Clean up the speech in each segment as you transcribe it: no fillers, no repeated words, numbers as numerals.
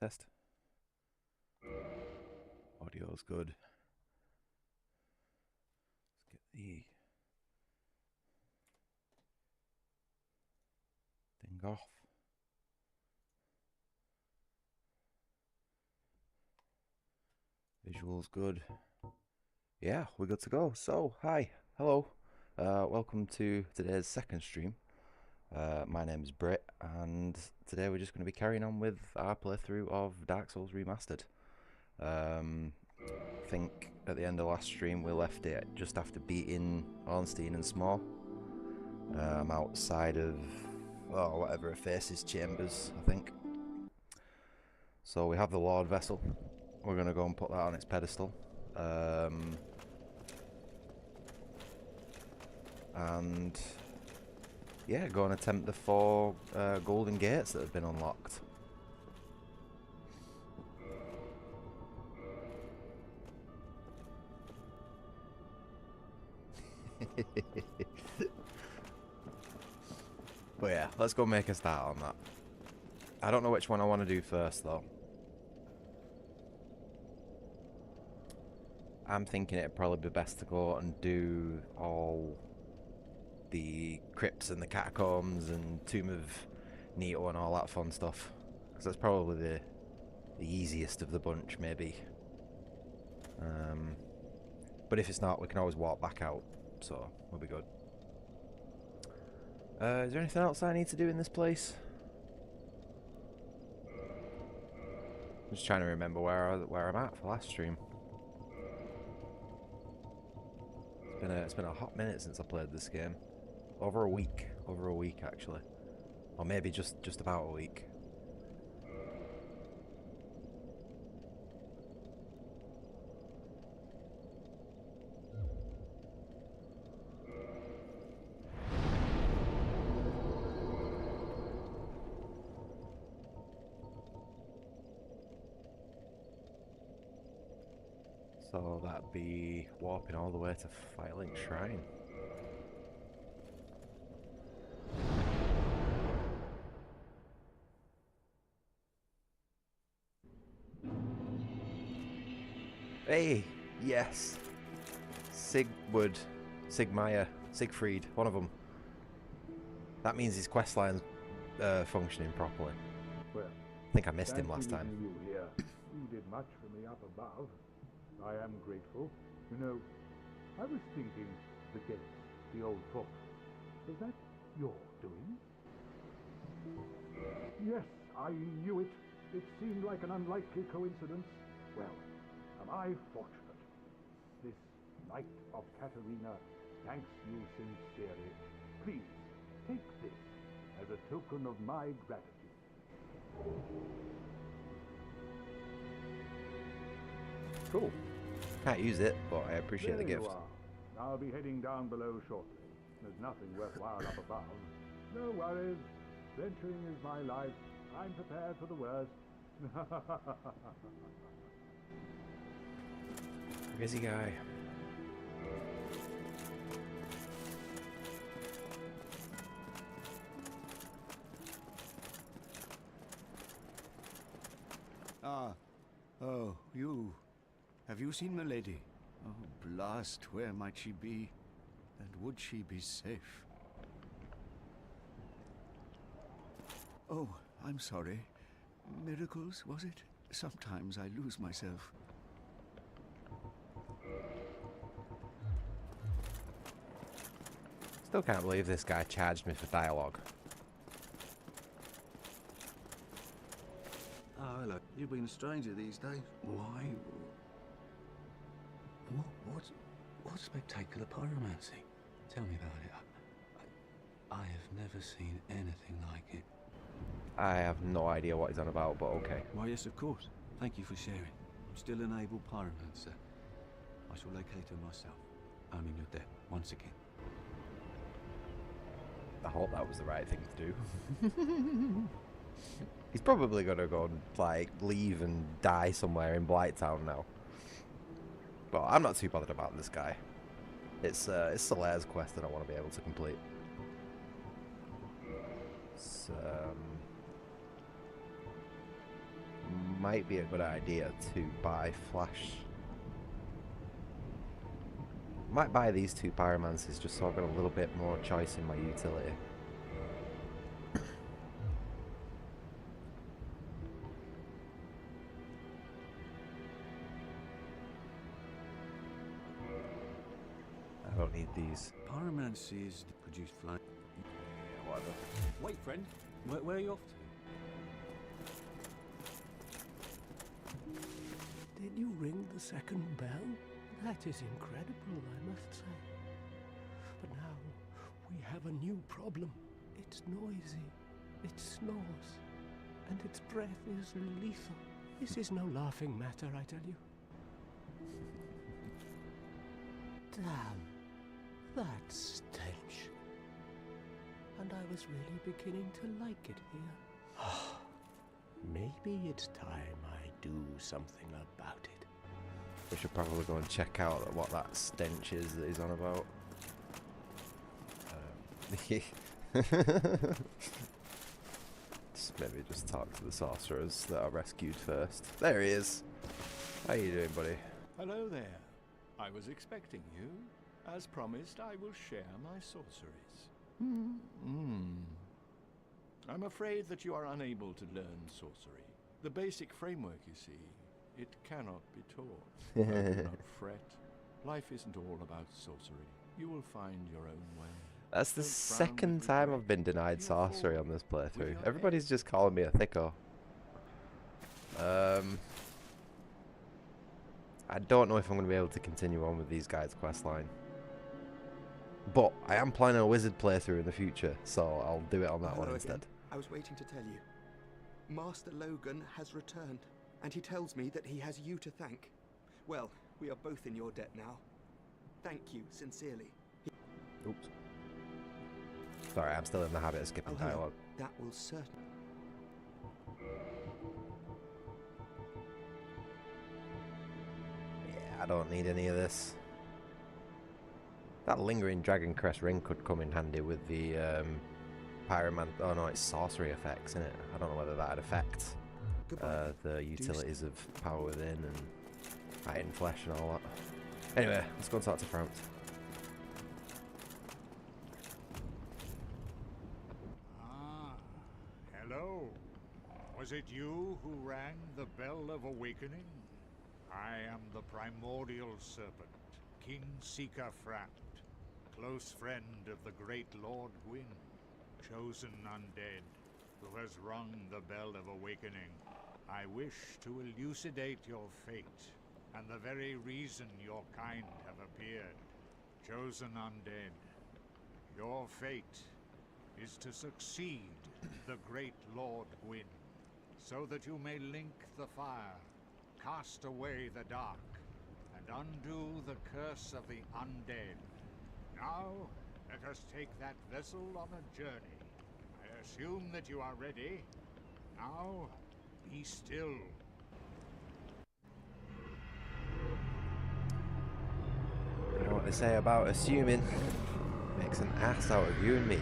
Test. Audio's good. Let's get the thing off. Visuals good. Yeah, we're good to go. So, hi, hello. Welcome to today's second stream. My name is Brit, and today we're just going to be carrying on with our playthrough of Dark Souls Remastered. I think at the end of last stream we left it just after beating Ornstein and Small. I'm outside of whatever it faces, Chambers, I think. So we have the Lord Vessel. We're going to go and put that on its pedestal. And yeah, go and attempt the 4 golden gates that have been unlocked. But yeah, let's go make a start on that. I don't know which one I want to do first though. I'm thinking it'd probably be best to go and do all the crypts and the catacombs and Tomb of Nito and all that fun stuff, because that's probably the easiest of the bunch, maybe. But if it's not, we can always walk back out, so we'll be good. Is there anything else I need to do in this place? I'm just trying to remember where I'm at for last stream. It's been a hot minute since I played this game. Over a week actually, or maybe just about a week. So that'd be warping all the way to Firelink Shrine. Hey, yes. Siegfried, one of them. That means his quest line's functioning properly. Well, I think I missed him last time. You here. You did much for me up above. I am grateful. You know, I was thinking the gates, the old fort. Was that your doing? Yes, I knew it. It seemed like an unlikely coincidence. Well, am I fortunate? This Knight of Katarina thanks you sincerely. Please, take this as a token of my gratitude. Cool. Can't use it, but I appreciate the There gift. you are. I'll be heading down below shortly. There's nothing worthwhile up above. No worries. Venturing is my life. I'm prepared for the worst. Busy guy. Ah. Oh, you. Have you seen Milady? Oh, blast, where might she be? And would she be safe? Oh, I'm sorry. Miracles, was it? Sometimes I lose myself. Still can't believe this guy charged me for dialogue. Oh, hello. You've been a stranger these days. Why? What spectacular pyromancy? Tell me about it. I have never seen anything like it. I have no idea what he's on about, but okay. Why, yes, of course. Thank you for sharing. I'm still an able pyromancer. I shall locate her myself. I'm in your debt, once again. I hope that was the right thing to do. He's probably gonna go and like leave and die somewhere in Blighttown now. But I'm not too bothered about this guy. It's Solaire's quest that I want to be able to complete. might be a good idea to buy Flash. Might buy these 2 pyromancers just so I've got a little bit more choice in my utility. I don't need these. Pyromancy is to produce flight. Yeah, whatever. Wait, friend. Where are you off to? Did you ring the second bell? That is incredible, I must say. But now we have a new problem. It's noisy, it snores, and its breath is lethal. This is no laughing matter, I tell you. Damn, that stench. And I was really beginning to like it here. Maybe it's time I do something about it. We should probably go and check out what that stench is that he's on about. Just talk to the sorcerers that I rescued first. There he is. How you doing, buddy? Hello there. I was expecting you. As promised, I will share my sorceries. I'm afraid that you are unable to learn sorcery. The basic framework, you see, it cannot be taught. But do not fret. Life isn't all about sorcery. You will find your own way. That's the Don't frown second with time regret. I've been denied Feel sorcery on forward this with playthrough. your Everybody's head. just calling me a thicko. I don't know if I'm going to be able to continue on with these guys' questline. But I am planning a wizard playthrough in the future, so I'll do it on that one Hello instead. again. I was waiting to tell you. Master Logan has returned, and he tells me that he has you to thank. Well, we are both in your debt now. Thank you, sincerely. Oops. Sorry, I'm still in the habit of skipping hello. dialogue. That will certainly... Yeah, I don't need any of this. That lingering dragon crest ring could come in handy with the pyroman. Oh no, it's sorcery effects, isn't it? I don't know whether that'd affect Goodbye. the utilities of power within and iron flesh and all that. Anyway, let's go and talk to France. Ah, hello. Was it you who rang the bell of awakening? I am the primordial serpent, King Seeker Frat, close friend of the great Lord Gwyn, chosen undead, who has rung the bell of awakening. I wish to elucidate your fate, and the very reason your kind have appeared. Chosen undead, your fate is to succeed the great Lord Gwyn, so that you may link the fire, cast away the dark, and undo the curse of the undead. Now, let us take that vessel on a journey. I assume that you are ready. Now, be still. You know what they say about assuming makes an ass out of you and me.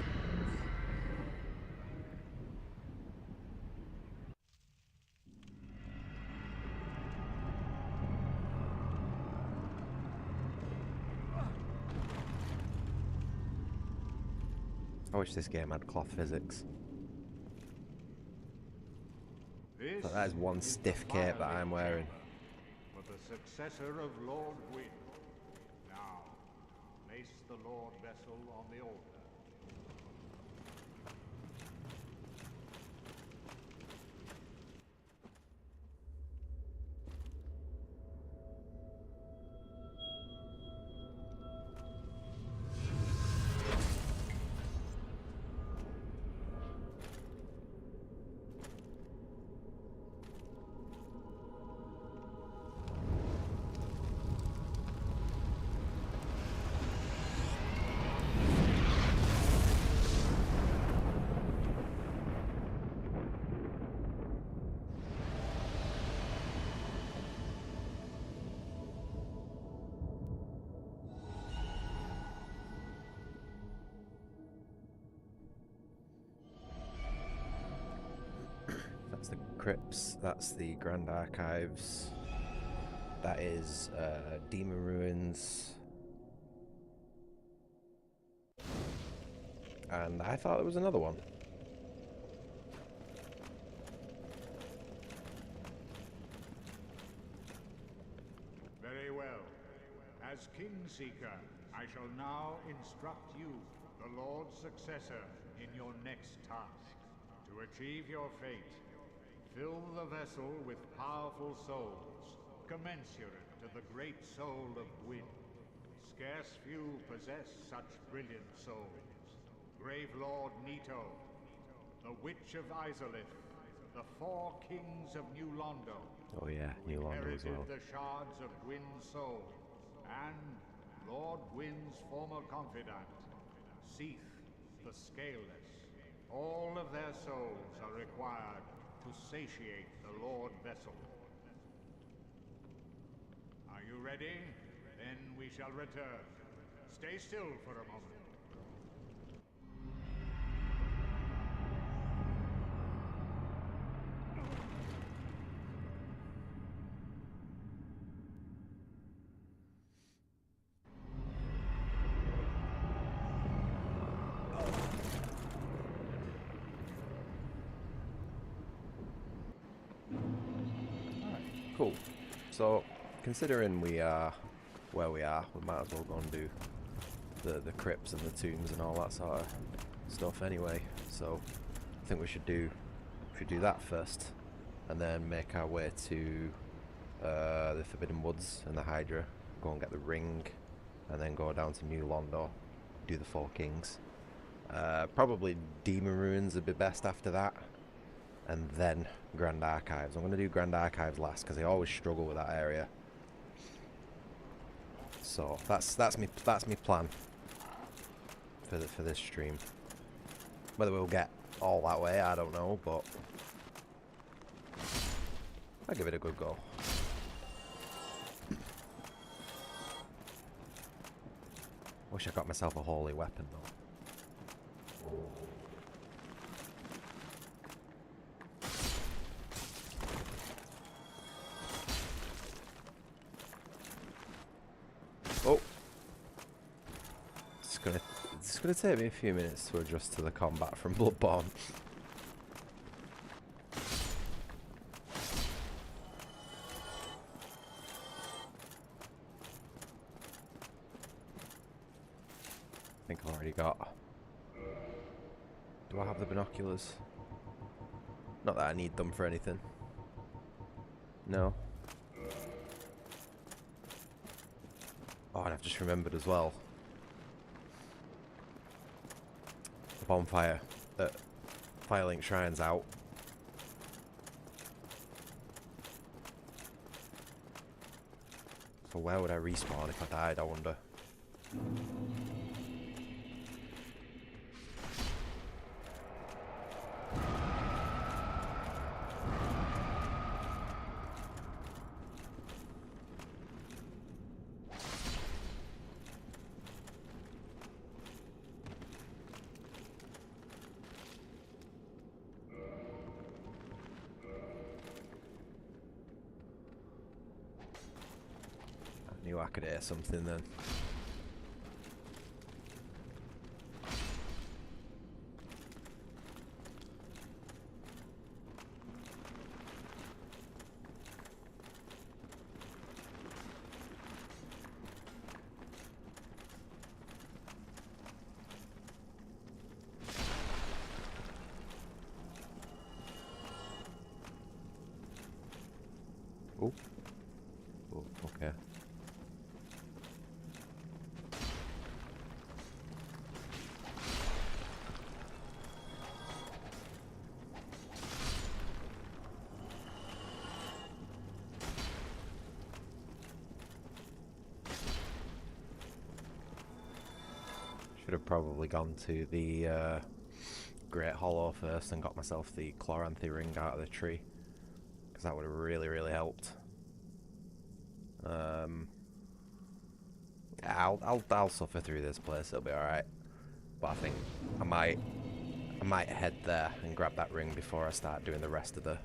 I wish this game had cloth physics. This So that is one stiff the cape that I'm violet wearing. chamber for the successor of Lord Gwyn. Now, place the Lord vessel on the altar. crypts. That's the Grand Archives. That is Demon Ruins. And I thought there was another one. Very well. As Kingseeker, I shall now instruct you, the Lord's successor, in your next task. To achieve your fate, fill the vessel with powerful souls, commensurate to the great soul of Gwyn. Scarce few possess such brilliant souls. Grave Lord Nito, the Witch of Izalith, the 4 kings of New Londo. Oh yeah, New Londo as well. Inherited the shards of Gwyn's soul, and Lord Gwyn's former confidant, Seath the Scaleless. All of their souls are required to satiate the Lord Vessel. Are you ready? Then we shall return. Stay still for a moment. Cool. So, considering we are where we are, we might as well go and do the crypts and the tombs and all that sort of stuff anyway. So, I think we should do that first, and then make our way to the Forbidden Woods and the Hydra. Go and get the ring, and then go down to New Londo, do the 4 kings. Probably Demon Ruins would be best after that. And then Grand Archives. I'm going to do Grand Archives last because I always struggle with that area. So that's me plan for this stream. Whether we'll get all that way, I don't know, but I'll give it a good go. Wish I got myself a holy weapon though. Oh, it's gonna take me a few minutes to adjust to the combat from Bloodborne. I think I've already got. Do I have the binoculars? Not that I need them for anything. No. Oh, and I've just remembered as well. The bonfire at Firelink Shrine's out. So where would I respawn if I died, I wonder? Knew I could hear something then. Oh. Oh, okay. Should have probably gone to the Great Hollow first and got myself the Chloranthy ring out of the tree, because that would have really helped. I'll suffer through this place. It'll be all right. But I think I might head there and grab that ring before I start doing the rest of the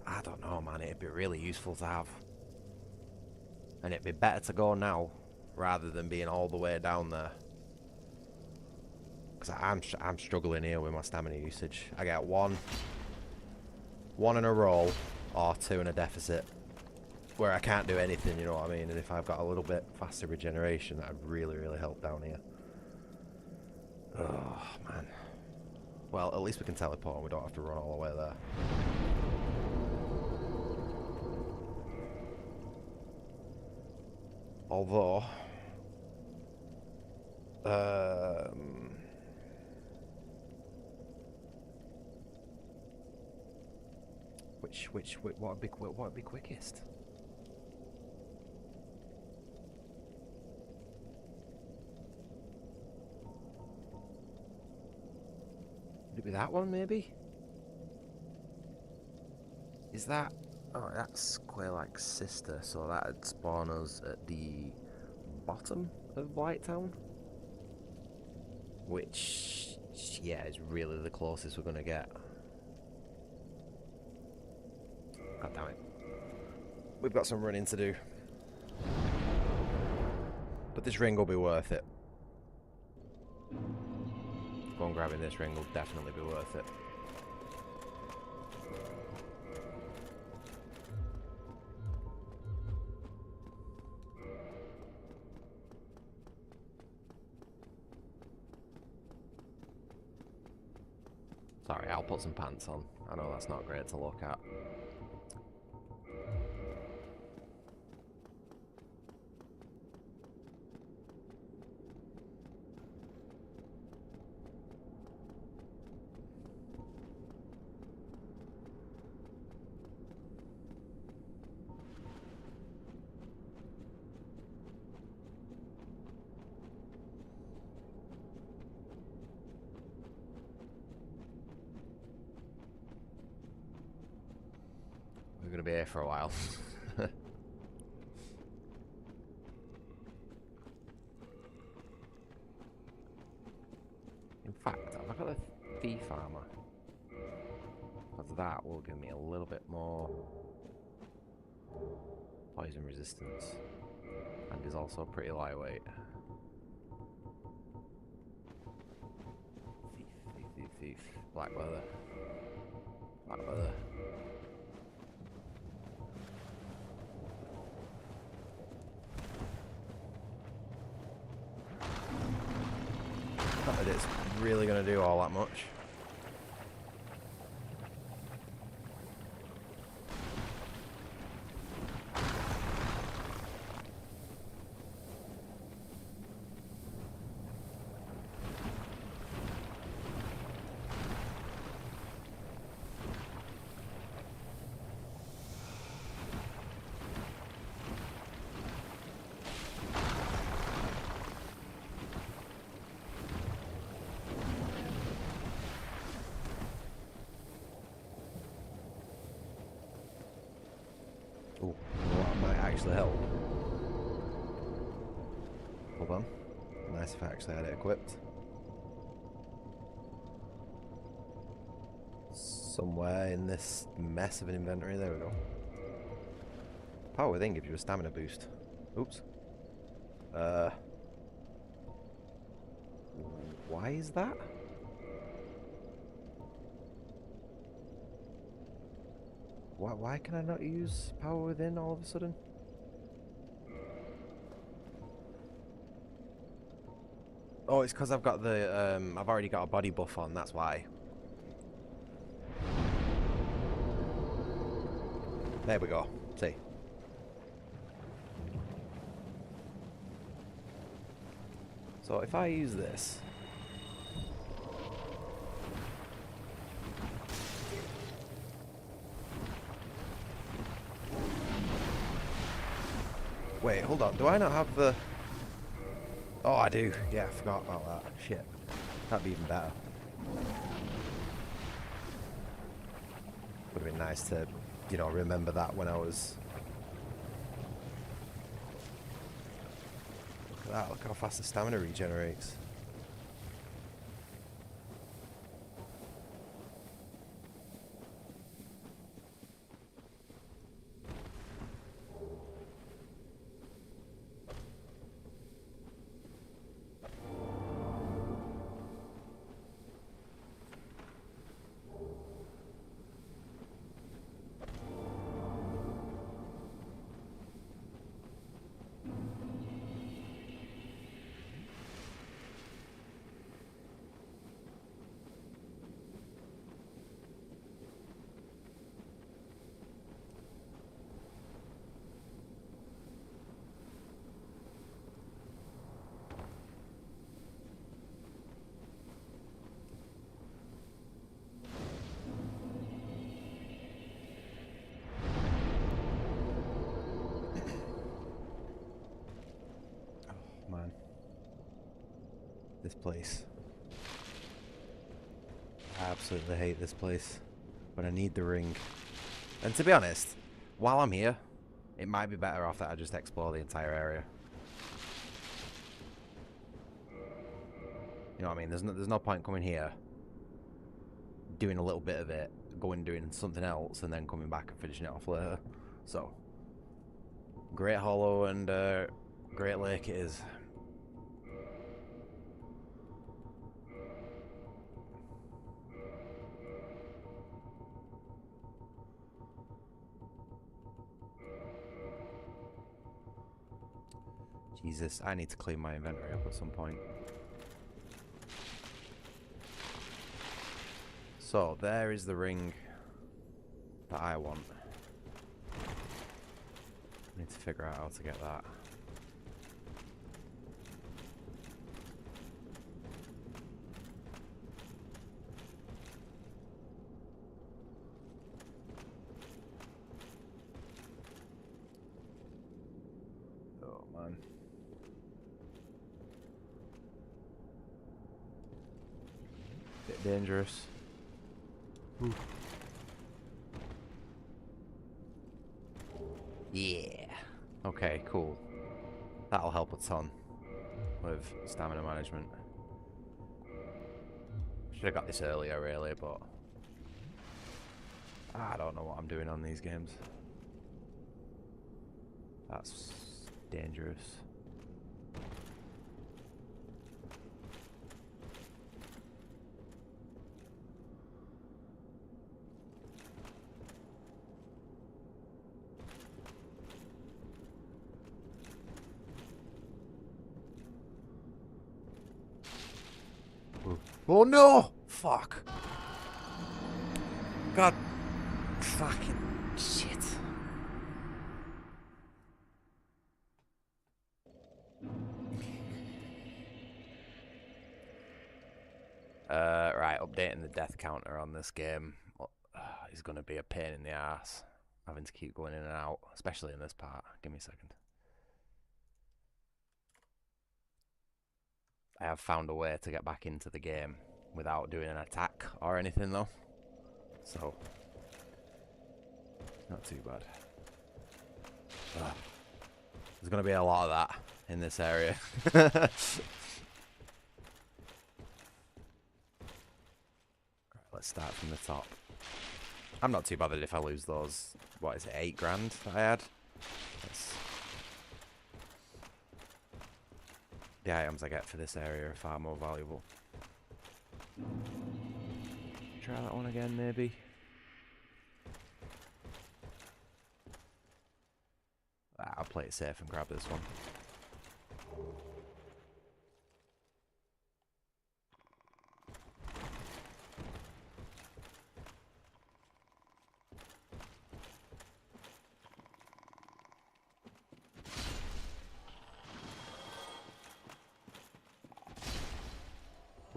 I don't know, man. It'd be really useful to have. And it'd be better to go now rather than being all the way down there. Because I'm struggling here with my stamina usage. I get one in a roll or 2 in a deficit where I can't do anything, you know what I mean? And if I've got a little bit faster regeneration, that would really, really help down here. Oh, man. Well, at least we can teleport and we don't have to run all the way there. Although... what would be quickest? Would it be that one, maybe? Is that... Oh, that's Square-like sister, so that'd spawn us at the bottom of Whitetown? Which, yeah, is really the closest we're gonna get. God damn it. We've got some running to do. But this ring will be worth it. Going grabbing this ring will definitely be worth it. Sorry, I'll put some pants on. I know that's not great to look at. We're gonna be here for a while. In fact, have I got a thief armor? Because that will give me a little bit more poison resistance, and is also pretty lightweight. Thief. Black leather. Black leather. Not that it's really going to do all that much. Oh, that might actually help. Hold on. Nice if I actually had it equipped. Somewhere in this mess of an inventory. There we go. Power within gives you a stamina boost. Oops. Why is that? Why can I not use power within all of a sudden? Oh, it's because I've got the I've already got a body buff on. That's why. There we go. See. So if I use this. Wait, hold on. Do I not have the... Oh, I do. Yeah, I forgot about that. Shit. That'd be even better. Would have been nice to, you know, remember that when I was... Look at that. Look how fast the stamina regenerates. this place. I absolutely hate this place. But I need the ring. And to be honest, while I'm here, it might be better off that I just explore the entire area. You know what I mean? There's no point coming here, doing a little bit of it, going doing something else, and then coming back and finishing it off later. So, Great Hollow and Great Lake it is. Jesus, I need to clean my inventory up at some point. So, there is the ring that I want. I need to figure out how to get that. Oh, man. Bit dangerous. Ooh. Yeah. Okay, cool. That'll help a ton with stamina management. Should have got this earlier, really, but I don't know what I'm doing on these games. That's dangerous. Oh no! Fuck. God. Fucking shit. Right, updating the death counter on this game is going to be a pain in the ass. Having to keep going in and out, especially in this part. Give me a second. I have found a way to get back into the game without doing an attack or anything though. So, not too bad. There's going to be a lot of that in this area. Right, let's start from the top. I'm not too bothered if I lose those, what is it, 8 grand that I had? The items I get for this area are far more valuable. Try that one again, maybe. I'll play it safe and grab this one.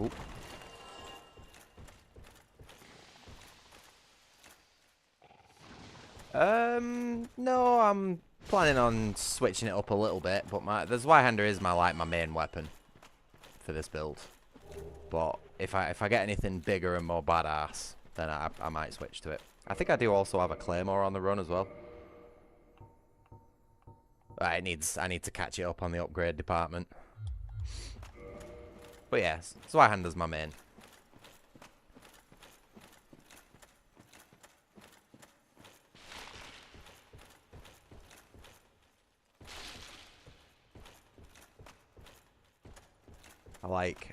Oop. No, I'm planning on switching it up a little bit, but the Zweihander is my main weapon for this build. But if I get anything bigger and more badass, then I might switch to it. I think I do also have a Claymore on the run as well. I need to catch it up on the upgrade department. But yeah, Zweihander's my main.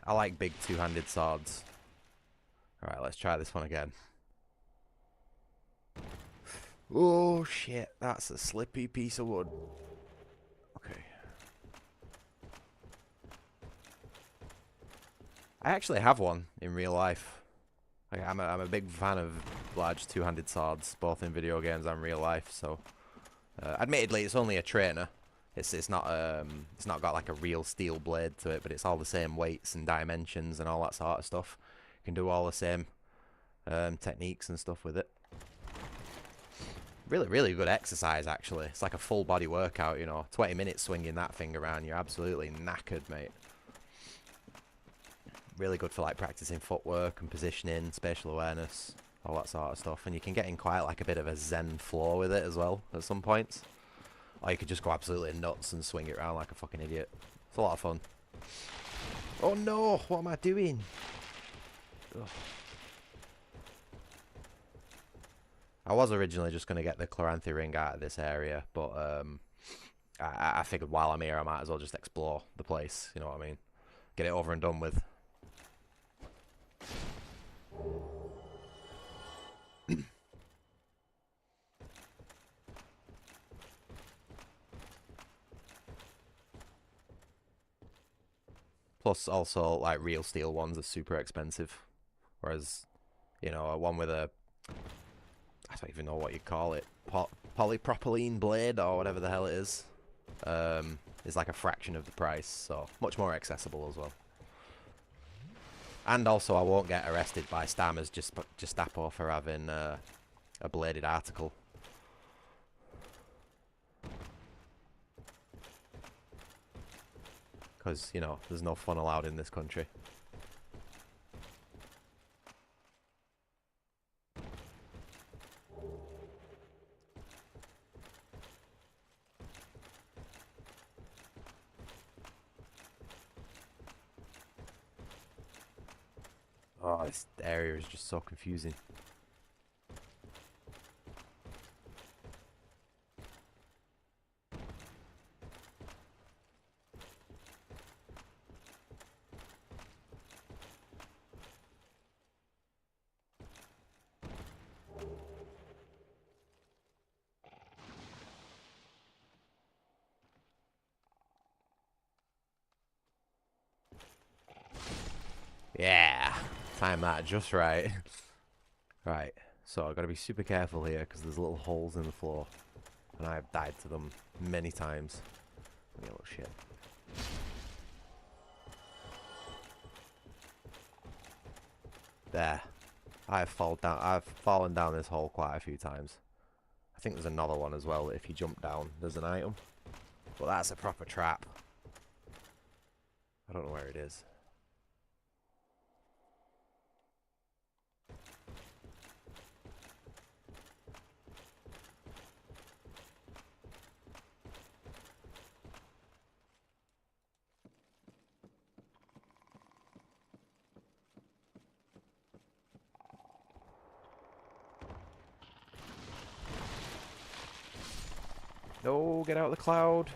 I like big two-handed swords. Alright, let's try this one again. Oh shit, that's a slippy piece of wood. Okay. I actually have one in real life. Like, I'm a big fan of large two-handed swords, both in video games and real life. So, admittedly, it's only a trainer. It's not got like a real steel blade to it, but it's all the same weights and dimensions and all that sort of stuff. You can do all the same techniques and stuff with it. Really, really good exercise, actually. It's like a full body workout, you know. 20 minutes swinging that thing around, you're absolutely knackered, mate. really good for like practicing footwork and positioning, spatial awareness, all that sort of stuff. And you can get in quite like a bit of a zen flow with it as well at some points. Or you could just go absolutely nuts and swing it around like a fucking idiot. It's a lot of fun. Oh no, what am I doing? Ugh. I was originally just going to get the Chloranthy ring out of this area, but I figured while I'm here I might as well just explore the place, you know what I mean? Get it over and done with. Plus, also, like, real steel ones are super expensive. Whereas, you know, one with a... I don't even know what you call it. Polypropylene blade, or whatever the hell it is like a fraction of the price. So, much more accessible as well. And also, I won't get arrested by Stammer's Gestapo for having a bladed article. Because, you know, there's no fun allowed in this country. Oh, this area is just so confusing. Yeah, time that just right. Right, so I've got to be super careful here because there's little holes in the floor. And I've died to them many times. Oh shit. There. I've fallen down this hole quite a few times. I think there's another one as well that if you jump down, there's an item. But that's a proper trap. I don't know where it is. No, get out of the cloud.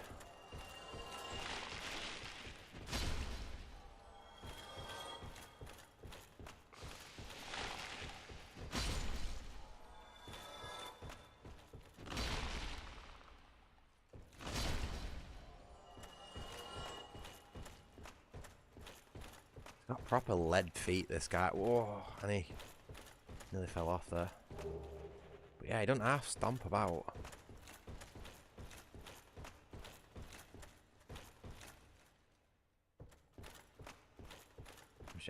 He's got proper lead feet, this guy. Whoa, and he nearly fell off there. But yeah, he doesn't half stomp about.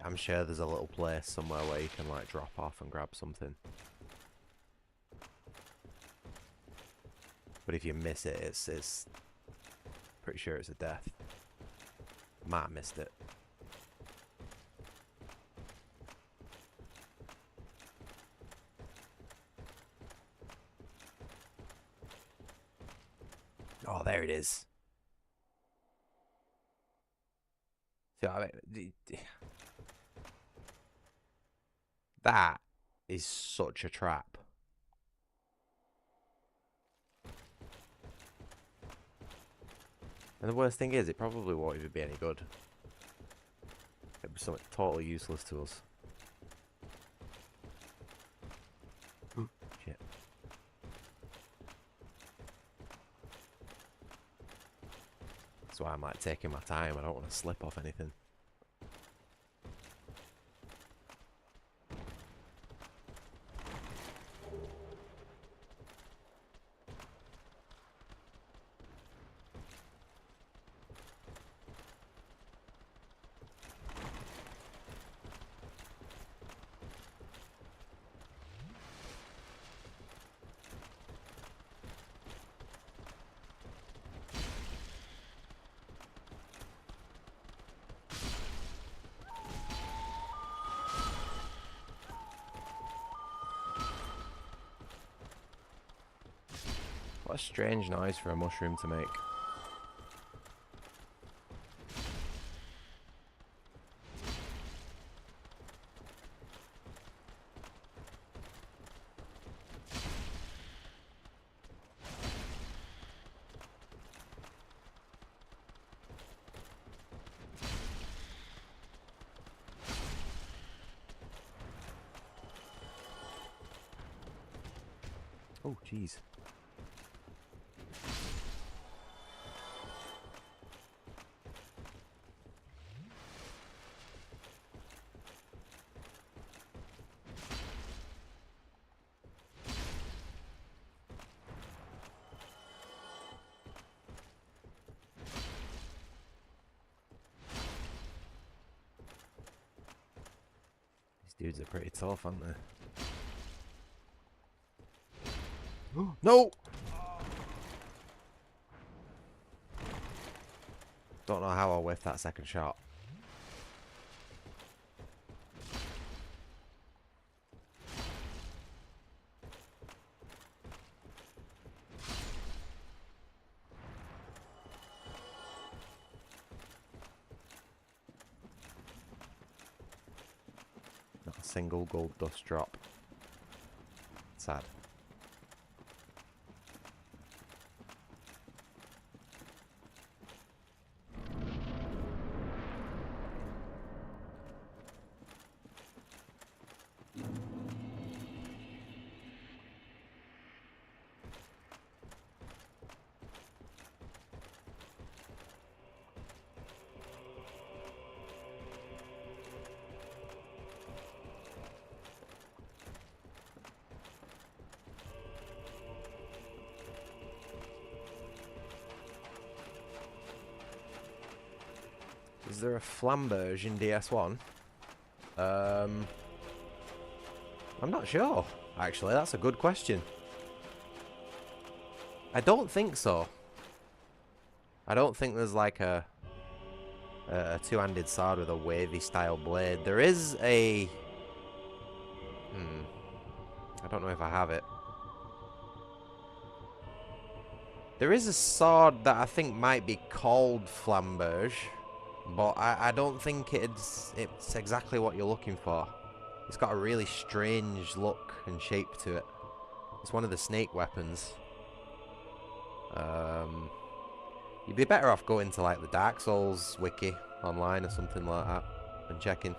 I'm sure there's a little place somewhere where you can like drop off and grab something. But if you miss it, it's pretty sure it's a death. Might have missed it. Oh, there it is. See, I mean, that is such a trap. And the worst thing is, it probably won't even be any good. It'd be something totally useless to us. Shit. That's why I'm like taking my time. I don't want to slip off anything. What a strange noise for a mushroom to make. Oh, jeez. These dudes are pretty tough, aren't they? No! Don't know how I whiffed that second shot. Not a single gold dust drop. Sad. Is there a flamberge in DS1? I'm not sure, actually. That's a good question. I don't think so. I don't think there's like a two-handed sword with a wavy style blade. There is a... I don't know if I have it. There is a sword that I think might be called flamberge. But I don't think it's exactly what you're looking for. It's got a really strange look and shape to it. It's one of the snake weapons. You'd be better off going to like the Dark Souls wiki online or something like that and checking.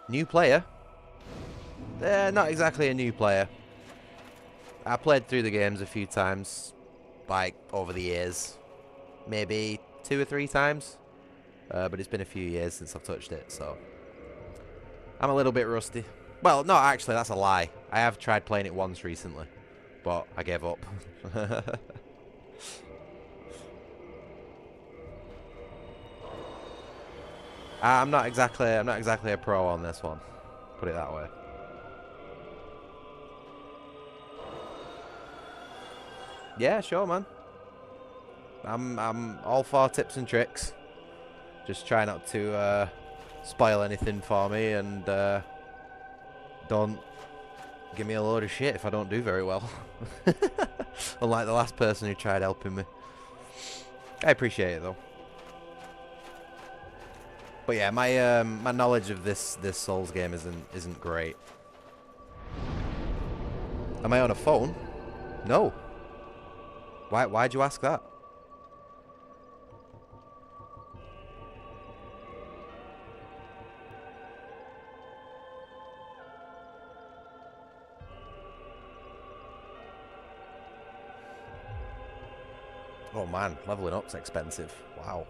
New player? Not exactly a new player. I played through the games a few times. Like, over the years. Maybe 2 or 3 times. But it's been a few years since I've touched it, so... I'm a little bit rusty. Well, no, actually, that's a lie. I have tried playing it once recently. But I gave up. I'm not exactly a pro on this one. Put it that way. Yeah, sure, man. I'm all for tips and tricks. Just try not to spoil anything for me, and don't give me a load of shit if I don't do very well. Unlike the last person who tried helping me. I appreciate it though. But yeah, my knowledge of this Souls game isn't great. Am I on a phone? No. Why'd you ask that? Oh man, leveling up's expensive. Wow.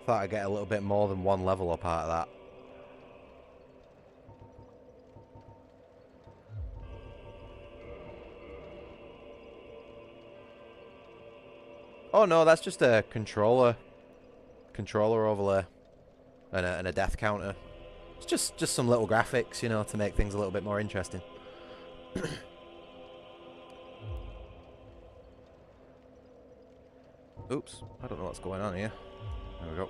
Thought I'd get a little bit more than 1 level up out of that. Oh no, that's just a controller overlay and a death counter. It's just some little graphics, you know, to make things a little bit more interesting. Oops, I don't know what's going on here. There we go.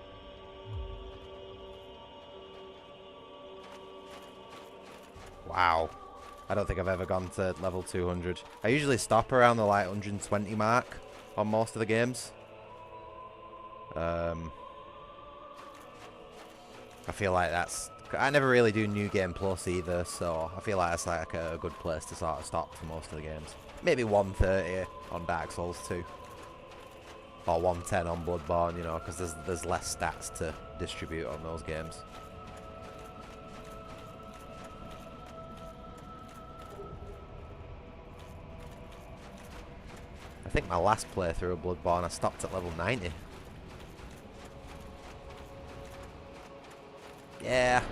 Wow. I don't think I've ever gone to level 200. I usually stop around the like 120 mark on most of the games. I feel like that's... I never really do New Game Plus either, so I feel like that's like a good place to sort of stop for most of the games. Maybe 130 on Dark Souls 2. Or 110 on Bloodborne, you know, because there's less stats to distribute on those games. I think my last playthrough of Bloodborne I stopped at level 90. Yeah.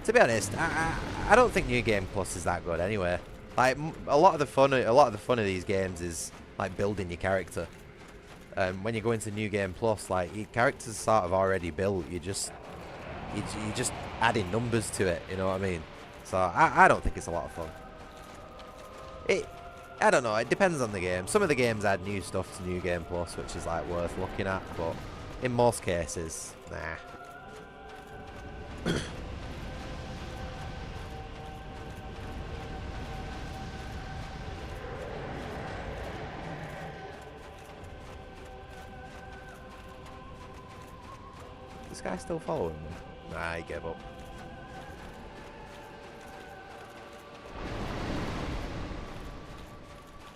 To be honest, I don't think New Game Plus is that good anyway. Like a lot of the fun of these games is like building your character. When you go into New Game Plus, like your character's sort of already built. You're just adding numbers to it. You know what I mean? So I don't think it's a lot of fun. I don't know. It depends on the game. Some of the games add new stuff to New Game Plus, which is like worth looking at. But in most cases, nah. This guy still following me? Nah, he gave up.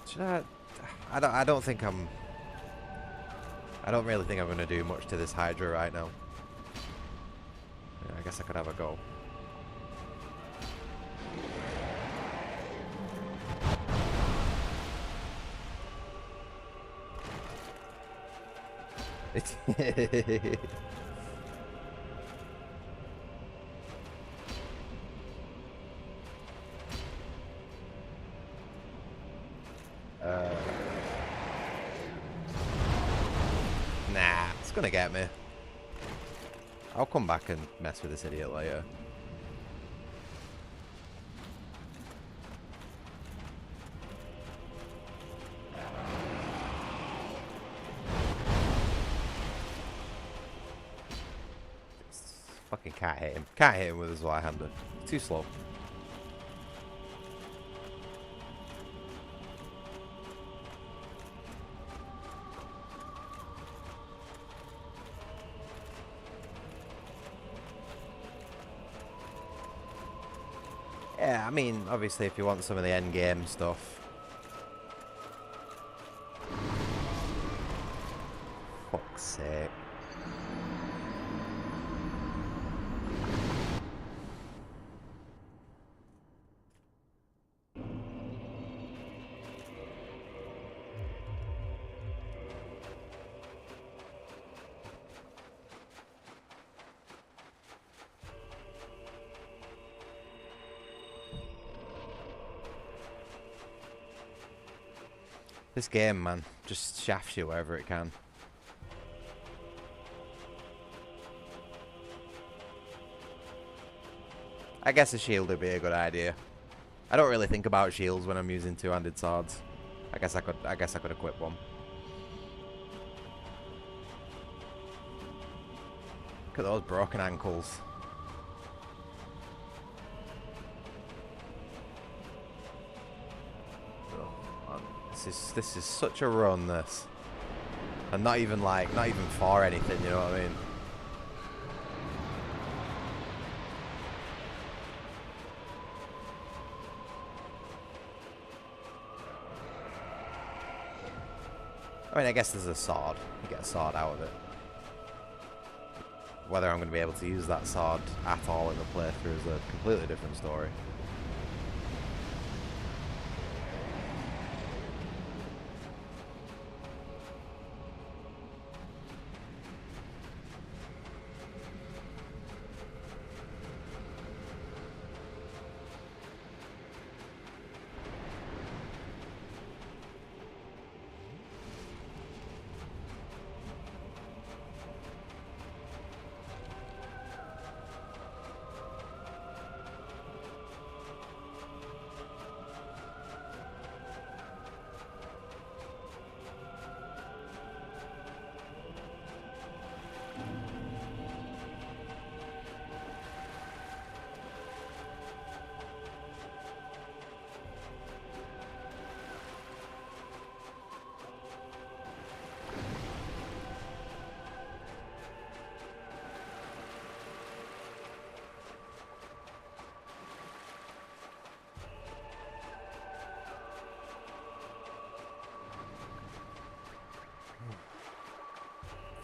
Should I don't think I'm... I don't really think I'm going to do much to this Hydra right now. Yeah, I guess I could have a go. Nah, it's gonna get me. I'll come back and mess with this idiot later. Fucking can't hit him. Can't hit him with his right-hander. Too slow. Yeah, I mean, obviously if you want some of the end game stuff. Fuck's sake. This game, man, just shafts you wherever it can. I guess a shield would be a good idea. I don't really think about shields when I'm using two-handed swords. I guess I could equip one. Look at those broken ankles. This is such a run, this. And not even for anything, you know what I mean? I guess there's a sword. You get a sword out of it. Whether I'm going to be able to use that sword at all in the playthrough is a completely different story.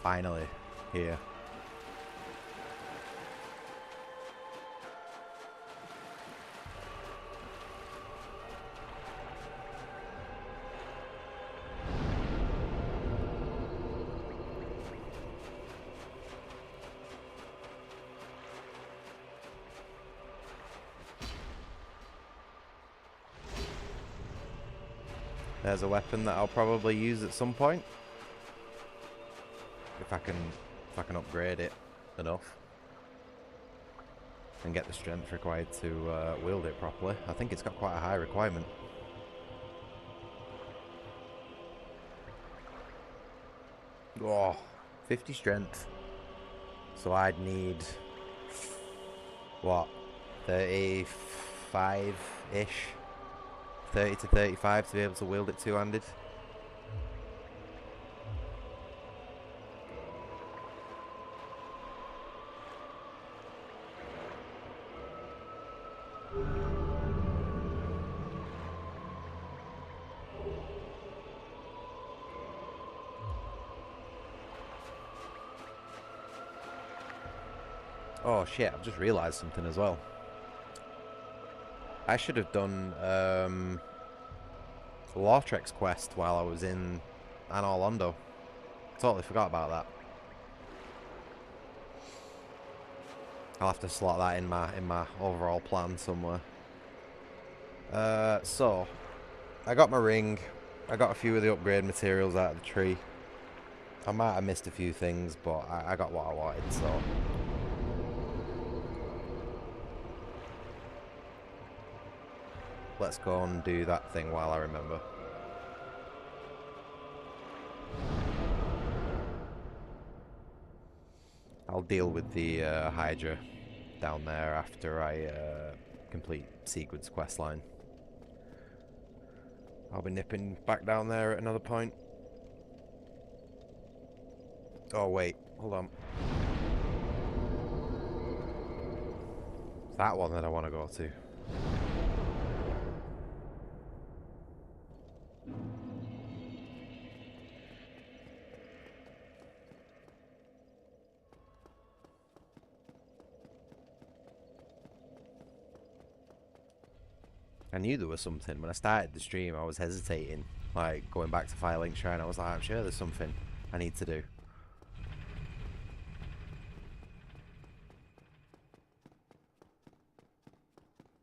Finally, here. There's a weapon that I'll probably use at some point. If I can upgrade it enough. And get the strength required to wield it properly. I think it's got quite a high requirement. Oh, 50 strength. So I'd need, what, 35-ish? 30 to 35 to be able to wield it two-handed. Oh shit, I've just realised something as well. I should have done Lortrek's quest while I was in Anor Londo. Totally forgot about that. I'll have to slot that in my overall plan somewhere. So I got my ring. I got a few of the upgrade materials out of the tree. I might have missed a few things, but I got what I wanted, so. Let's go and do that thing while I remember. I'll deal with the Hydra down there after I complete Sigurd's questline. I'll be nipping back down there at another point. Oh wait, hold on. It's that one that I want to go to. I knew there was something. When I started the stream, I was hesitating. Like, going back to Firelink Shrine, I was like, I'm sure there's something I need to do.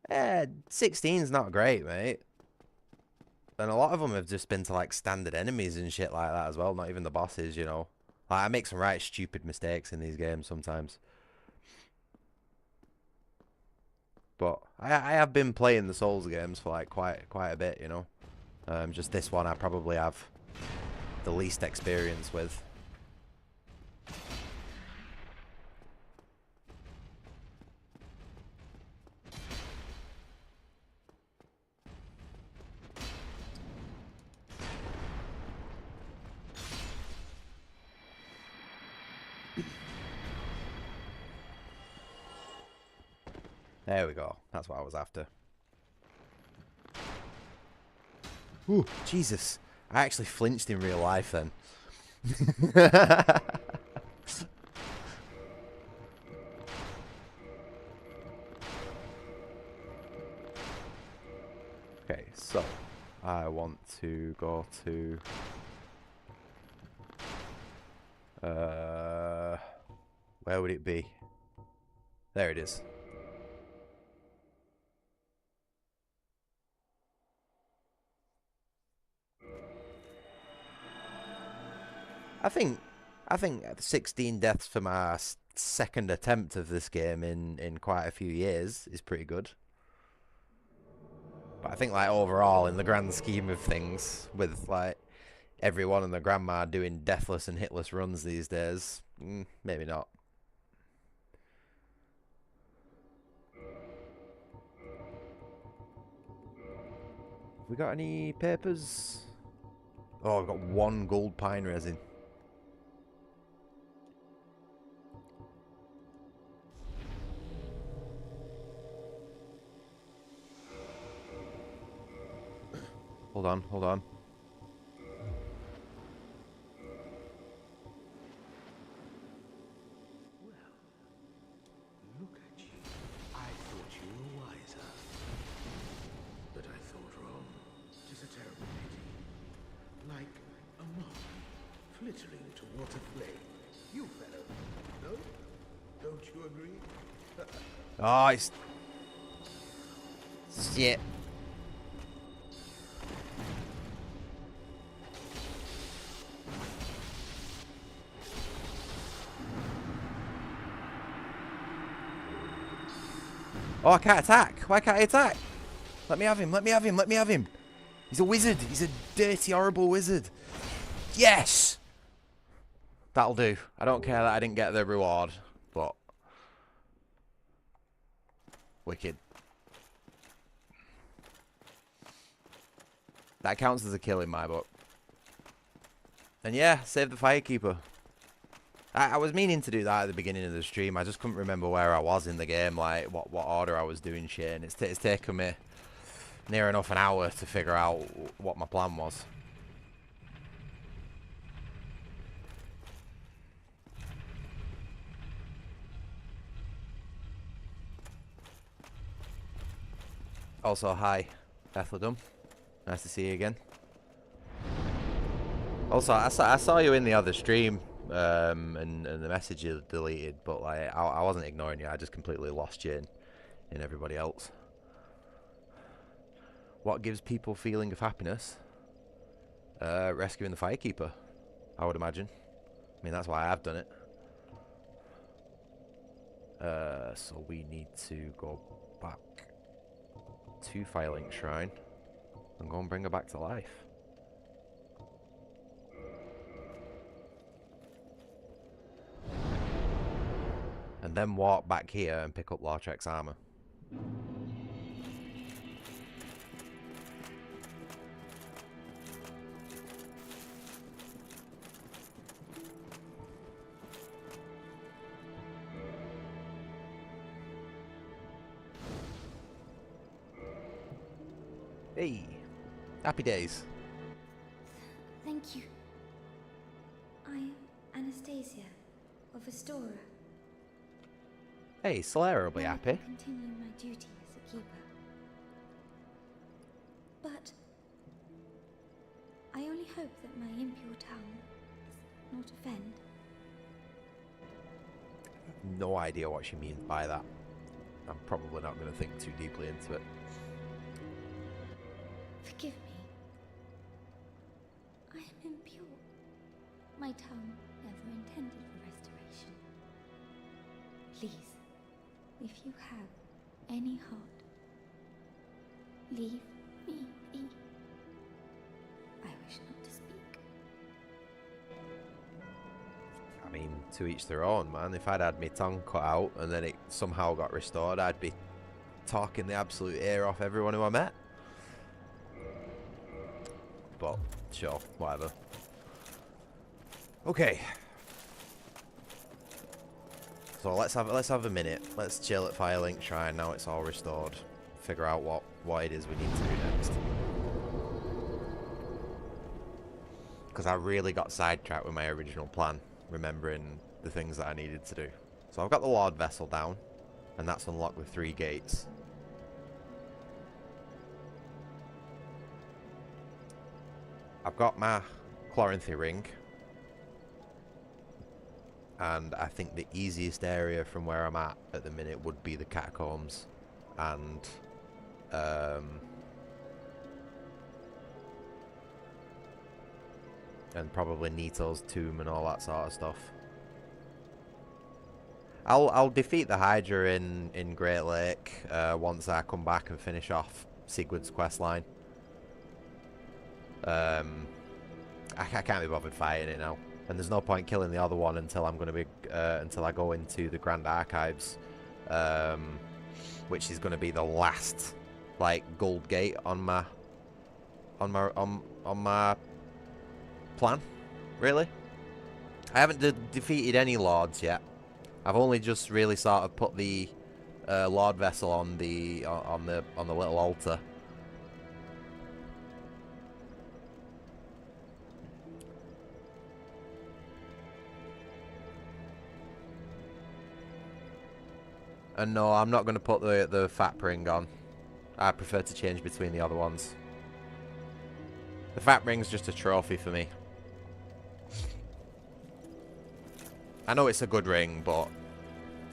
16's not great, mate. And a lot of them have just been to, like, standard enemies and shit like that as well. Not even the bosses, you know. Like, I make some right stupid mistakes in these games sometimes. But I have been playing the Souls games for like quite a bit, you know. Just this one I probably have the least experience with. There we go. That's what I was after. Ooh, Jesus. I actually flinched in real life then. Okay, so I want to go to where would it be? There it is. I think 16 deaths for my second attempt of this game in quite a few years is pretty good. But I think, like, overall, in the grand scheme of things, with, like, everyone and their grandma doing deathless and hitless runs these days, maybe not. Have we got any papers? Oh, I've got one gold pine resin. Hold on, hold on. catering to water flame. You fellow, no? Don't you agree? Oh, it's... Shit. Oh, I can't attack. Why can't I attack? Let me have him. Let me have him. Let me have him. He's a wizard. He's a dirty, horrible wizard. Yes! That'll do. I don't care that I didn't get the reward, but... Wicked. That counts as a kill in my book. And yeah, save the Firekeeper. I was meaning to do that at the beginning of the stream. I just couldn't remember where I was in the game, like what order I was doing shit. And it's taken me near enough an hour to figure out what my plan was. Also, hi, Ethledum. Nice to see you again. Also, I saw you in the other stream, and the message you deleted, but like I wasn't ignoring you. I just completely lost you in everybody else. What gives people feeling of happiness? Rescuing the Firekeeper, I would imagine. I mean, that's why I've done it. So we need to go back to Firelink Shrine and go and bring her back to life. And then walk back here and pick up Lortrek's armor. Hey, happy days. Thank you. I'm Anastasia of Astora. Hey, Solera will be Now I happy. can continue my duty as a keeper. But I only hope that my impure tongue does not offend. No idea what she means by that. I'm probably not going to think too deeply into it. Forgive me. I am impure. My tongue never intended for restoration. Please, if you have any heart, leave me be. I wish not to speak. I mean, to each their own, man. If I'd had my tongue cut out and then it somehow got restored, I'd be talking the absolute ear off everyone who I met. But sure, whatever. Okay. So let's have a minute. Let's chill at Firelink Shrine now it's all restored. Figure out what it is we need to do next. Because I really got sidetracked with my original plan, remembering the things that I needed to do. So I've got the Lord Vessel down, and that's unlocked with 3 gates. I've got my Chloranthy ring, and I think the easiest area from where I'm at the minute would be the catacombs and probably Nito's tomb and all that sort of stuff. I'll defeat the Hydra in Great Lake once I come back and finish off Sigurd's questline. I can't be bothered fighting it now, and there's no point killing the other one until until I go into the Grand Archives, which is going to be the last like gold gate on my plan. Really, I haven't defeated any lords yet. I've only just really sort of put the Lord Vessel on the little altar. And no, I'm not going to put the fat ring on. I prefer to change between the other ones. The fat ring's just a trophy for me. I know it's a good ring, but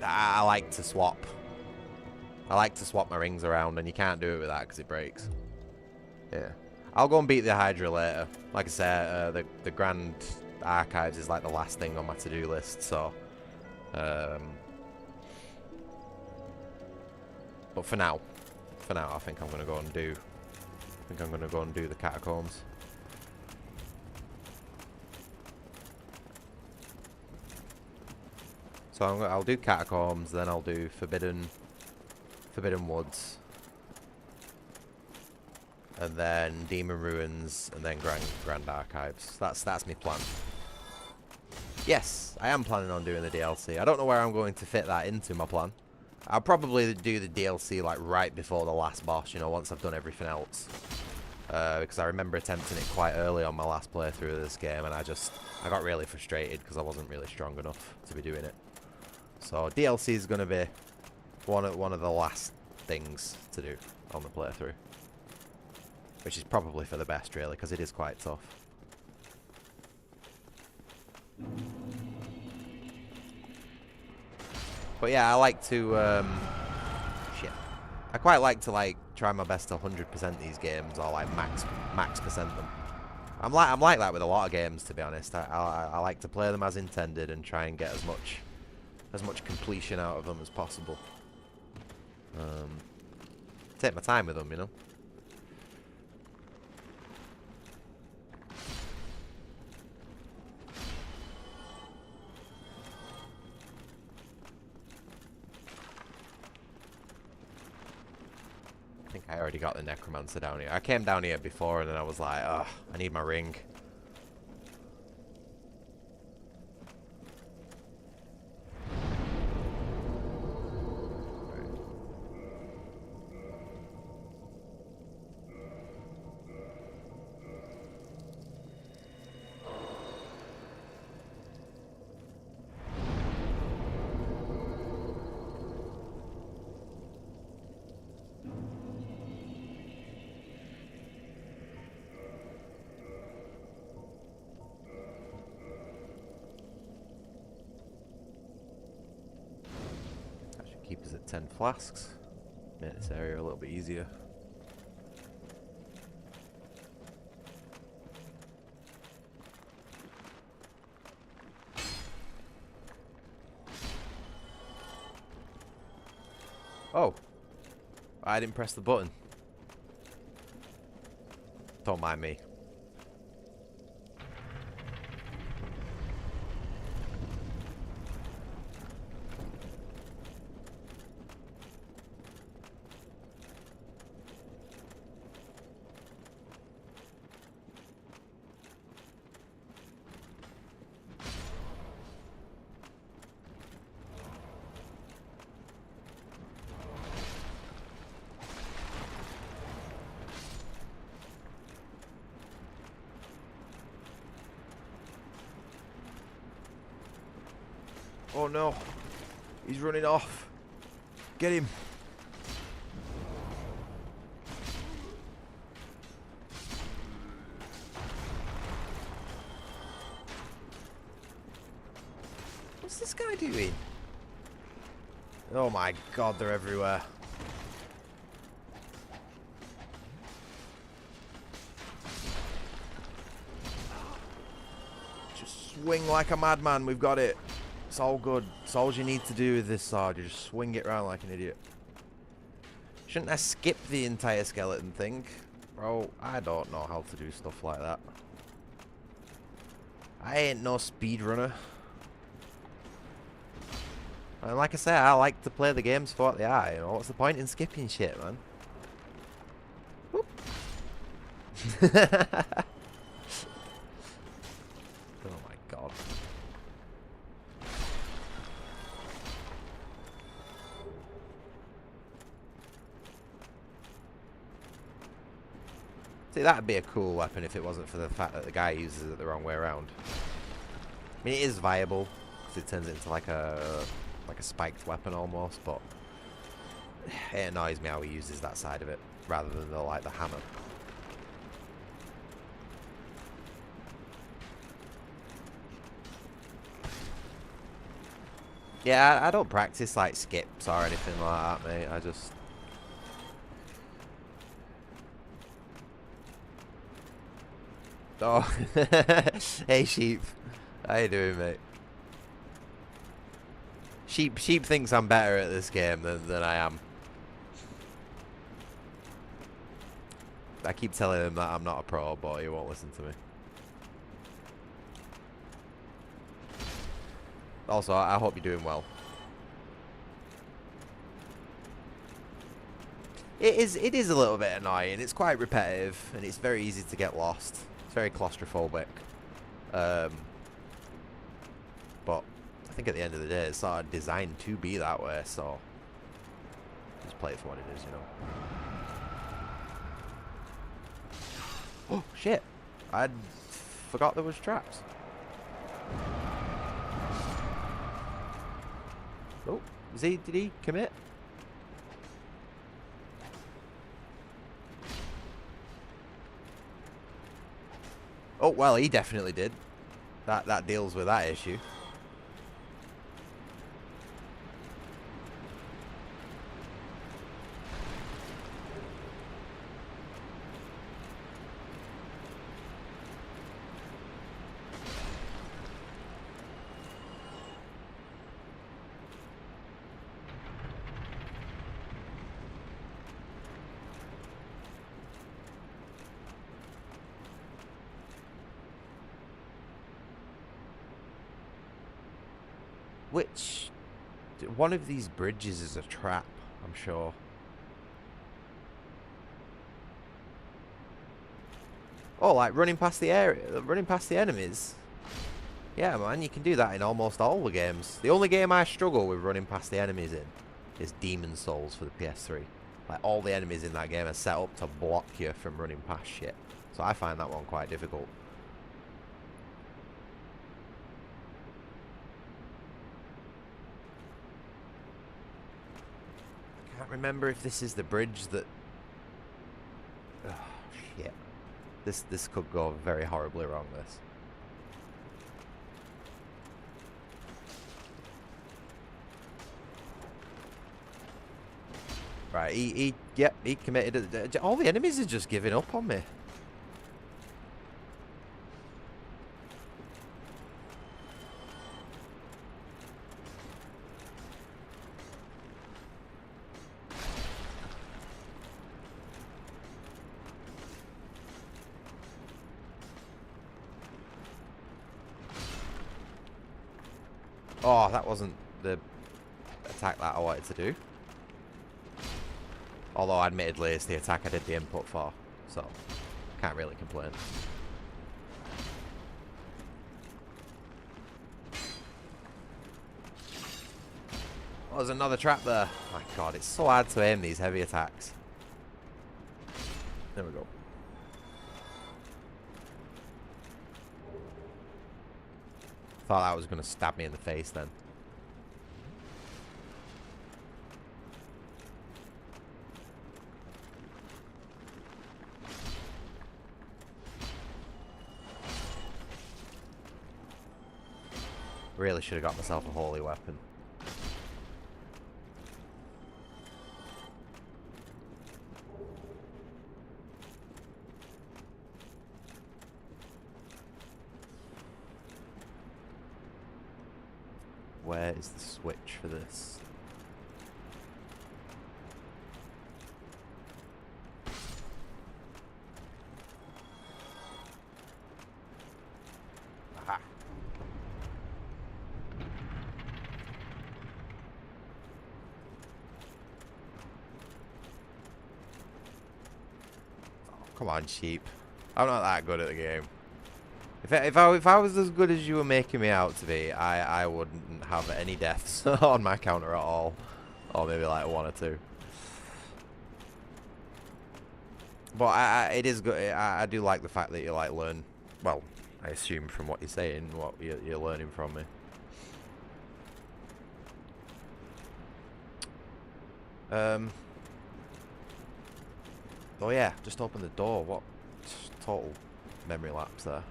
I like to swap. I like to swap my rings around, and you can't do it with that because it breaks. Yeah. I'll go and beat the Hydra later. Like I said, the Grand Archives is like the last thing on my to-do list, so... but for now, I think I'm gonna go and do... the Catacombs. So I'll do Catacombs, then I'll do Forbidden Woods, and then Demon Ruins, and then Grand Archives. That's my plan. Yes, I am planning on doing the DLC. I don't know where I'm going to fit that into my plan. I'll probably do the DLC like right before the last boss, you know, once I've done everything else. Because I remember attempting it quite early on my last playthrough of this game, and I got really frustrated because I wasn't really strong enough to be doing it. So DLC is going to be one of the last things to do on the playthrough, which is probably for the best, really, because it is quite tough. But yeah, I like to shit. I quite like to like try my best to 100% these games, or like max percent them. I'm like that with a lot of games, to be honest. I like to play them as intended and try and get as much completion out of them as possible. Take my time with them, you know. I think I already got the Necromancer down here. I came down here before and then I was like, oh, I need my ring. Keep us at 10 flasks. Make this area a little bit easier. Oh, I didn't press the button. Don't mind me. Oh no, he's running off. Get him. What's this guy doing? Oh my god, they're everywhere. Just swing like a madman, we've got it. It's all good. It's all you need to do with this sword. You just swing it around like an idiot. Shouldn't I skip the entire skeleton thing? Bro, I don't know how to do stuff like that. I ain't no speedrunner. And like I say, I like to play the games for what they are, you know. What's the point in skipping shit, man? Whoop. Oh my god. See, that'd be a cool weapon if it wasn't for the fact that the guy uses it the wrong way around. I mean, it is viable because it turns it into like a spiked weapon almost, but it annoys me how he uses that side of it rather than the hammer. Yeah, I don't practice like skips or anything like that, mate. I just... Oh, hey sheep, how you doing, mate? Sheep thinks I'm better at this game than I am. I keep telling him that I'm not a pro, but he won't listen to me. Also, I hope you're doing well. It is a little bit annoying. It's quite repetitive, and it's very easy to get lost. It's very claustrophobic. But I think at the end of the day, it's sort of designed to be that way, so just play it for what it is, you know. Oh, shit. I forgot there was traps. Oh, did he commit? Oh, well, he definitely did. That deals with that issue. Which... one of these bridges is a trap, I'm sure. Oh, like running past the area, running past the enemies. Yeah, man, you can do that in almost all the games. The only game I struggle with running past the enemies in is Demon Souls for the PS3. Like, all the enemies in that game are set up to block you from running past shit. So I find that one quite difficult. I can't remember if this is the bridge that... oh, shit. This could go very horribly wrong, this. Right, he committed. All the enemies are just giving up on me. Oh, that wasn't the attack that I wanted to do. Although, admittedly, it's the attack I did the input for, so can't really complain. Oh, there's another trap there. My god, it's so hard to aim these heavy attacks. There we go. Thought that was going to stab me in the face then. Really should have got myself a holy weapon. Where is the switch for this? Aha. Come on, sheep. I'm not that good at the game. If I was as good as you were making me out to be, I wouldn't have any deaths on my counter at all. Or maybe like one or two. But it is good. I do like the fact that you like learn. Well, I assume from what you're saying, what you're learning from me. Oh yeah, just open the door. What total memory lapse there.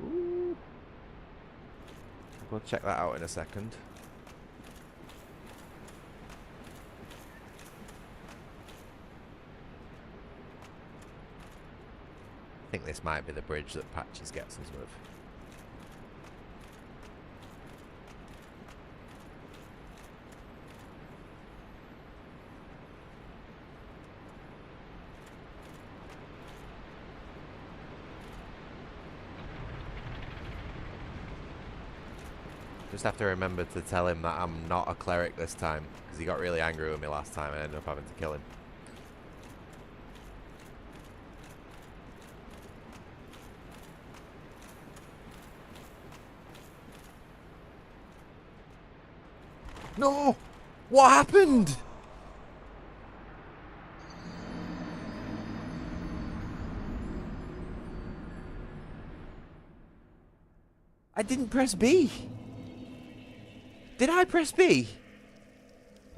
Ooh. We'll check that out in a second. I think this might be the bridge that Patches gets us with. Just have to remember to tell him that I'm not a cleric this time, because he got really angry with me last time and I ended up having to kill him. No! What happened? I didn't press B. Did I press B?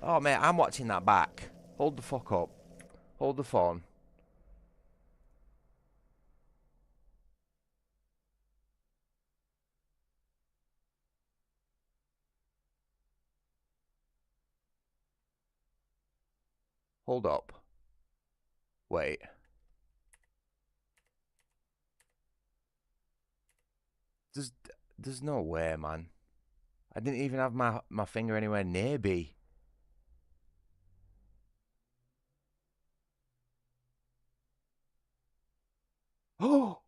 Oh, mate, I'm watching that back. Hold the fuck up. Hold the phone. Hold up. Wait. There's no way, man. I didn't even have my finger anywhere near B. Oh!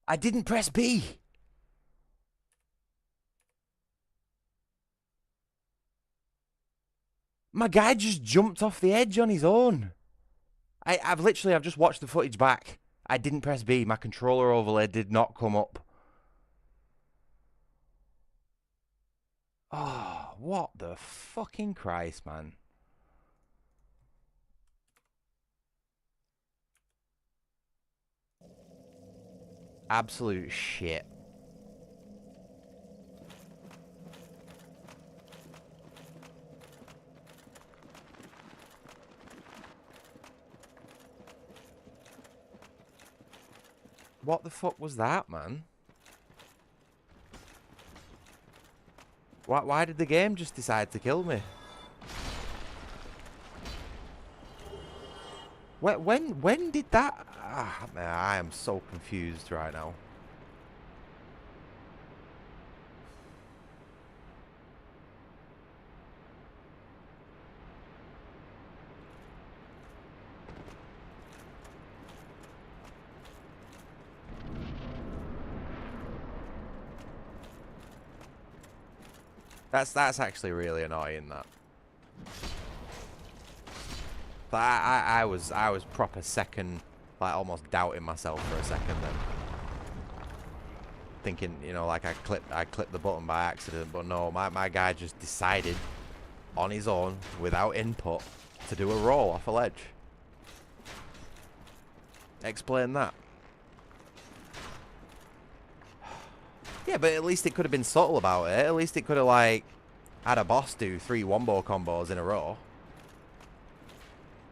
I didn't press B. My guy just jumped off the edge on his own. I've just watched the footage back. I didn't press B. My controller overlay did not come up. Oh, what the fucking Christ, man. Absolute shit. What the fuck was that, man? Why did the game just decide to kill me? When did that? Ah, man, I am so confused right now. That's actually really annoying, that. But I was proper second, like almost doubting myself for a second then. Thinking, you know, like I clipped the button by accident, but no, my guy just decided on his own, without input, to do a roll off a ledge. Explain that. Yeah, but at least it could have been subtle about it. At least it could have, like, had a boss do 3 wombo combos in a row.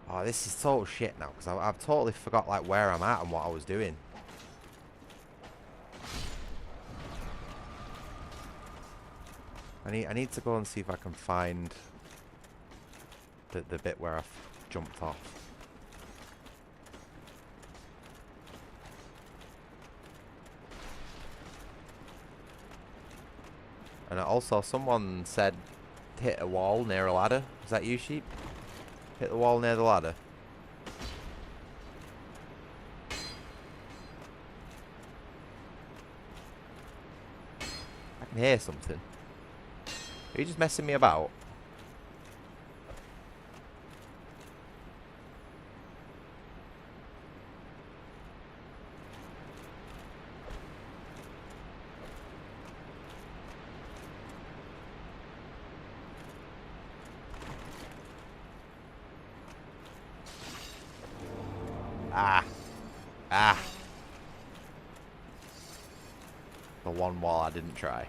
Oh, this is total shit now, because I've totally forgot, like, where I'm at and what I was doing. I need to go and see if I can find the bit where I've jumped off. And also, someone said hit a wall near a ladder. Is that you, Sheep? Hit the wall near the ladder. I can hear something. Are you just messing me about? The one wall I didn't try.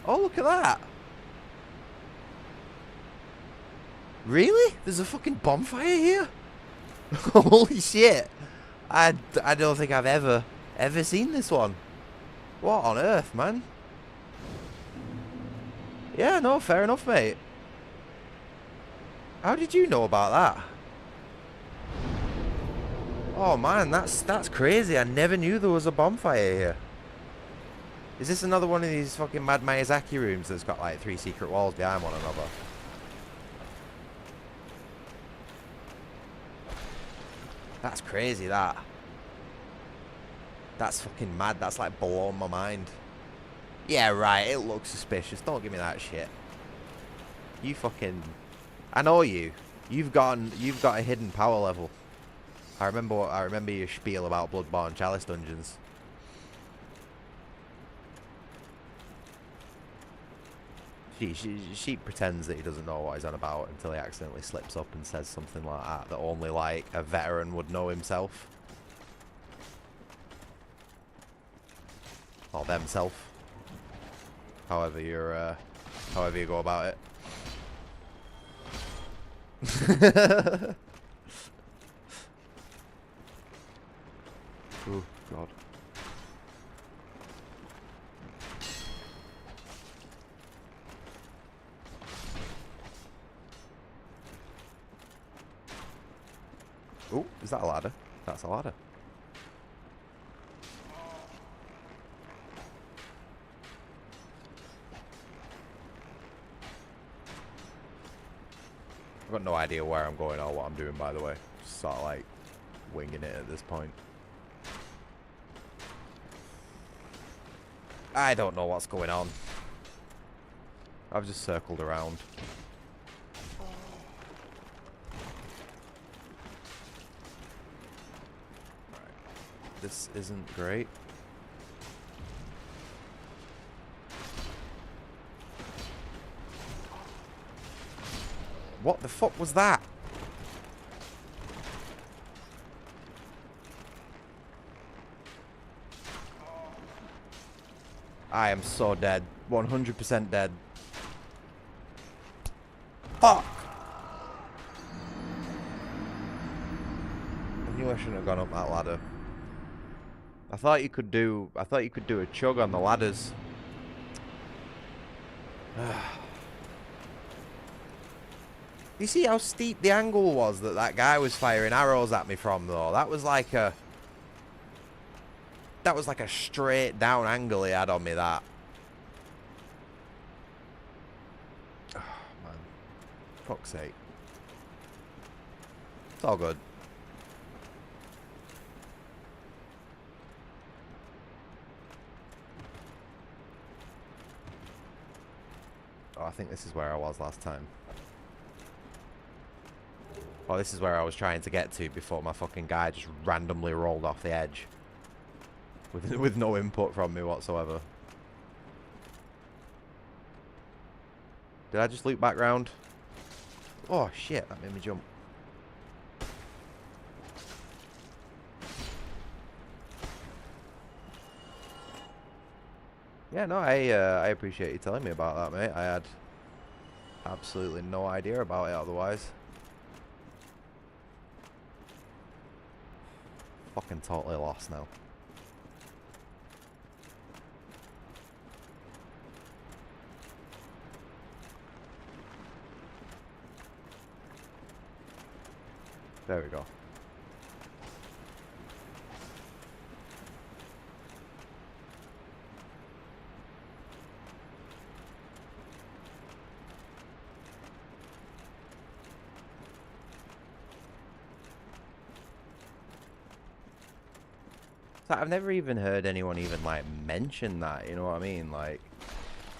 Oh, look at that. Really? There's a fucking bonfire here? Holy shit. I don't think I've ever seen this one. What on earth, man? Yeah, no, fair enough, mate. How did you know about that? Oh man, that's crazy. I never knew there was a bonfire here. Is this another one of these fucking Mad Miyazaki rooms that's got like 3 secret walls behind one another? That's crazy, that. That's fucking mad. That's like blowing my mind. Yeah, right. It looks suspicious. Don't give me that shit. You fucking... I know you. You've got a hidden power level. I remember your spiel about Bloodborne Chalice dungeons. She pretends that he doesn't know what he's on about until he accidentally slips up and says something like that only like a veteran would know himself. Or themself. However you go about it. Oh god. Oh, is that a ladder? That's a ladder. I've got no idea where I'm going or what I'm doing, by the way. Just sort of like winging it at this point. I don't know what's going on. I've just circled around. Right. This isn't great. What the fuck was that? I am so dead. 100% dead. Fuck! I knew I shouldn't have gone up that ladder. I thought you could do a chug on the ladders. You see how steep the angle was that guy was firing arrows at me from, though? That was like a straight down angle he had on me, that. Oh, man. Fuck's sake. It's all good. Oh, I think this is where I was last time. Oh, this is where I was trying to get to before my fucking guy just randomly rolled off the edge. With no input from me whatsoever. Did I just loop back round? Oh shit, that made me jump. Yeah, no, I appreciate you telling me about that, mate. I had absolutely no idea about it otherwise. Fucking totally lost now. There we go. So I've never even heard anyone even like mention that, you know what I mean? Like,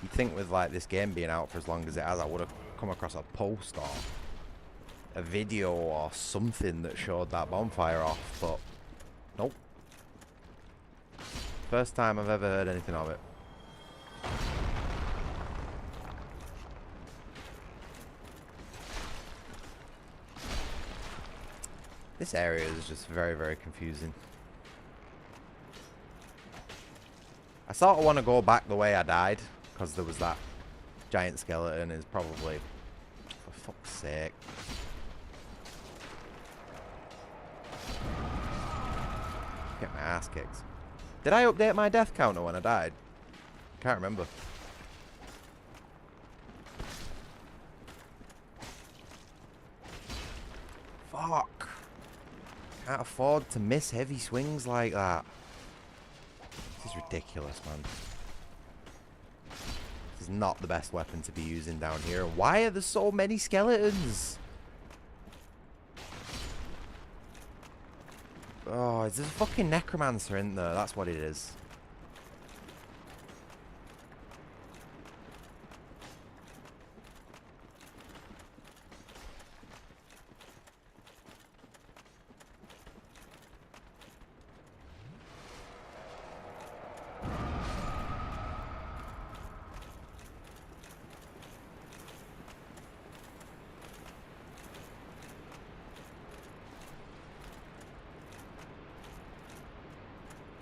you'd think with like this game being out for as long as it has, I would have come across a post or a video or something that showed that bonfire off, but nope. First time I've ever heard anything of it. This area is just very, very confusing. I sort of want to go back the way I died, because there was that giant skeleton is probably... For fuck's sake. Get my ass kicked. Did I update my death counter when I died? Can't remember. Fuck. Can't afford to miss heavy swings like that. This is ridiculous, man. This is not the best weapon to be using down here. Why are there so many skeletons? Oh, is there a fucking necromancer in there? That's what it is.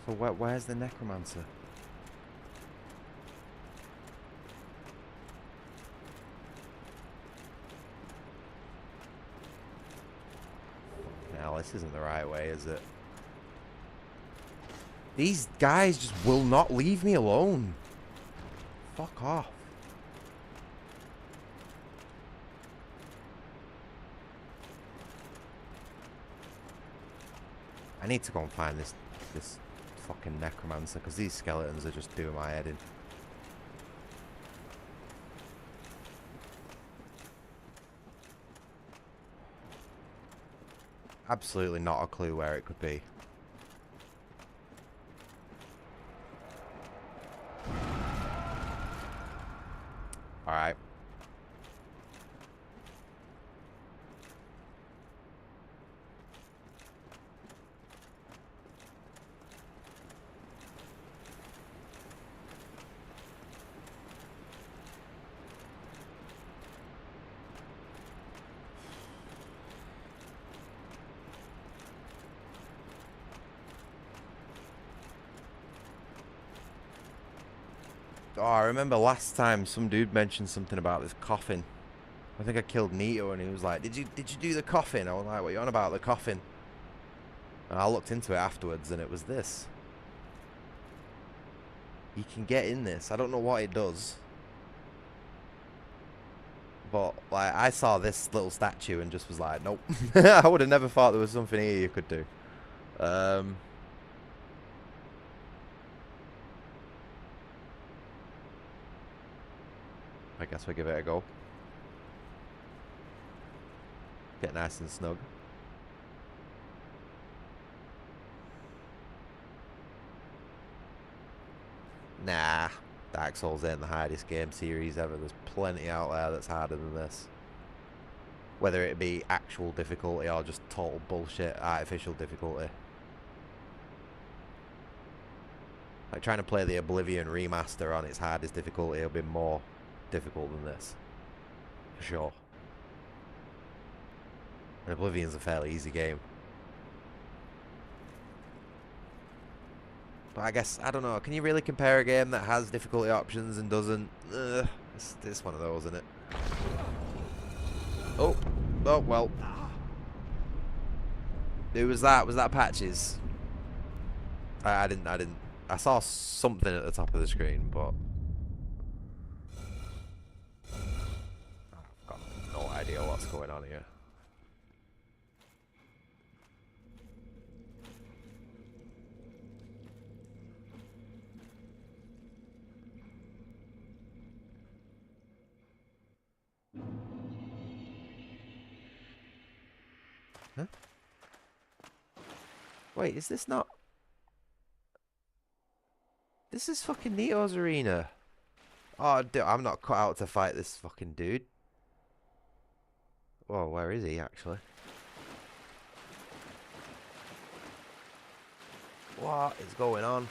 So where's the necromancer? Now this isn't the right way, is it? These guys just will not leave me alone. Fuck off. I need to go and find this fucking necromancer, because these skeletons are just doing my head in. Absolutely not a clue where it could be. Alright. Oh, I remember last time some dude mentioned something about this coffin. I think I killed Nito and he was like, Did you do the coffin? I was like, what are you on about, the coffin? And I looked into it afterwards and it was this. You can get in this. I don't know what it does. But like I saw this little statue and just was like, nope. I would have never thought there was something here you could do. I guess we'll give it a go. Get nice and snug. Nah, Dark Souls ain't the hardest game series ever. There's plenty out there that's harder than this. Whether it be actual difficulty or just total bullshit artificial difficulty. Like trying to play the Oblivion remaster on its hardest difficulty will be more difficult than this. For sure. And Oblivion's a fairly easy game. But I guess, I don't know, can you really compare a game that has difficulty options and doesn't? It's one of those, isn't it? Oh, well. Who was that? Was that Patches? I didn't. I saw something at the top of the screen, but I've got no idea what's going on here. Huh? Wait, is this not... This is fucking Nito's arena. Oh, I'm not cut out to fight this fucking dude. Whoa, where is he actually? What is going on?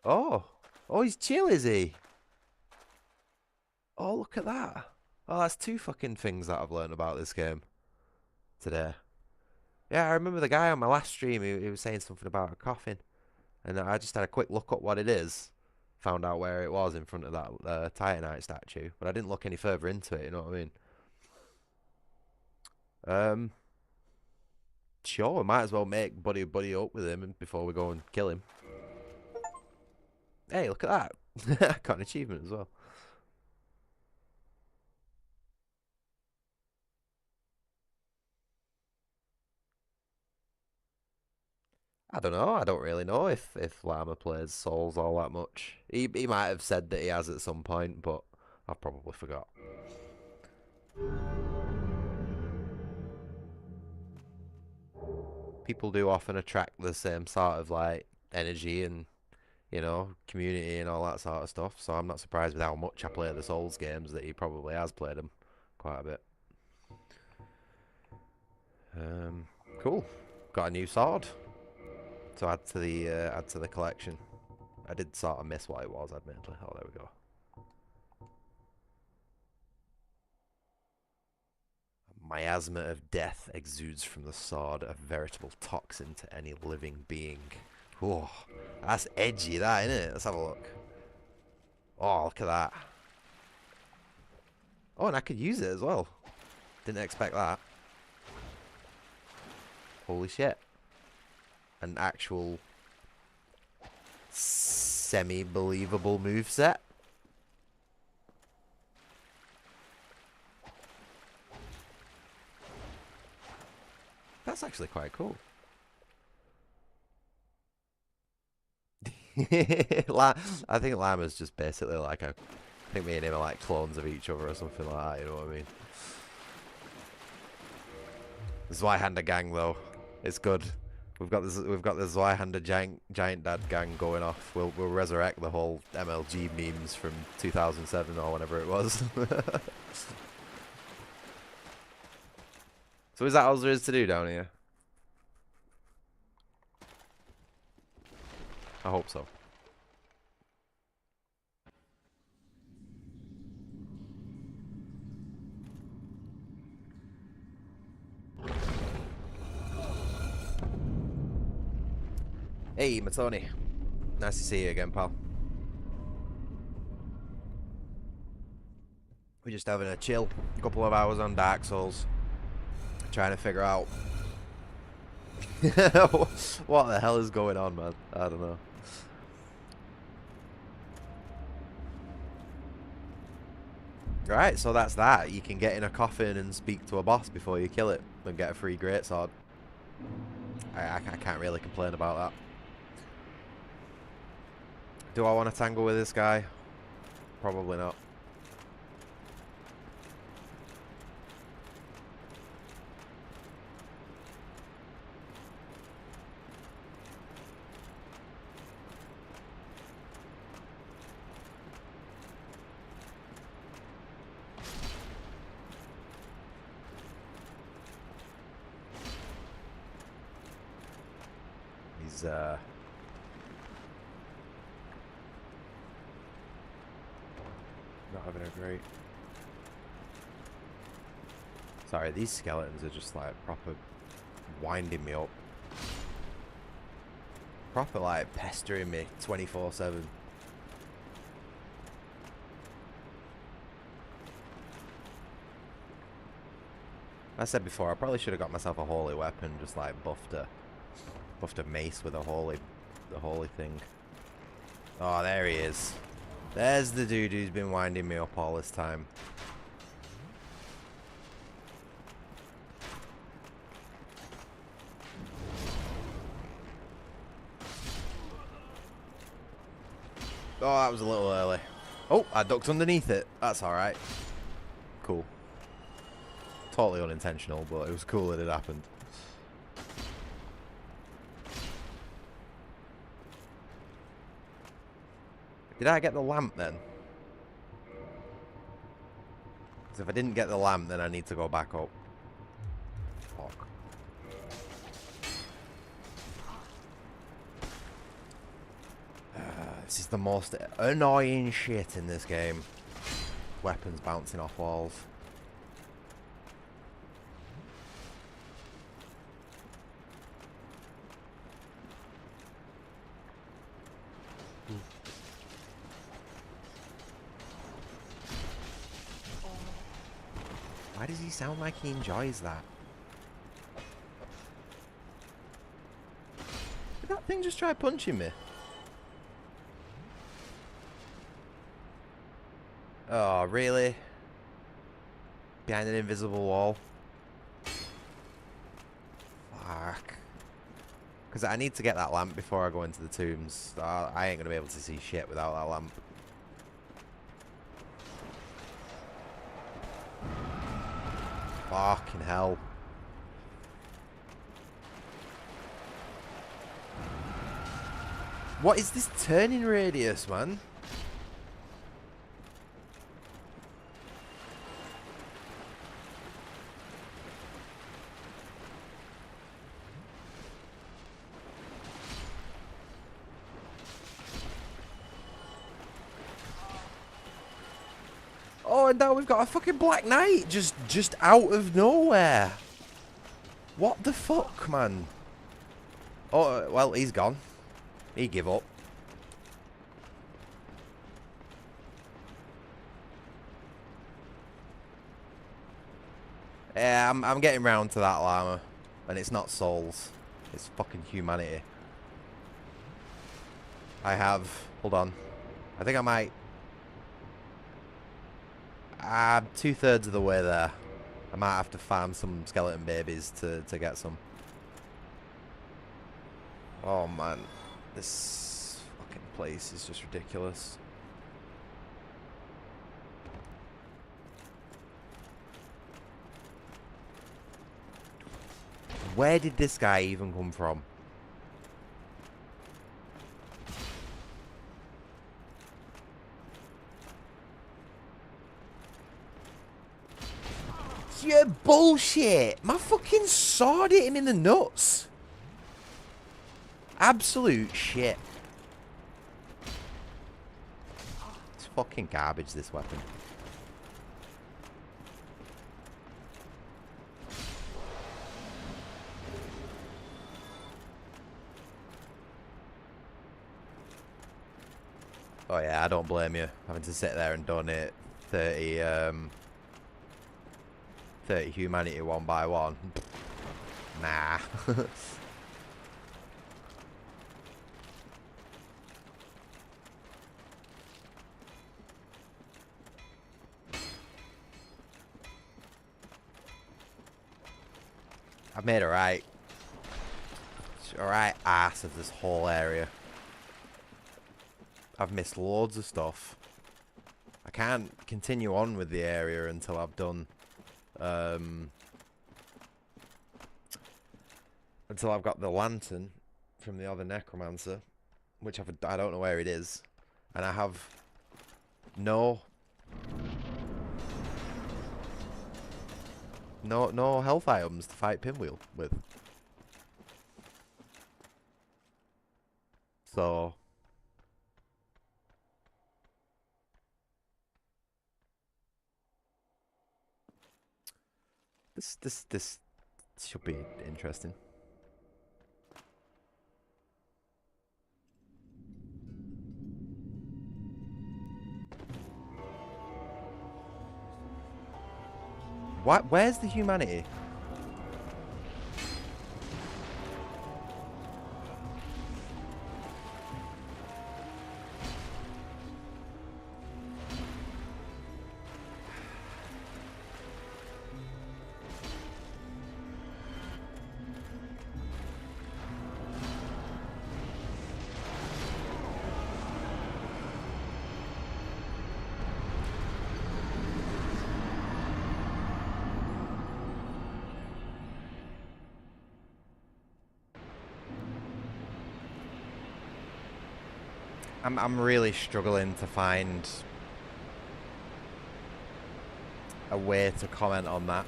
Oh, he's chill, is he? Oh, look at that. Oh, that's two fucking things that I've learned about this game today. Yeah, I remember the guy on my last stream, he was saying something about a coffin. And I just had a quick look at what it is. Found out where it was in front of that Titanite statue. But I didn't look any further into it, you know what I mean? Um, sure, we might as well make buddy up with him before we go and kill him. Hey, look at that! Got an achievement as well. I don't know. I don't really know if Llama plays Souls all that much. He might have said that he has at some point, but I probably forgot. People do often attract the same sort of like energy and community and all that sort of stuff. So I'm not surprised with how much I play the Souls games that he probably has played them quite a bit. Cool. Got a new sword to add to the collection. I did sort of miss what it was, admittedly. Oh, there we go. A miasma of death exudes from the sword, a veritable toxin to any living being. Oh, that's edgy, that, isn't it? Let's have a look. Oh, look at that. Oh, and I could use it as well. Didn't expect that. Holy shit. An actual semi-believable moveset. That's actually quite cool. I think Llama's just basically like I think me and him are like clones of each other or something like that, you know what I mean? Zweihander gang though. It's good. We've got the Zweihander giant dad gang going off. We'll resurrect the whole MLG memes from 2007 or whenever it was. So is that all there is to do down here? I hope so. Hey, Matoni. Nice to see you again, pal. We're just having a chill. A couple of hours on Dark Souls. Trying to figure out what the hell is going on, man. I don't know. Right, so that's that. You can get in a coffin and speak to a boss before you kill it and get a free greatsword. I can't really complain about that. Do I want to tangle with this guy? Probably not. He's not having a great... Sorry, these skeletons are just like proper winding me up. Proper like pestering me 24/7. I said before, I probably should have got myself a holy weapon, just like buffed a mace with the holy thing. Oh, there he is. There's the dude who's been winding me up all this time. Oh, that was a little early. Oh, I ducked underneath it. That's alright. Cool. Totally unintentional, but it was cool that it happened. Did I get the lamp then? Because if I didn't get the lamp, then I need to go back up. Fuck. This is the most annoying shit in this game. Weapons bouncing off walls. Why does he sound like he enjoys that? thing just tried punching me. Oh, really? Behind an invisible wall? Fuck. Because I need to get that lamp before I go into the tombs. I ain't going to be able to see shit without that lamp. Fucking hell. What is this turning radius, man? Oh, and now we've got a fucking Black Knight just out of nowhere. What the fuck, man? Oh, well, he's gone. He give up. Yeah, I'm getting round to that llama. And it's not souls. It's fucking humanity. I have... Hold on. I think I might... I'm 2/3 of the way there. I might have to farm some skeleton babies to get some. Oh man, this fucking place is just ridiculous. Where did this guy even come from? Yeah, bullshit! My fucking sword hit him in the nuts! Absolute shit. It's fucking garbage, this weapon. Oh yeah, I don't blame you. Having to sit there and donate 30 humanity one by one. Nah. I've made a right ass of this whole area. I've missed loads of stuff. I can't continue on with the area until I've done until I've got the lantern from the other necromancer, which I don't know where it is, and I have no health items to fight Pinwheel with. So this should be interesting. What? Where's the humanity? I'm really struggling to find a way to comment on that.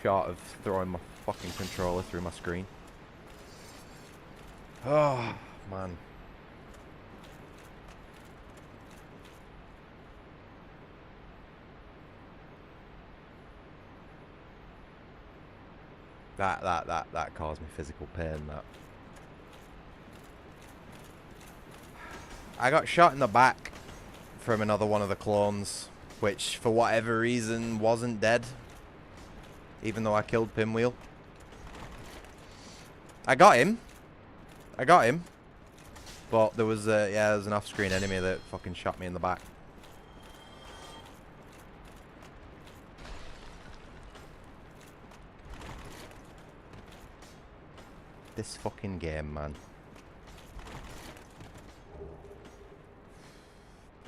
Short of throwing my fucking controller through my screen. Oh, man. That caused me physical pain, that. I got shot in the back from another one of the clones, which for whatever reason wasn't dead. Even though I killed Pinwheel. I got him. I got him. But there was, yeah, there was an off-screen enemy that fucking shot me in the back. This fucking game, man.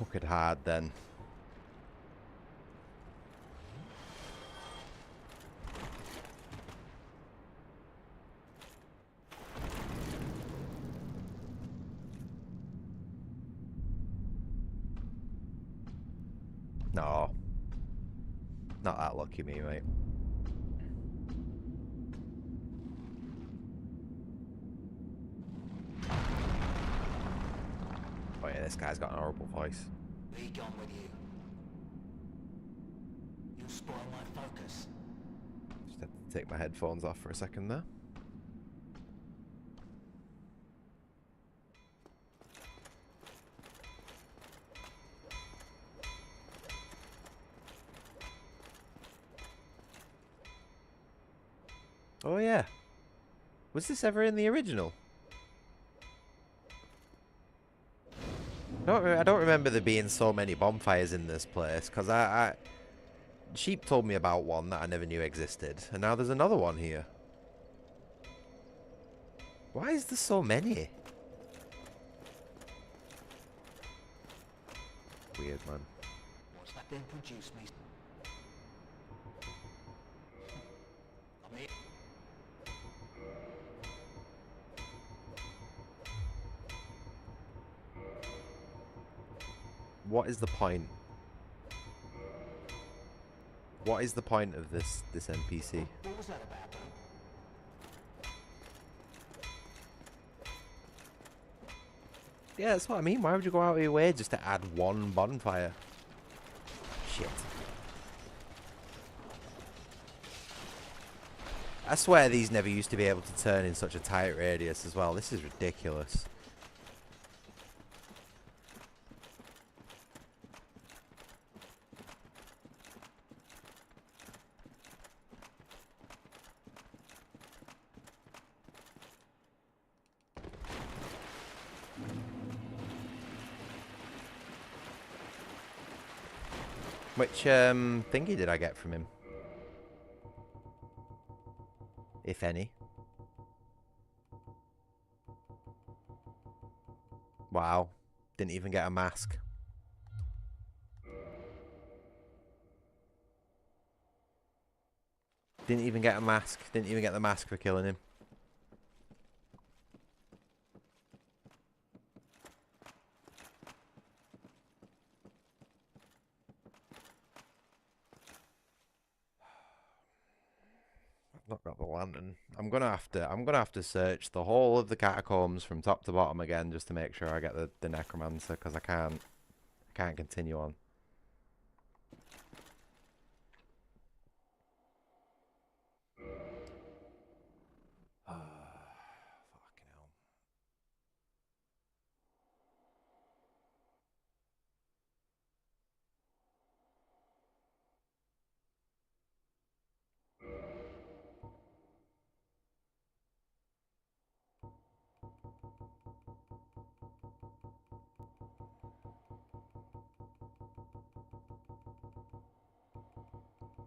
Look it hard then. No. Not that lucky me, mate. Oh yeah, this guy's got an horrible voice. Be gone with you. You spoil my focus. Just had to take my headphones off for a second there. Oh yeah. Was this ever in the original? I don't remember there being so many bonfires in this place, because Sheep told me about one that I never knew existed, and now there's another one here. Why is there so many? Weird, man. What's that been produced me? I mean, What is the point? What is the point of this NPC? what was that about? Yeah, that's what I mean. Why would you go out of your way just to add one bonfire? Shit. I swear these never used to be able to turn in such a tight radius as well. This is ridiculous. Which thingy did I get from him? If any. Wow. Didn't even get a mask. Didn't even get a mask. Didn't even get the mask for killing him. Not got the lantern. I'm gonna have to search the whole of the catacombs from top to bottom again just to make sure I get the necromancer, because I can't continue on. Fucking hell.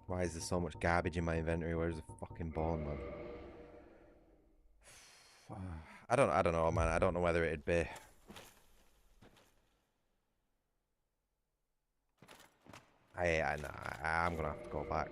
Why is there so much garbage in my inventory? Where's the fucking bone, man? I don't know, man. I don't know whether it'd be. I'm gonna have to go back.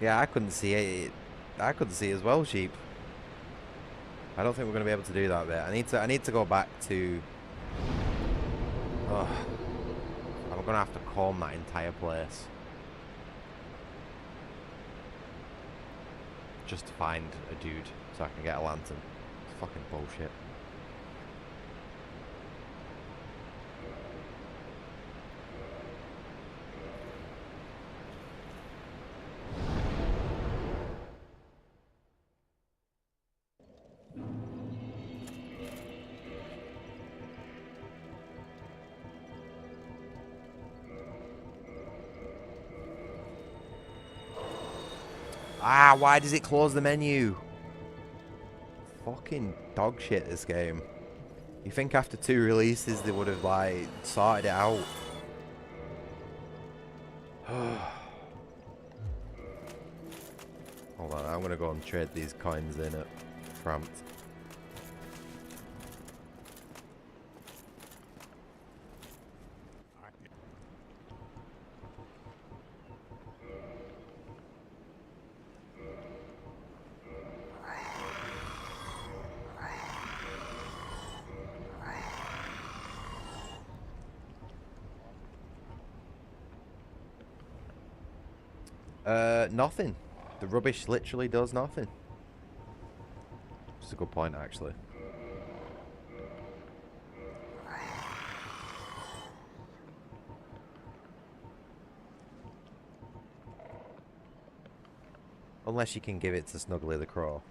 Yeah, I couldn't see it. I couldn't see as well, sheep. I don't think we're gonna be able to do that bit. I need to go back to. Oh, I'm gonna have to comb that entire place just to find a dude so I can get a lantern. It's fucking bullshit. Ah, why does it close the menu? Fucking dog shit, this game. You think after 2 releases they would have, like, sorted it out. Hold on, I'm gonna go and trade these coins in at Framped. Nothing. The rubbish literally does nothing. Which is a good point, actually. Unless you can give it to Snuggly the Crow.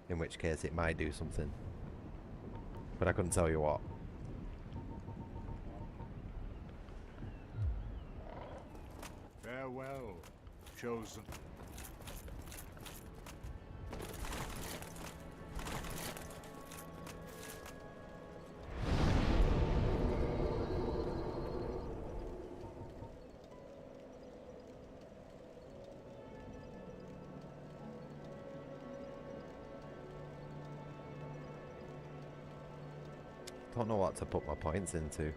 In which case it might do something. But I couldn't tell you what. Farewell, chosen. Don't know what to put my points into.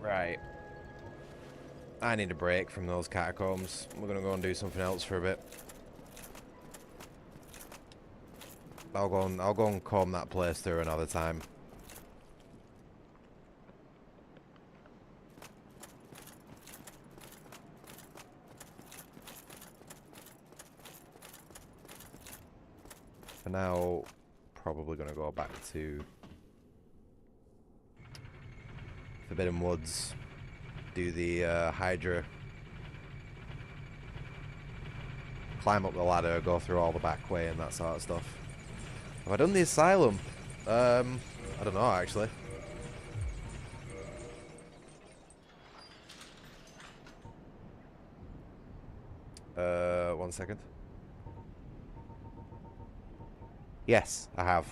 Right. I need a break from those catacombs. We're gonna go and do something else for a bit. I'll go and comb that place through another time. For now, probably gonna go back to Forbidden Woods, do the Hydra, climb up the ladder, go through all the back way and that sort of stuff. Have I done the Asylum? I don't know actually. One second. Yes, I have.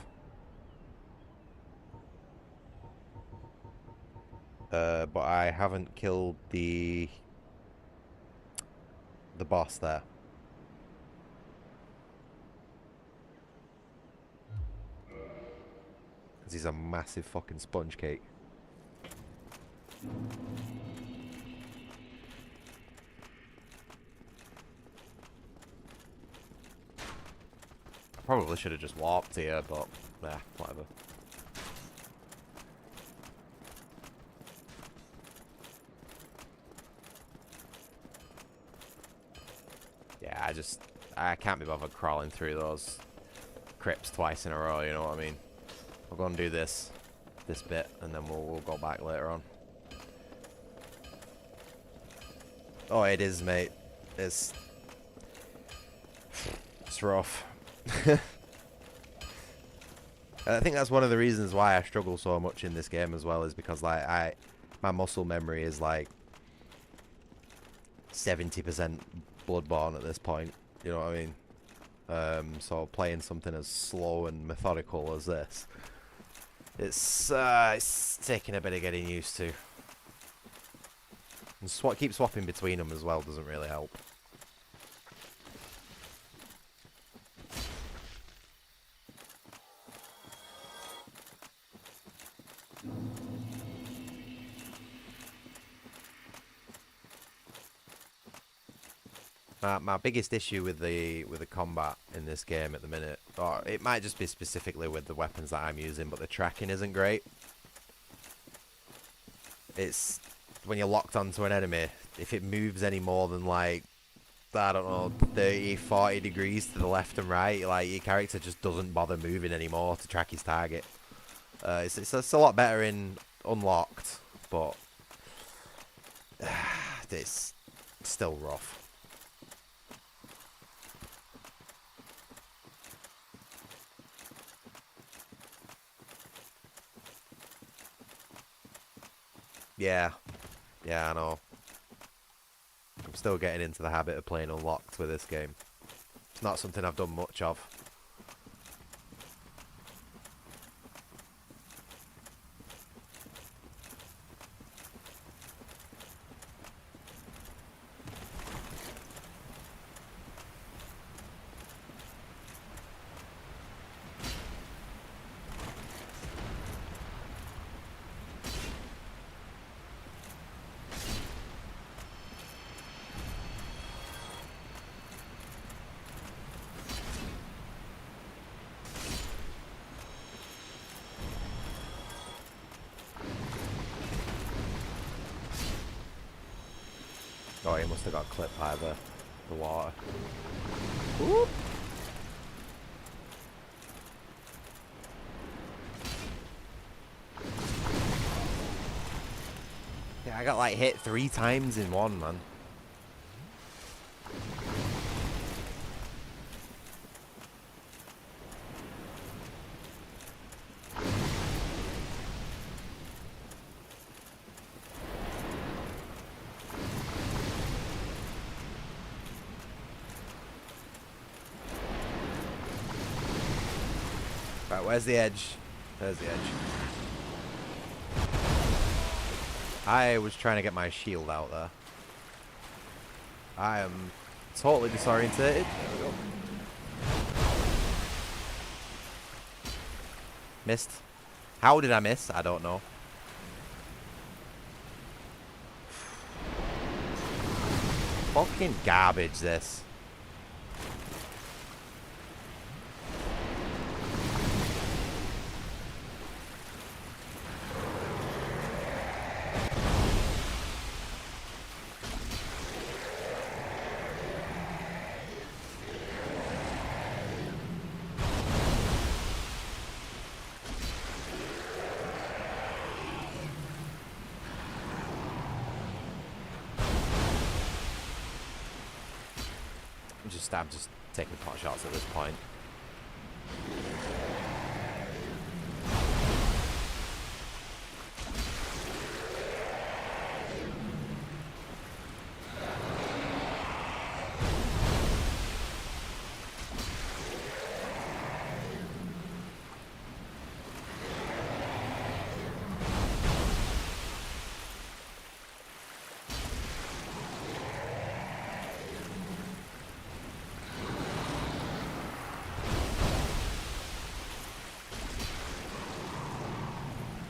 But I haven't killed the boss there. Because he's a massive fucking sponge cake. Probably should have just warped here, but yeah, whatever. Yeah, I can't be bothered crawling through those crypts twice in a row, you know what I mean? I'll go and do this bit, and then we'll go back later on. Oh, it is, mate. It's rough. I think that's one of the reasons why I struggle so much in this game as well, is because like my muscle memory is like 70% Bloodborne at this point. You know what I mean? So playing something as slow and methodical as this, it's taking a bit of getting used to. And keep swapping between them as well doesn't really help. My biggest issue with the combat in this game at the minute, or it might just be specifically with the weapons that I'm using, but the tracking isn't great. It's when you're locked onto an enemy, if it moves any more than like, I don't know, 30, 40 degrees to the left and right, like your character just doesn't bother moving anymore to track his target. It's a lot better in Unlocked, but Still rough. Yeah. Yeah, I know. I'm still getting into the habit of playing unlocked with this game. It's not something I've done much of. Oh, he must have got clipped by the water. Whoop. Yeah, I got like hit 3 times in one, man. Right, where's the edge? There's the edge. I was trying to get my shield out there. I am totally disorientated. There we go. Missed. How did I miss? I don't know. Fucking garbage, this. I'm just taking pot shots at this point.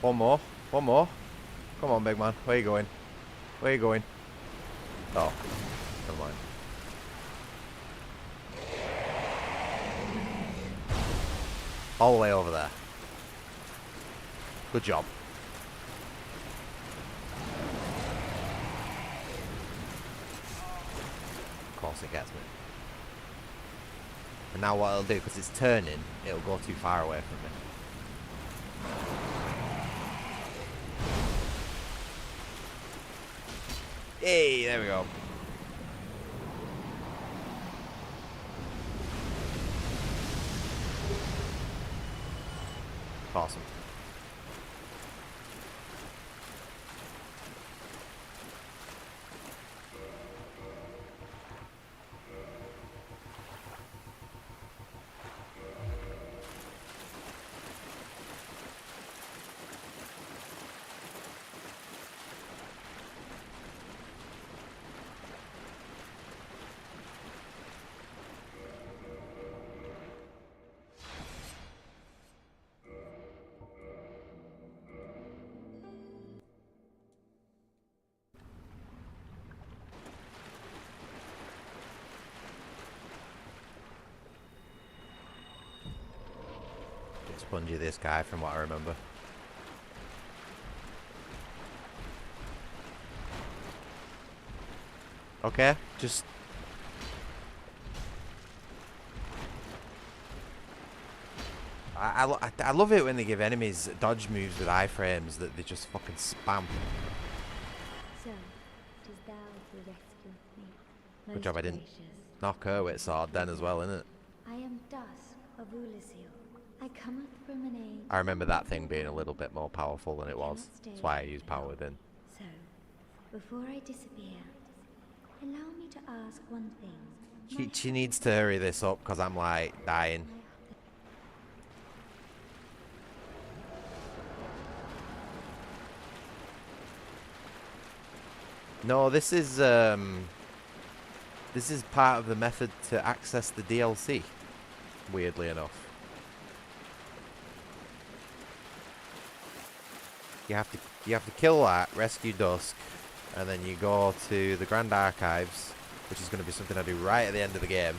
One more. One more. Come on, big man. Where you going? Where you going? Oh. Never mind. All the way over there. Good job. Of course it gets me. And now what it'll do, because it's turning, it'll go too far away from me. Hey, there we go. Awesome. Spongy, this guy, from what I remember. Okay, just... I love it when they give enemies dodge moves with iframes that they just fucking spam. So, is thou who rescueth me. Good job I didn't Gracious. knock her with sword then as well, innit? I am Dusk of Ulasil. I cometh from an age. I remember that thing being a little bit more powerful than it was. That's why I used power within. So, before I disappear, allow me to ask one thing. She needs to hurry this up because I'm like dying. No, this is part of the method to access the DLC. Weirdly enough, you have to kill that, rescue Dusk, and then you go to the Grand Archives, which is going to be something I do right at the end of the game,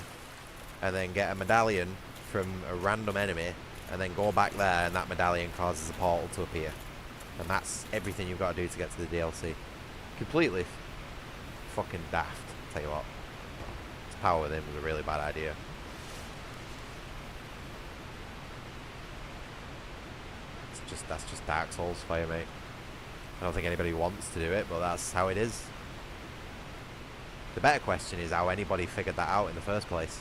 and then get a medallion from a random enemy, and then go back there, and that medallion causes a portal to appear, and that's everything you've got to do to get to the DLC. Completely fucking daft. Tell you what, this power with him was a really bad idea. That's just Dark Souls for you, mate. I don't think anybody wants to do it, but that's how it is. The better question is how anybody figured that out in the first place.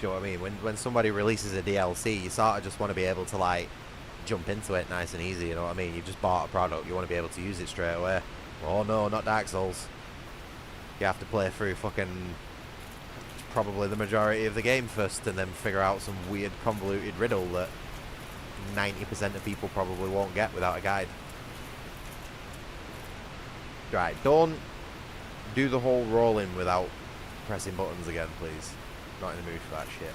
You know what I mean? When somebody releases a DLC, you sort of just want to be able to like jump into it nice and easy, you know what I mean? You've just bought a product, you want to be able to use it straight away. Oh no, not Dark Souls. You have to play through fucking probably the majority of the game first and then figure out some weird convoluted riddle that 90% of people probably won't get without a guide. Right, don't do the whole rolling without pressing buttons again, please. Not in the mood for that shit.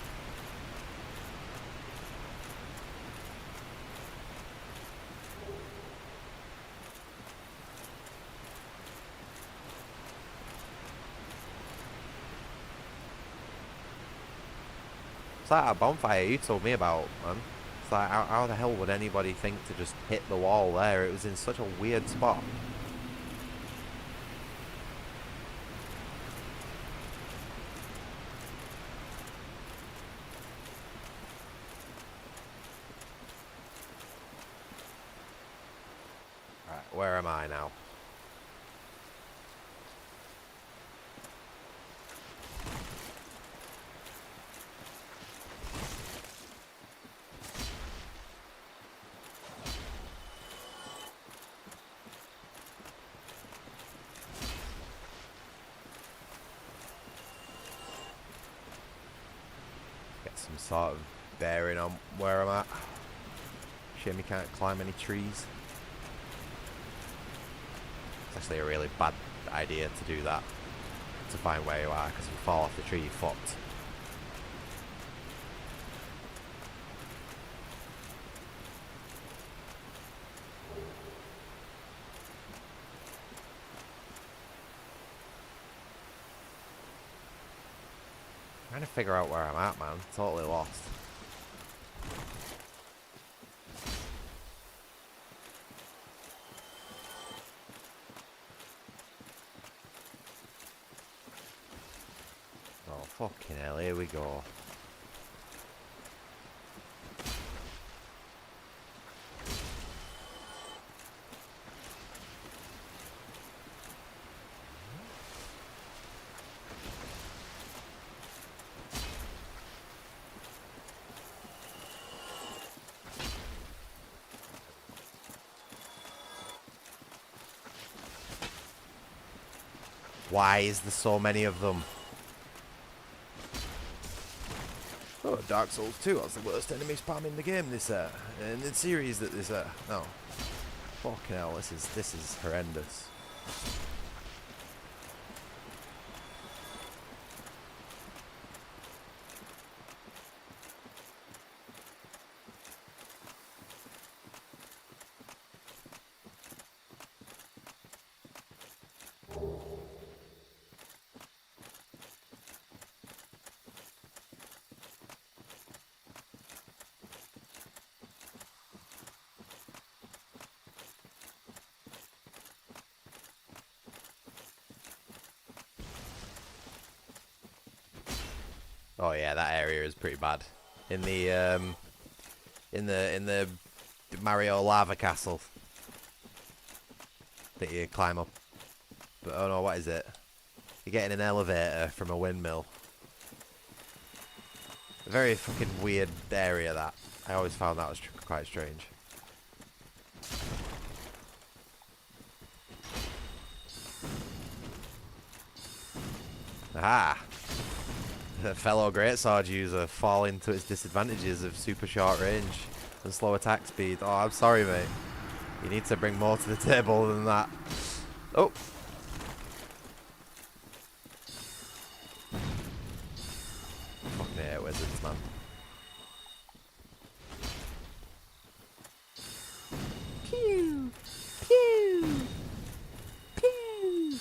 It's like that bonfire you told me about, man. It's like, how the hell would anybody think to just hit the wall there? It was in such a weird spot. Right, where am I now? Some sort of bearing on where I'm at. Shame you can't climb any trees. It's actually a really bad idea to do that, to find where you are, because if you fall off the tree, you're fucked. Trying to figure out where I'm at, man. Totally lost. Oh, fucking hell, here we go. Why is there so many of them? Oh, Dark Souls 2 was the worst enemy spam in the game this in the series that this no. Fucking hell, this is horrendous. Oh yeah, that area is pretty bad. In the Mario lava castle. that you climb up. But oh no, what is it? You're getting an elevator from a windmill. A very fucking weird area that. I always found that was quite strange. Aha! The fellow greatsword user falling to its disadvantages of super short range and slow attack speed. Oh, I'm sorry, mate. You need to bring more to the table than that. Oh! Fucking hate wizards, man. Pew! Pew! Pew!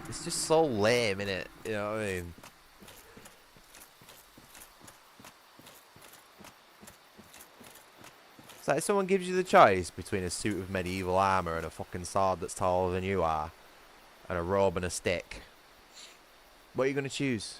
It's just so lame, innit? You know what I mean? It's like someone gives you the choice between a suit of medieval armour and a fucking sword that's taller than you are, and a robe and a stick. What are you going to choose?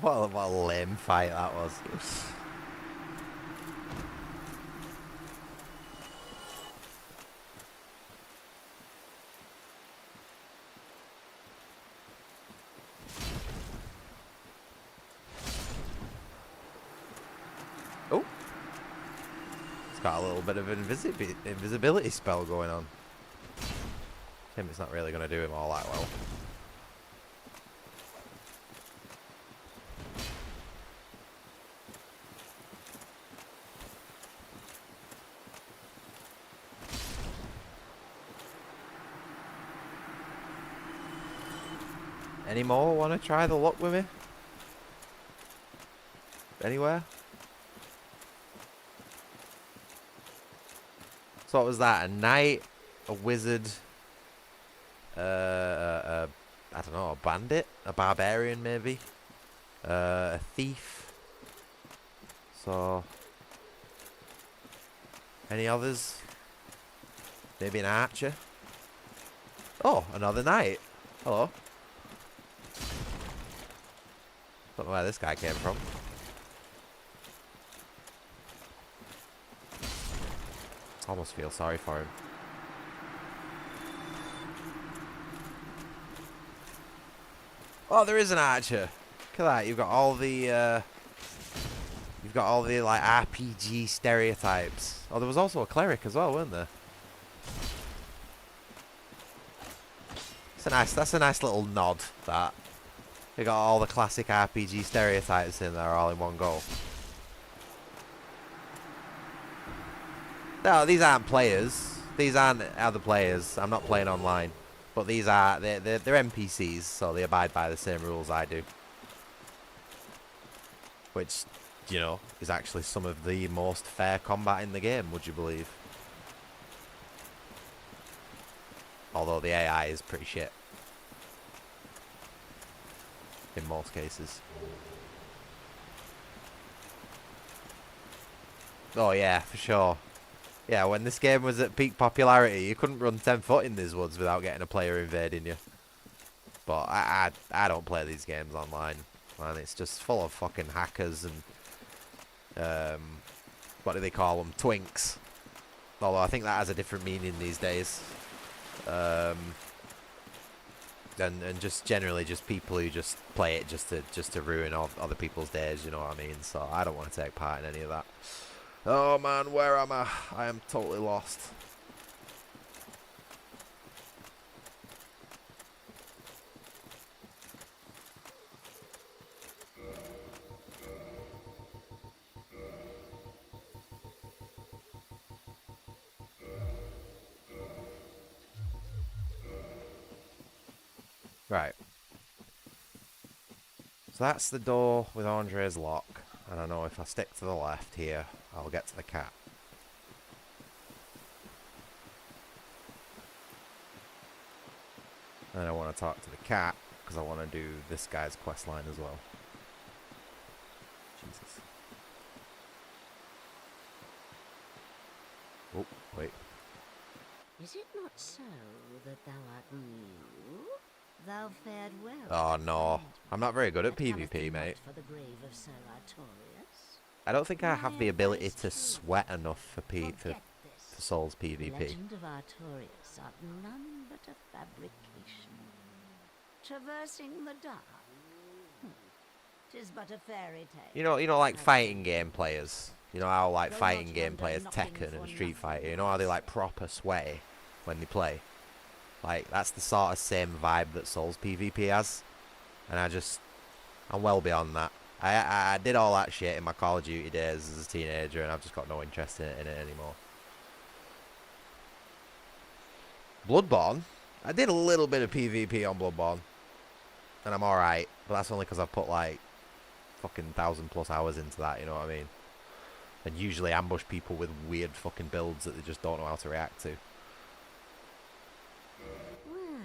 What a lame fight that was. Oh, it's got a little bit of an invisibility spell going on. Him, it's not really going to do him all that well. Any more want to try the luck with me? Anywhere? So what was that? A knight, a wizard, I don't know, a bandit, a barbarian maybe, a thief. So any others? Maybe an archer. Oh, another knight. Hello. Don't know where this guy came from. Almost feel sorry for him. Oh, there is an archer. Look at that. You've got all the like RPG stereotypes. Oh, there was also a cleric as well, weren't there? That's a nice little nod, that. We got all the classic RPG stereotypes in there all in one go. No, these aren't players. These aren't other players. I'm not playing online. But these are, they're NPCs, so they abide by the same rules I do. Which, you know, is actually some of the most fair combat in the game, would you believe? Although the AI is pretty shit. In most cases. Oh yeah, for sure. Yeah, when this game was at peak popularity, you couldn't run 10 foot in these woods without getting a player invading you. But I don't play these games online. And it's just full of fucking hackers and what do they call them? Twinks. Although I think that has a different meaning these days. And just generally just people who just play it just to ruin other people's days, you know what I mean? So I don't want to take part in any of that. Oh man, where am I? I am totally lost. Right. So that's the door with Andre's lock. And I know if I stick to the left here, I'll get to the cat. And I want to talk to the cat, because I want to do this guy's quest line as well. Jesus. Oh, wait. Is it not so that thou art new? Thou fared well. Oh no, friend. I'm not very good at But comest PvP, thou not mate. for the grave of Sir Artorius? I don't think I have My the ability advice to to sweat enough for Forget for this. Souls The PvP. legend of Artorius art none but a fabrication. Traversing the dark. 'Tis but a fairy tale. You know, like I fighting believe. game players. You know how like Go fighting not game yonder players, knocking Tekken for and Street nothing, Fighter. You know how they I like say. proper sweaty when they play. Like that's the sort of same vibe that Souls PvP has, and I'm well beyond that. I did all that shit in my Call of Duty days as a teenager, and I've just got no interest in it anymore. Bloodborne, I did a little bit of PvP on Bloodborne, and I'm alright, but that's only because I've put like fucking 1,000+ hours into that, you know what I mean? And usually ambush people with weird fucking builds that they just don't know how to react to. Well,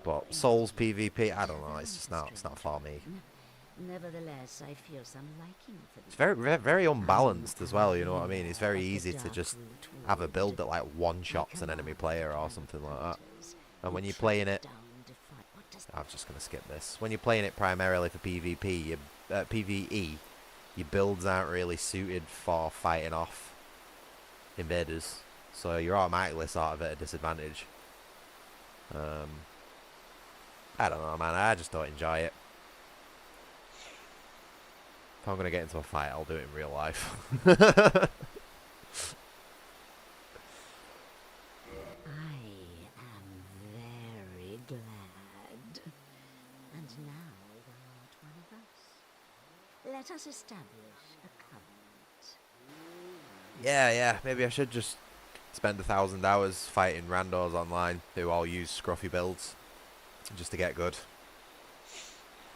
But Souls PvP, I don't know, it's just not, it's not for me. Nevertheless, I feel some liking for It's very unbalanced as well, you know what I mean? It's very easy to just have a build that like one-shots an enemy player or something like that. And when you're playing it, I'm just going to skip this. When you're playing it primarily for PvP, PvE, your builds aren't really suited for fighting off invaders. So you're automatically sort of at a disadvantage. I don't know, man. I just don't enjoy it. If I'm going to get into a fight, I'll do it in real life. I am very glad. And now thou art one of us. Let us establish a covenant. Yeah. Maybe I should just spend 1,000 hours fighting randos online who all use scruffy builds just to get good.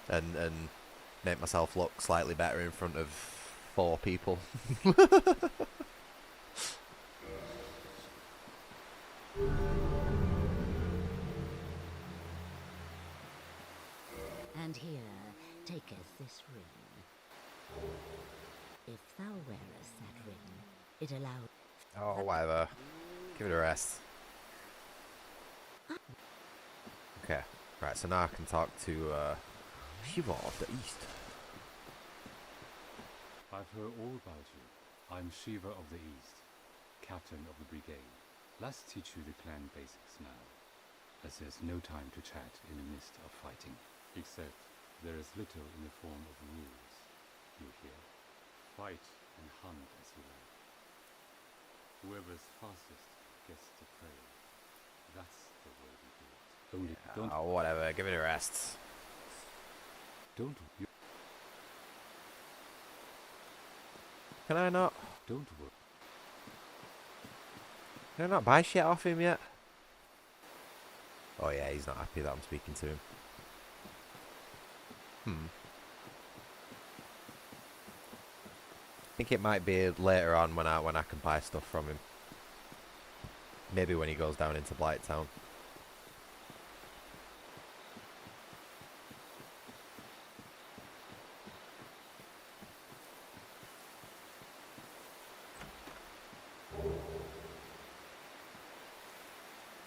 And make myself look slightly better in front of 4 people. And here taketh this ring. If thou wearest that ring, it allowed. Oh, whatever. Give it a rest. Okay. Right, so now I can talk to Shiva of the East. I've heard all about you. I'm Shiva of the East, captain of the brigade. Let's teach you the clan basics now, as there's no time to chat in the midst of fighting. Except there is little in the form of rules. You hear? Fight and hunt as you like. Whoever's fastest gets to prey. That's the way we do it. Only don't. Oh, whatever. Give it a rest. Don't. Can I not? Don't worry. Can I not buy shit off him yet? Oh yeah, he's not happy that I'm speaking to him. I think it might be later on when I can buy stuff from him. Maybe when he goes down into Blighttown.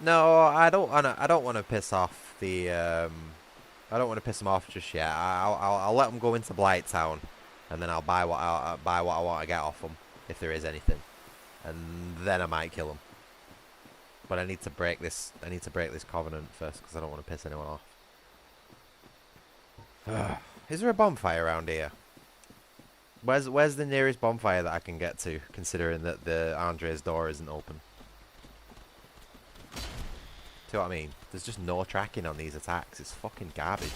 No, I don't want to piss off the I don't want to piss him off just yet. I'll let him go into Blighttown, and then I'll buy what I want to get off him if there is anything, and then I might kill him. But I need to break this. I need to break this covenant first because I don't want to piss anyone off. Is there a bonfire around here? Where's the nearest bonfire that I can get to, considering that the Andre's door isn't open? See what I mean? There's just no tracking on these attacks. It's fucking garbage.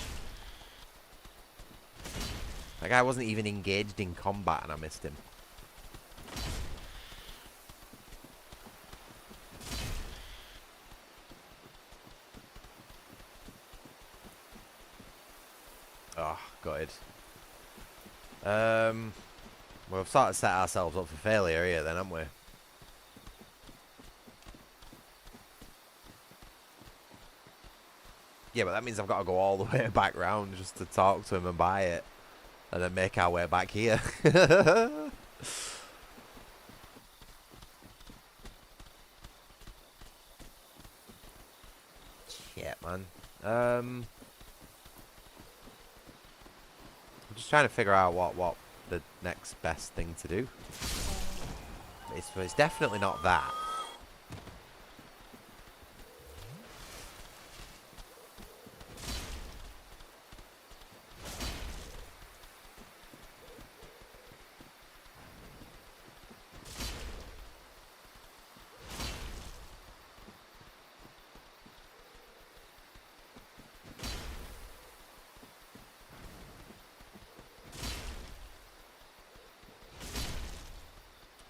That guy wasn't even engaged in combat and I missed him. Oh, gutted. We've sort of set ourselves up for failure here then, haven't we? Yeah, but that means I've got to go all the way back round just to talk to him and buy it. And then make our way back here. Shit, man. I'm just trying to figure out what the next best thing to do. It's definitely not that.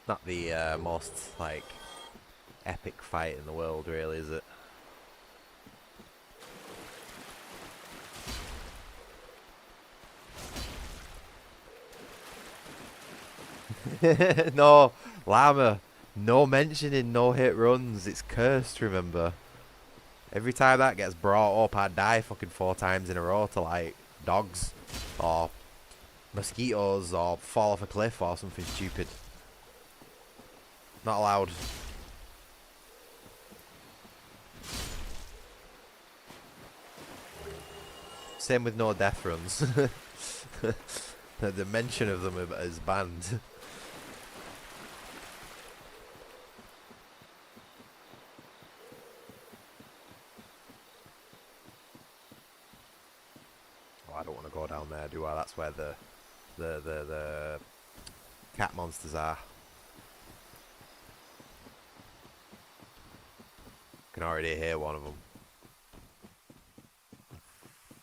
Not the most, like, epic fight in the world, really, is it? No, Llama, no mentioning no-hit runs. It's cursed, remember? Every time that gets brought up, I die fucking 4 times in a row to, like, dogs or mosquitoes or fall off a cliff or something stupid. Not allowed. Same with no death runs. The mention of them is banned. Oh, I don't want to go down there, do I? That's where the cat monsters are. Can already hear one of them.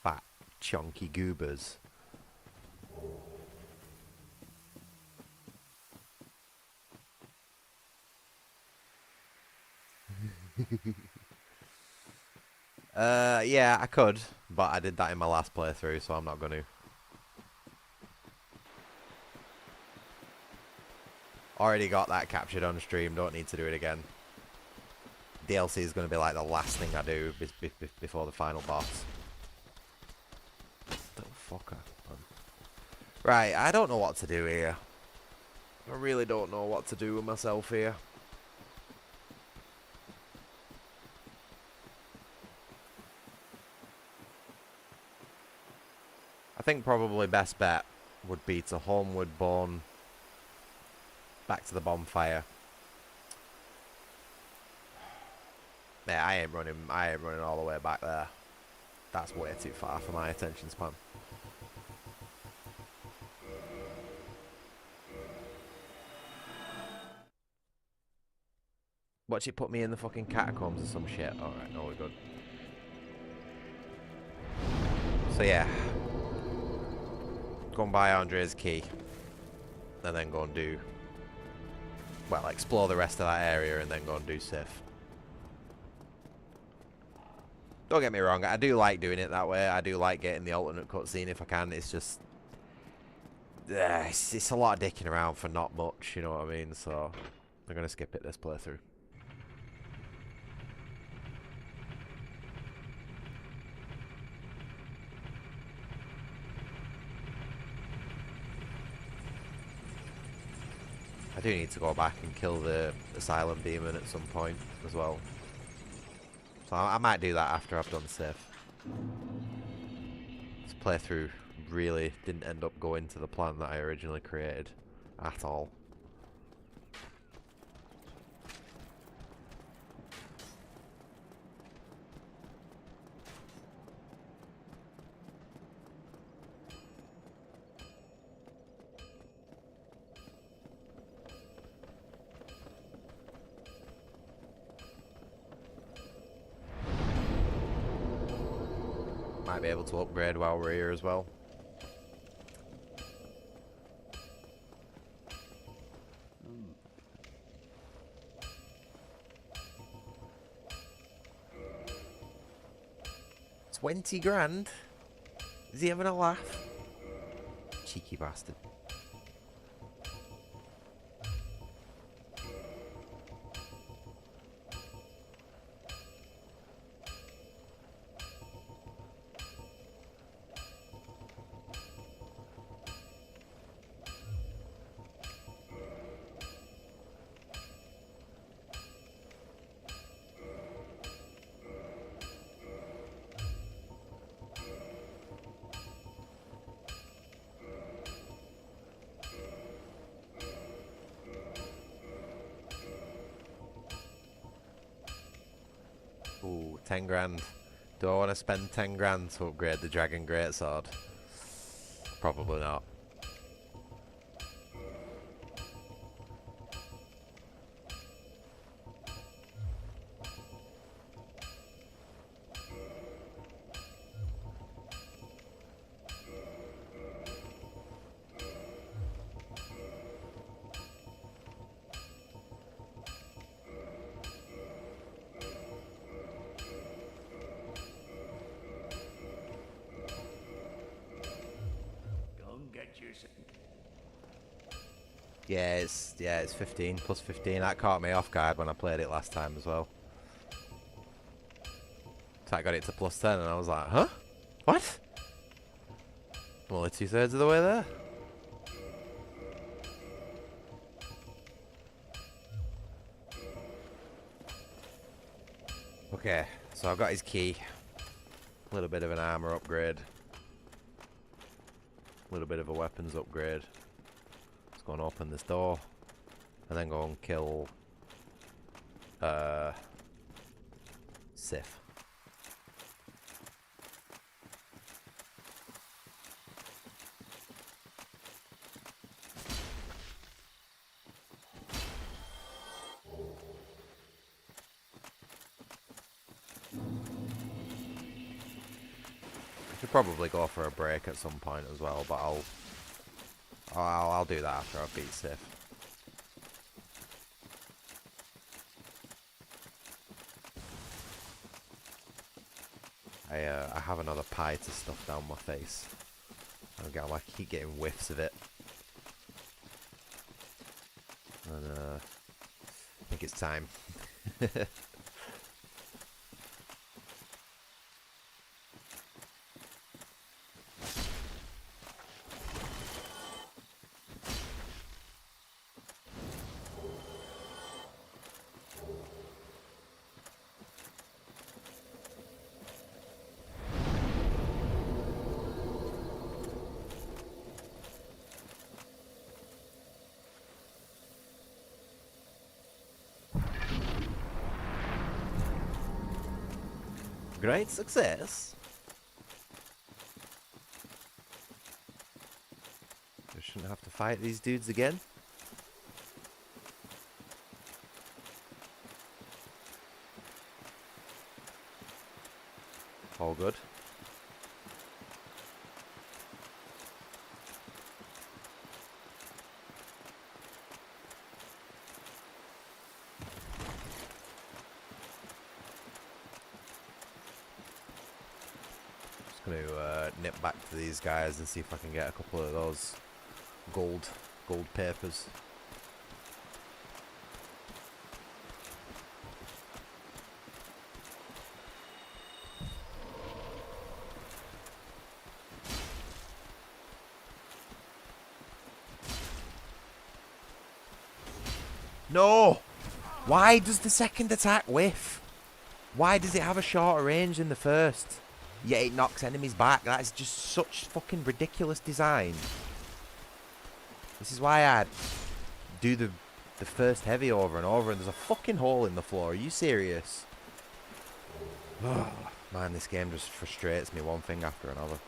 Fat, chunky goobers. Yeah, I could, but I did that in my last playthrough, so I'm not going to. Already got that captured on stream, don't need to do it again. DLC is going to be like the last thing I do before the final boss. Little fucker. Right, I don't know what to do here. I really don't know what to do with myself here. I think probably best bet would be to homeward bone back to the bonfire. Yeah, I ain't running all the way back there. That's way too far for my attention span. Watch it put me in the fucking catacombs or some shit. Alright, no, we're good. So yeah. Go and buy Andre's key. And then go and do... well, explore the rest of that area and then go and do Sif. Don't get me wrong, I do like doing it that way. I do like getting the alternate cutscene if I can. It's just... it's a lot of dicking around for not much, you know what I mean? So, I'm going to skip it this playthrough. I do need to go back and kill the Asylum Demon at some point as well. So I might do that after I've done Sif. This playthrough really didn't end up going to the plan that I originally created at all. Might be able to upgrade while we're here as well. $20 grand? Is he having a laugh? Cheeky bastard. 10 grand. Do I want to spend 10 grand to upgrade the Dragon Greatsword? Probably not. Yeah, it's 15 plus 15. That caught me off guard when I played it last time as well. So I got it to plus 10 and I was like, huh? What? I'm only 2/3 of the way there. Okay, so I've got his key. A little bit of an armor upgrade. A little bit of a weapons upgrade. Let's go and open this door. And then go and kill... Sif. Should probably go for a break at some point as well, but I'll do that after I beat Sif. I have another pie to stuff down my face. I keep getting whiffs of it. And I think it's time. Great success. I shouldn't have to fight these dudes again. All good. Going to nip back to these guys and see if I can get a couple of those gold papers. No! Why does the second attack whiff? Why does it have a shorter range than the first? Yet it knocks enemies back. That is just such fucking ridiculous design. This is why I do the first heavy over and over and there's a fucking hole in the floor. Are you serious? Oh, man, this game just frustrates me one thing after another.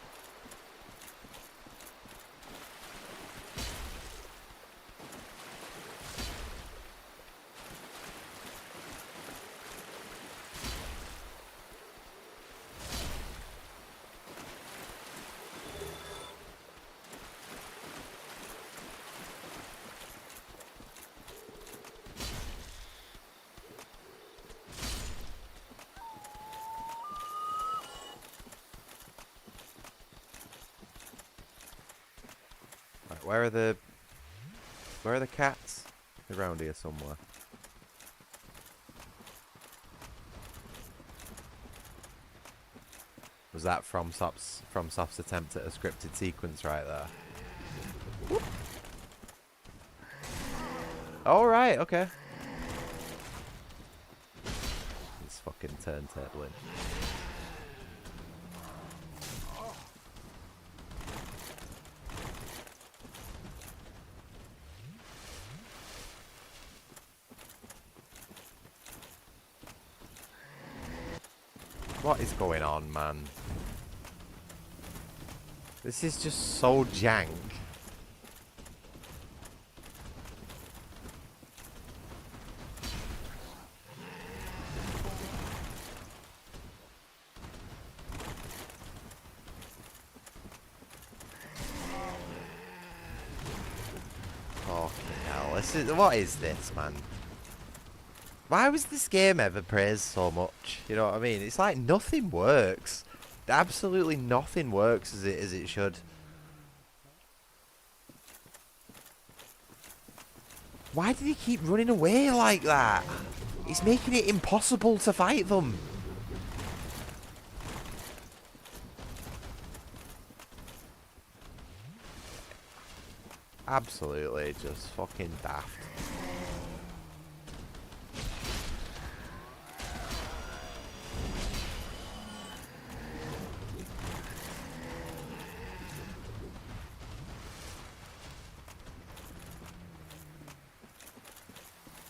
Where are the cats? They're around here somewhere. Was that from Soft's attempt at a scripted sequence right there? Whoop. All right, okay. It's fucking turntabling. What is going on, man? This is just so jank. What is this, man? Why was this game ever praised so much? You know what I mean? It's like nothing works. Absolutely nothing works as it should. Why do they keep running away like that? It's making it impossible to fight them. Absolutely just fucking daft.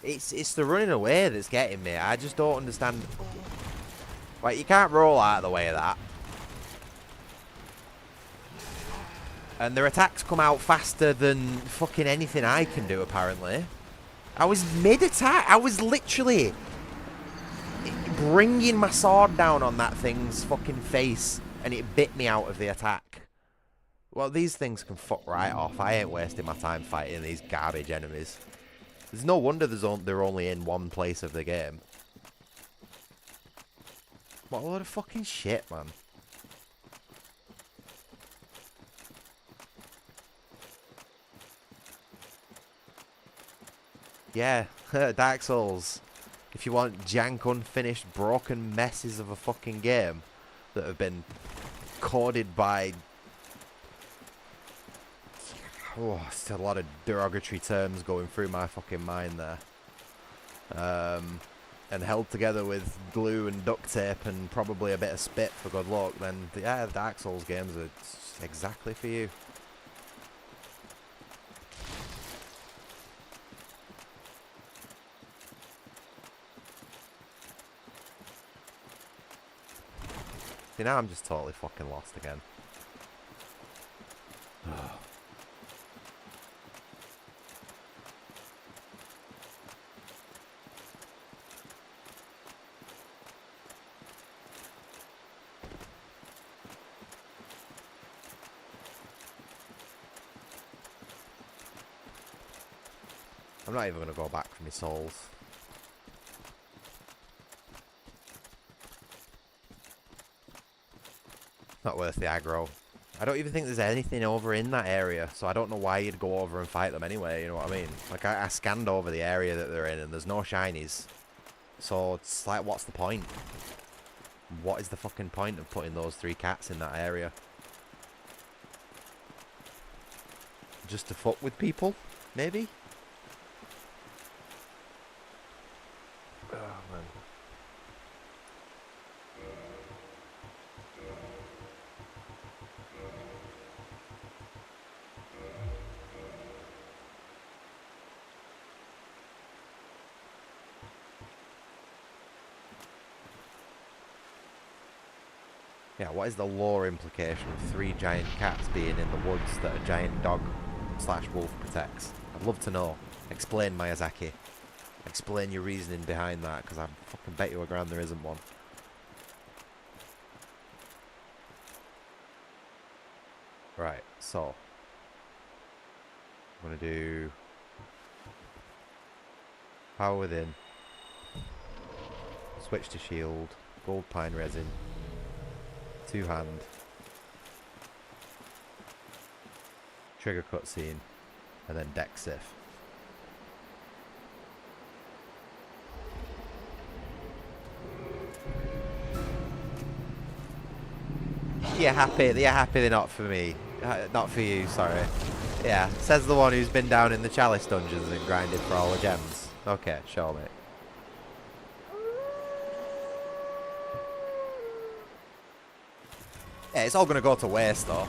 It's the running away that's getting me. I just don't understand. Like, you can't roll out of the way of that. And their attacks come out faster than fucking anything I can do, apparently. I was mid-attack. I was literally bringing my sword down on that thing's fucking face, and it bit me out of the attack. Well, these things can fuck right off. I ain't wasting my time fighting these garbage enemies. There's no wonder they're only in one place of the game. What a load of fucking shit, man. Yeah, Dark Souls. If you want jank, unfinished, broken messes of a fucking game that have been coded by... Oh, it's a lot of derogatory terms going through my fucking mind there. And held together with glue and duct tape and probably a bit of spit for good luck, then yeah, the Dark Souls games are exactly for you. See, now I'm just totally fucking lost again. I'm not even going to go back for my souls. Not worth the aggro. I don't even think there's anything over in that area, so I don't know why you'd go over and fight them anyway, you know what I mean? Like, I scanned over the area that they're in, and there's no shinies. So, it's like, what's the point? What is the fucking point of putting those 3 cats in that area? Just to fuck with people? Maybe? Oh, man. Yeah, what is the lore implication of 3 giant cats being in the woods that a giant dog / wolf protects? I'd love to know. Explain, Miyazaki. Explain your reasoning behind that, because I fucking bet you a grand there isn't one. Right, so I'm going to do power within, switch to shield, gold pine resin, 2-hand, trigger cutscene, and then deck sif. You're happy they're not for me. Not for you, sorry. Yeah, says the one who's been down in the chalice dungeons and grinded for all the gems. Okay, show me. Yeah, it's all going to go to waste, though.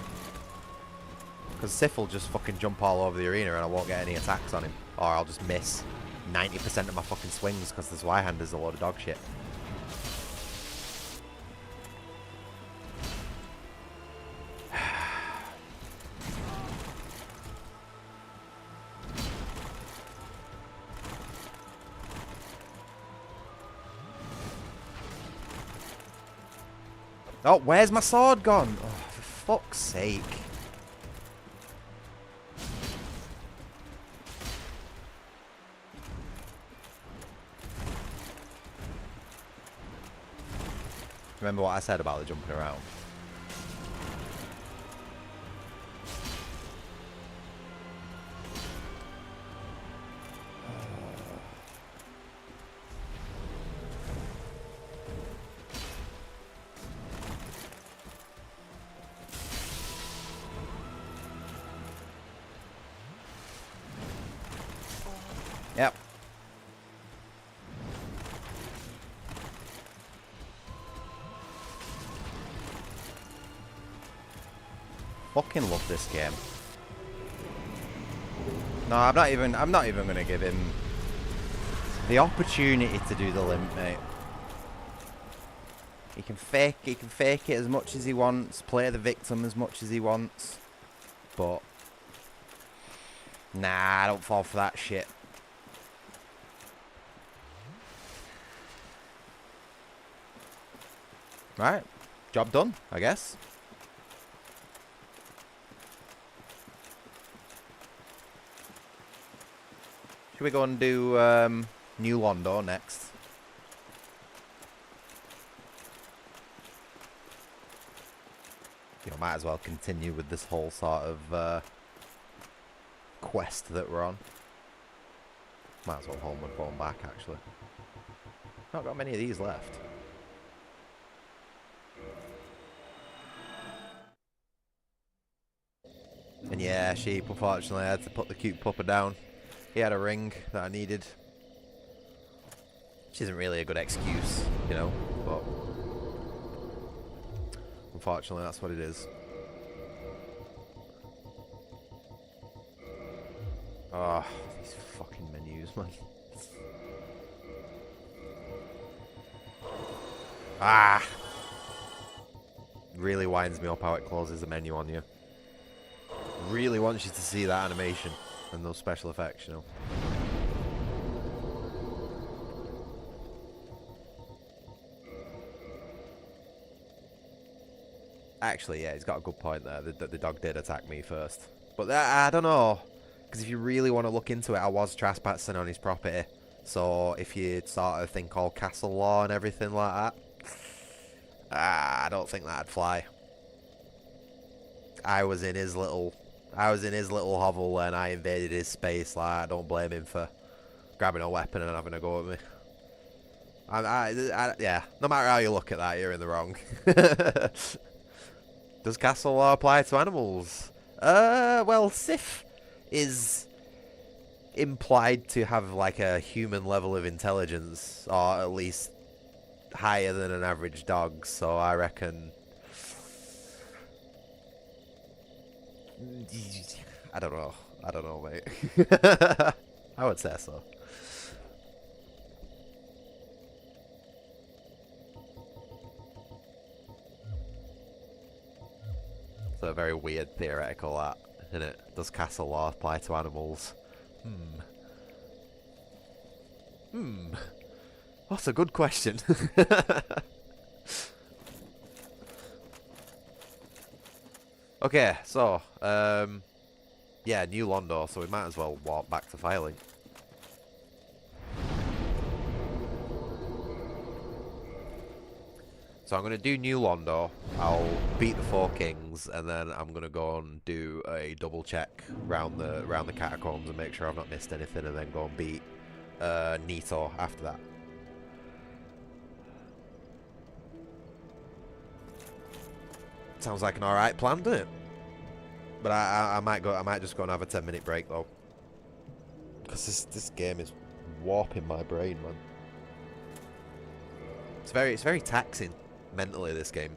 Because Sif will just fucking jump all over the arena and I won't get any attacks on him. Or I'll just miss 90% of my fucking swings because the Zweihander's a load of dog shit. Oh, where's my sword gone? Oh, for fuck's sake. Remember what I said about the jumping around? Yep. Fucking love this game. No, I'm not even gonna give him the opportunity to do the limp, mate. He can fake it as much as he wants, play the victim as much as he wants. But nah, I don't fall for that shit. Right, job done, I guess. Should we go and do New Londo next? You know, might as well continue with this whole sort of quest that we're on. Might as well homeward phone back, actually. Not got many of these left. And yeah, sheep, unfortunately, I had to put the cute pupper down. He had a ring that I needed. Which isn't really a good excuse, you know, but unfortunately that's what it is. Oh, these fucking menus, man. Ah! Really winds me up how it closes the menu on you. Really wants you to see that animation and those special effects, you know. Actually, yeah, he's got a good point there. The dog did attack me first. But I don't know. Because if you really want to look into it, I was trespassing on his property. So if you sort of think all castle law and everything like that, I don't think that'd fly. I was in his little hovel and I invaded his space. Like, I don't blame him for grabbing a weapon and having a go at me. Yeah, no matter how you look at that, you're in the wrong. Does castle law apply to animals? Well, Sif is implied to have like a human level of intelligence, or at least higher than an average dog, so I reckon... I don't know, mate. I would say so. It's a very weird theoretical that, isn't it? Does castle law apply to animals? That's a good question. Okay, so, yeah, New Londo, so we might as well walk back to Firelink. So I'm going to do New Londo, I'll beat the Four Kings, and then I'm going to go and do a double check round the catacombs and make sure I've not missed anything, and then go and beat Nito after that. Sounds like an alright plan, doesn't it? But I might just go and have a 10-minute break though, because this game is warping my brain, man. It's very taxing mentally, this game.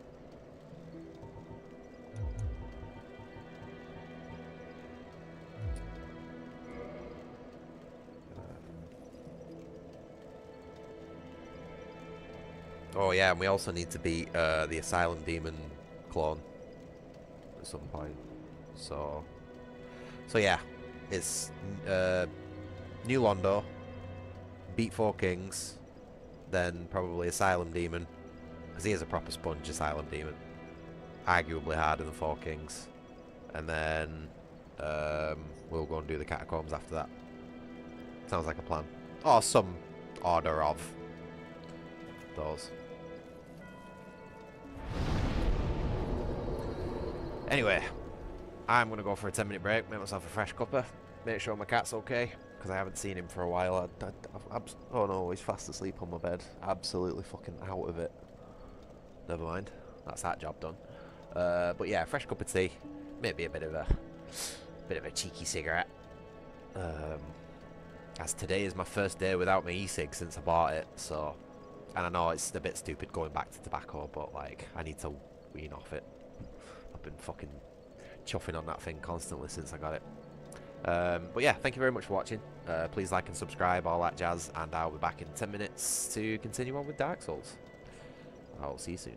Oh yeah, and we also need to beat the Asylum Demon clone at some point. So yeah, it's New Londo, beat Four Kings, then probably Asylum Demon, Because he is a proper sponge asylum demon. Arguably harder than Four Kings. And then we'll go and do the catacombs after that. Sounds like a plan. Or some order of those. Anyway, I'm going to go for a 10-minute break, make myself a fresh cuppa, make sure my cat's okay, because I haven't seen him for a while. Oh no, he's fast asleep on my bed. Absolutely fucking out of it. Never mind, that's that job done. But yeah, fresh cup of tea, maybe a bit of a cheeky cigarette. As today is my first day without my e-cig since I bought it, so... And I know it's a bit stupid going back to tobacco, but like, I need to wean off it. I've been fucking chuffing on that thing constantly since I got it. But yeah, thank you very much for watching. Please like and subscribe, all that jazz, and I'll be back in 10 minutes to continue on with Dark Souls. I'll see you soon.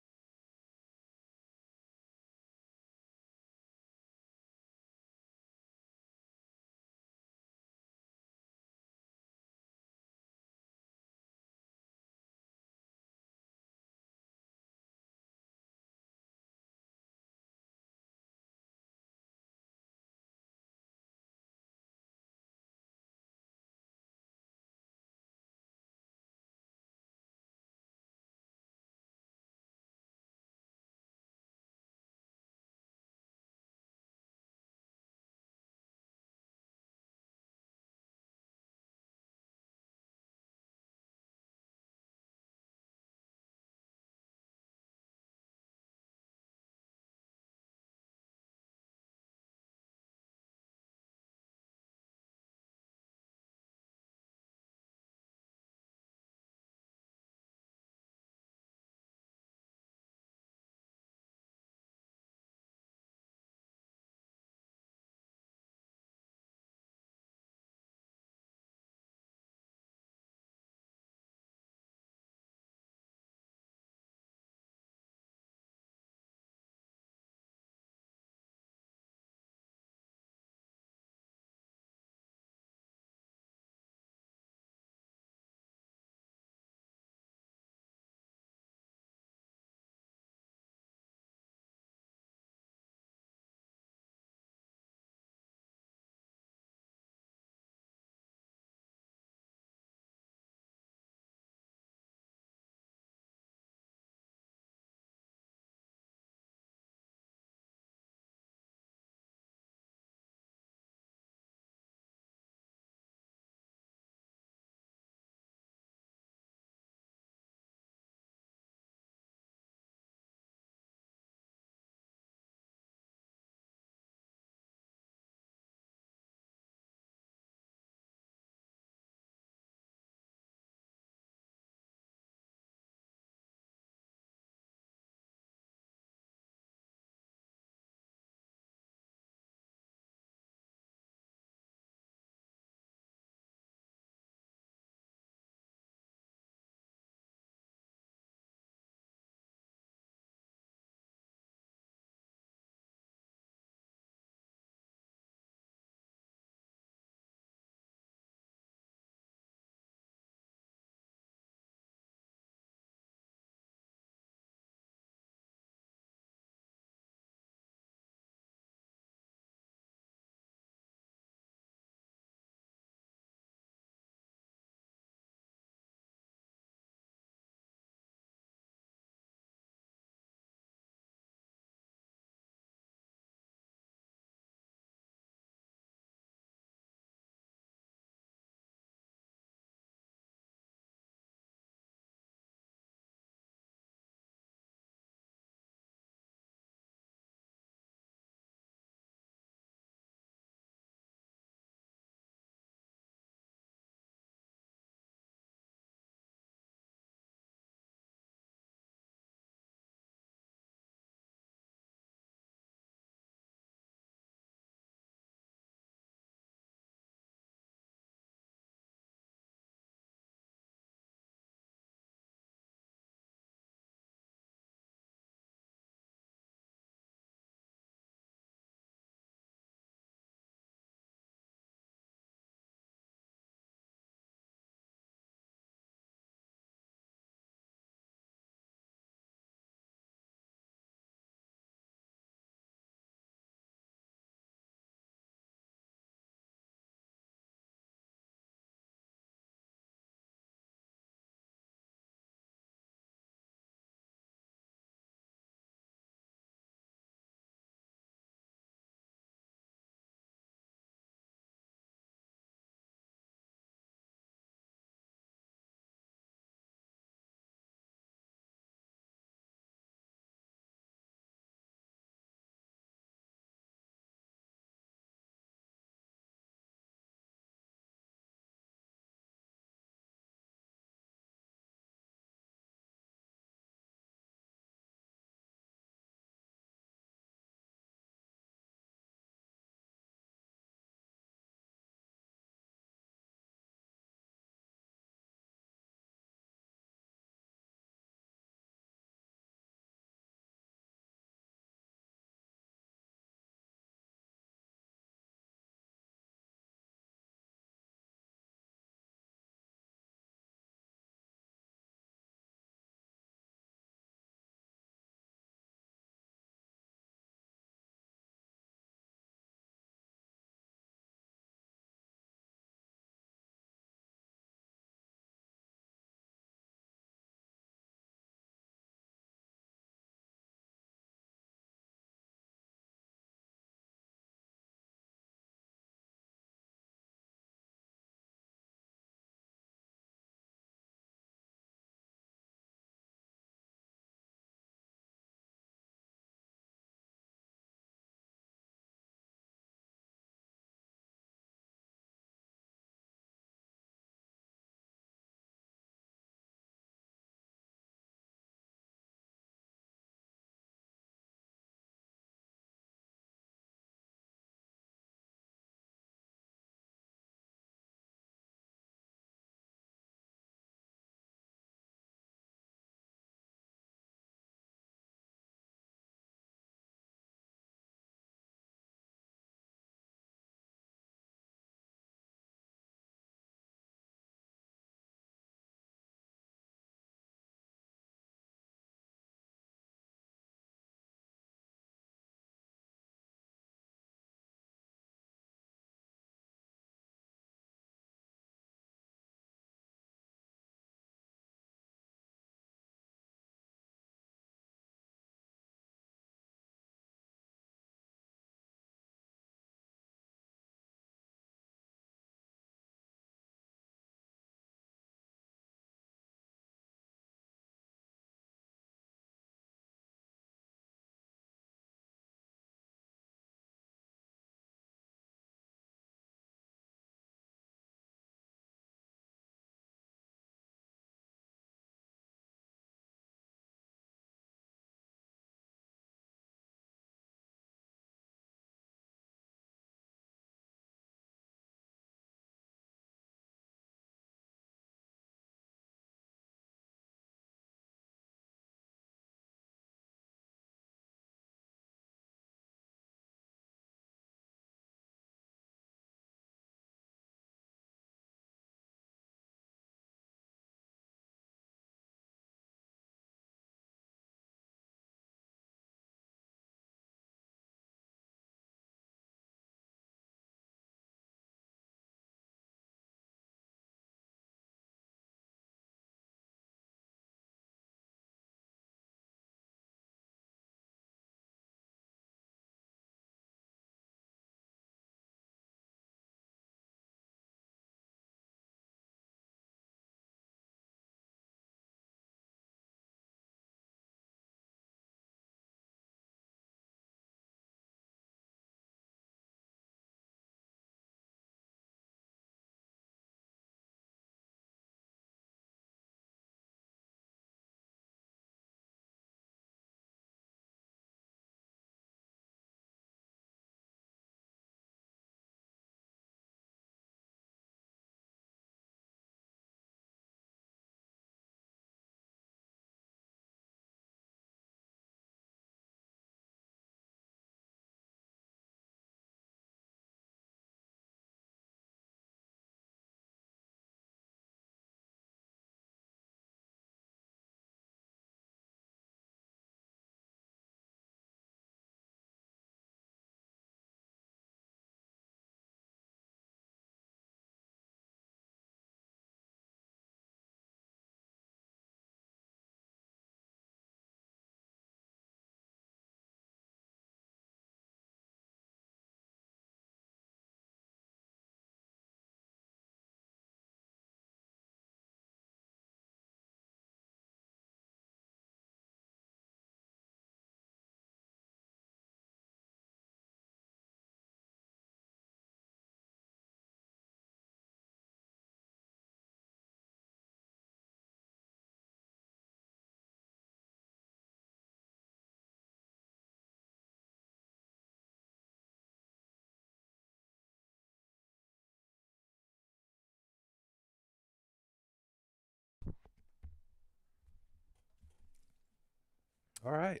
Alright,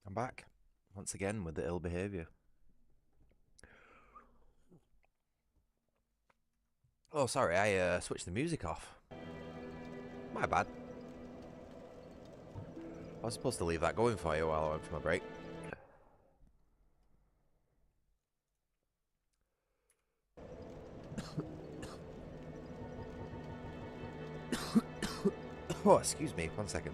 I'm back once again with the ill behaviour. Oh, sorry, I switched the music off. My bad. I was supposed to leave that going for you while I went for my break. Oh, excuse me, 1 second.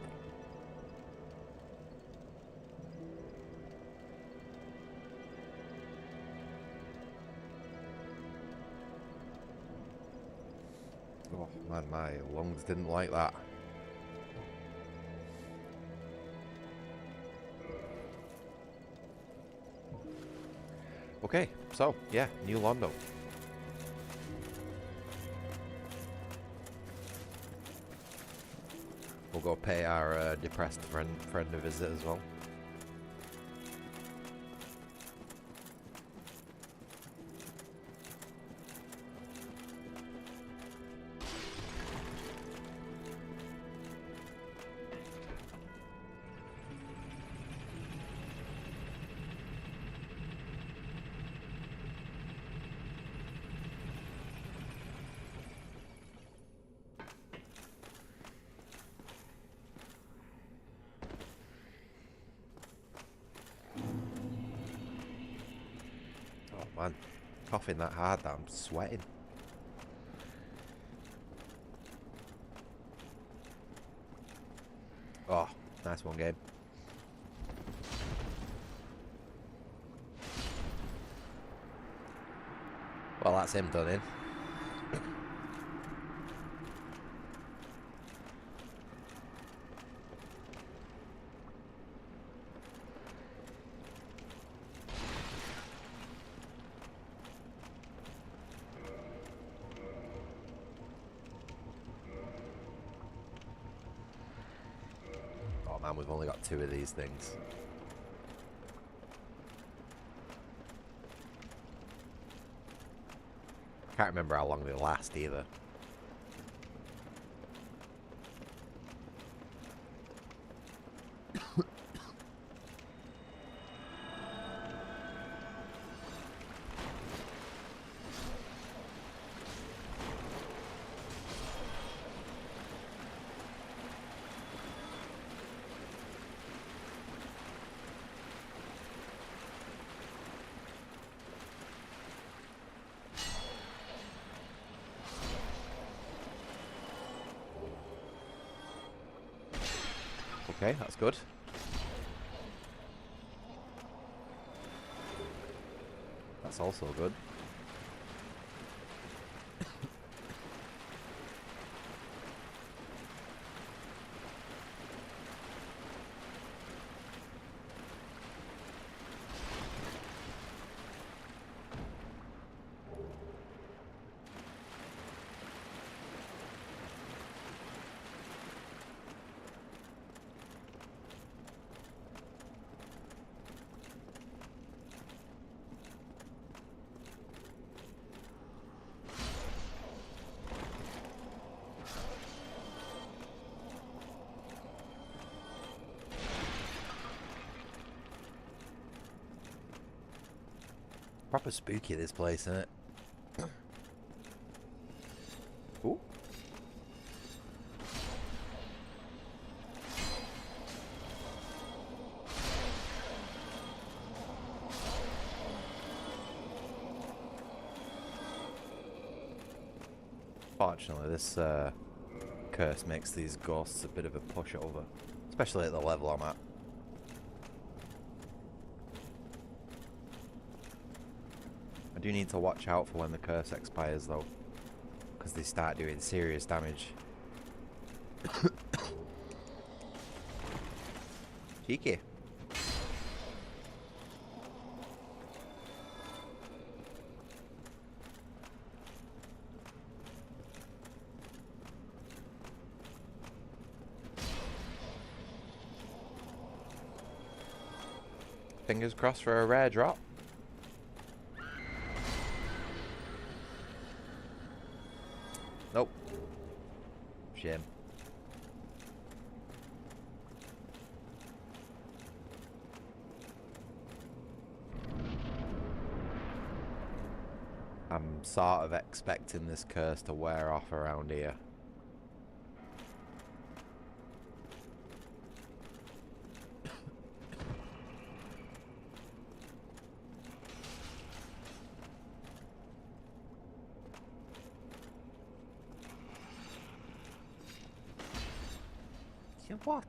Oh man, my lungs didn't like that. Okay, so yeah, New Londo. We'll go pay our depressed friend a visit as well. Man, coughing that hard that I'm sweating. Oh, nice one, game. Well, that's him done in. Man, we've only got 2 of these things. Can't remember how long they last either. Okay, that's good. That's also good. Proper spooky, this place, isn't it? Ooh. Fortunately, this curse makes these ghosts a bit of a pushover, especially at the level I'm at. I do need to watch out for when the curse expires though, because they start doing serious damage. Cheeky. Fingers crossed for a rare drop. Nope. Shame. I'm sort of expecting this curse to wear off around here. Yeah, what?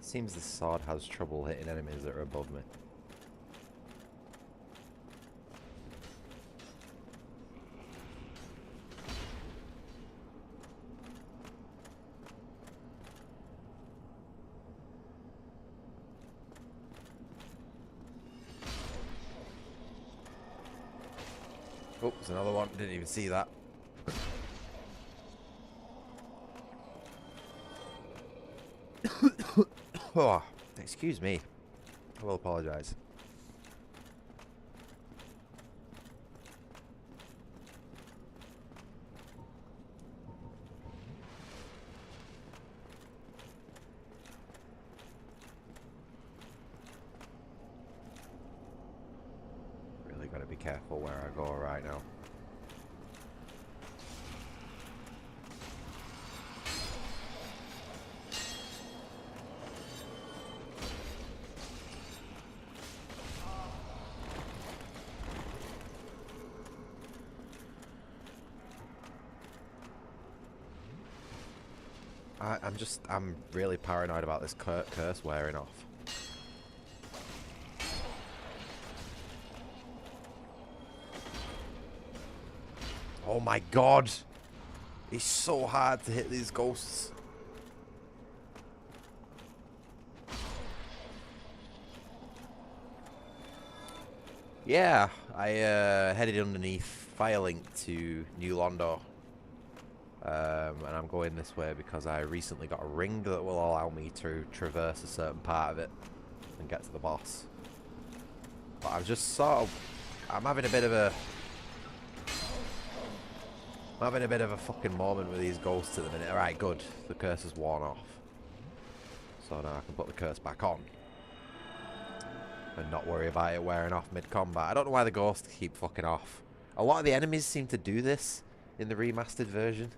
Seems the sword has trouble hitting enemies that are above me. Oh, there's another one. Didn't even see that. Oh, excuse me. I will apologise. Really got to be careful where I go right now. I'm really paranoid about this curse wearing off. Oh my god! It's so hard to hit these ghosts. Yeah, I headed underneath Firelink to New Londo. And I'm going this way because I recently got a ring that will allow me to traverse a certain part of it and get to the boss. But I'm just sort of... I'm having a bit of a fucking moment with these ghosts at the minute. Alright, good. The curse has worn off. So now I can put the curse back on. And not worry about it wearing off mid-combat. I don't know why the ghosts keep fucking off. A lot of the enemies seem to do this in the remastered version.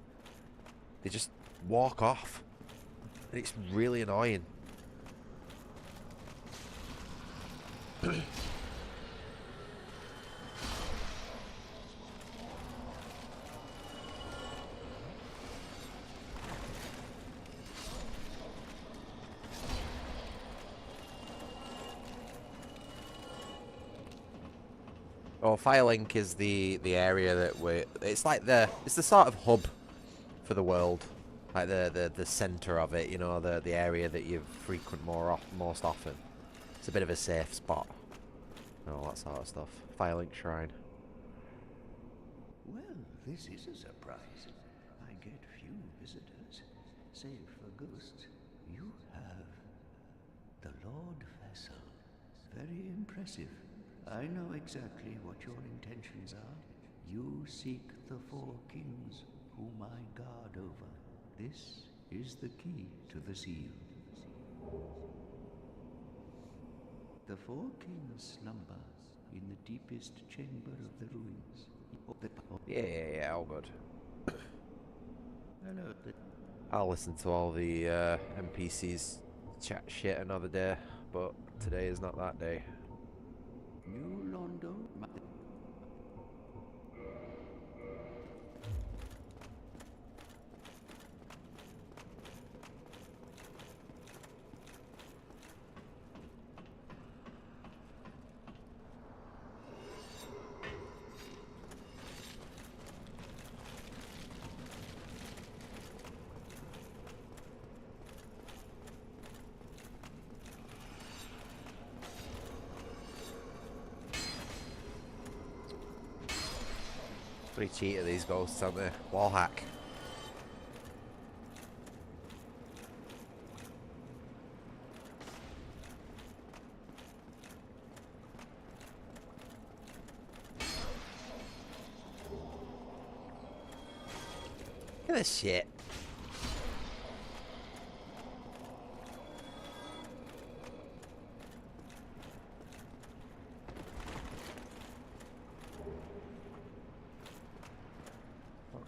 They just walk off. And it's really annoying. Oh, Firelink is the area that it's like it's the sort of hub for the world, like the center of it, you know, the area that you frequent most often. It's a bit of a safe spot, and all that sort of stuff. Firelink Shrine. Well, this is a surprise. I get few visitors, save for ghosts. You have the Lord Vessel. Very impressive. I know exactly what your intentions are. You seek the four kings whom I guard over. This is the key to the seal. The four kings slumber in the deepest chamber of the ruins. Yeah, all good. Hello. I'll listen to all the NPCs chat shit another day, but today is not that day. New Londo. Pretty cheat at these ghosts, aren't they? Wall hack. Look at this shit.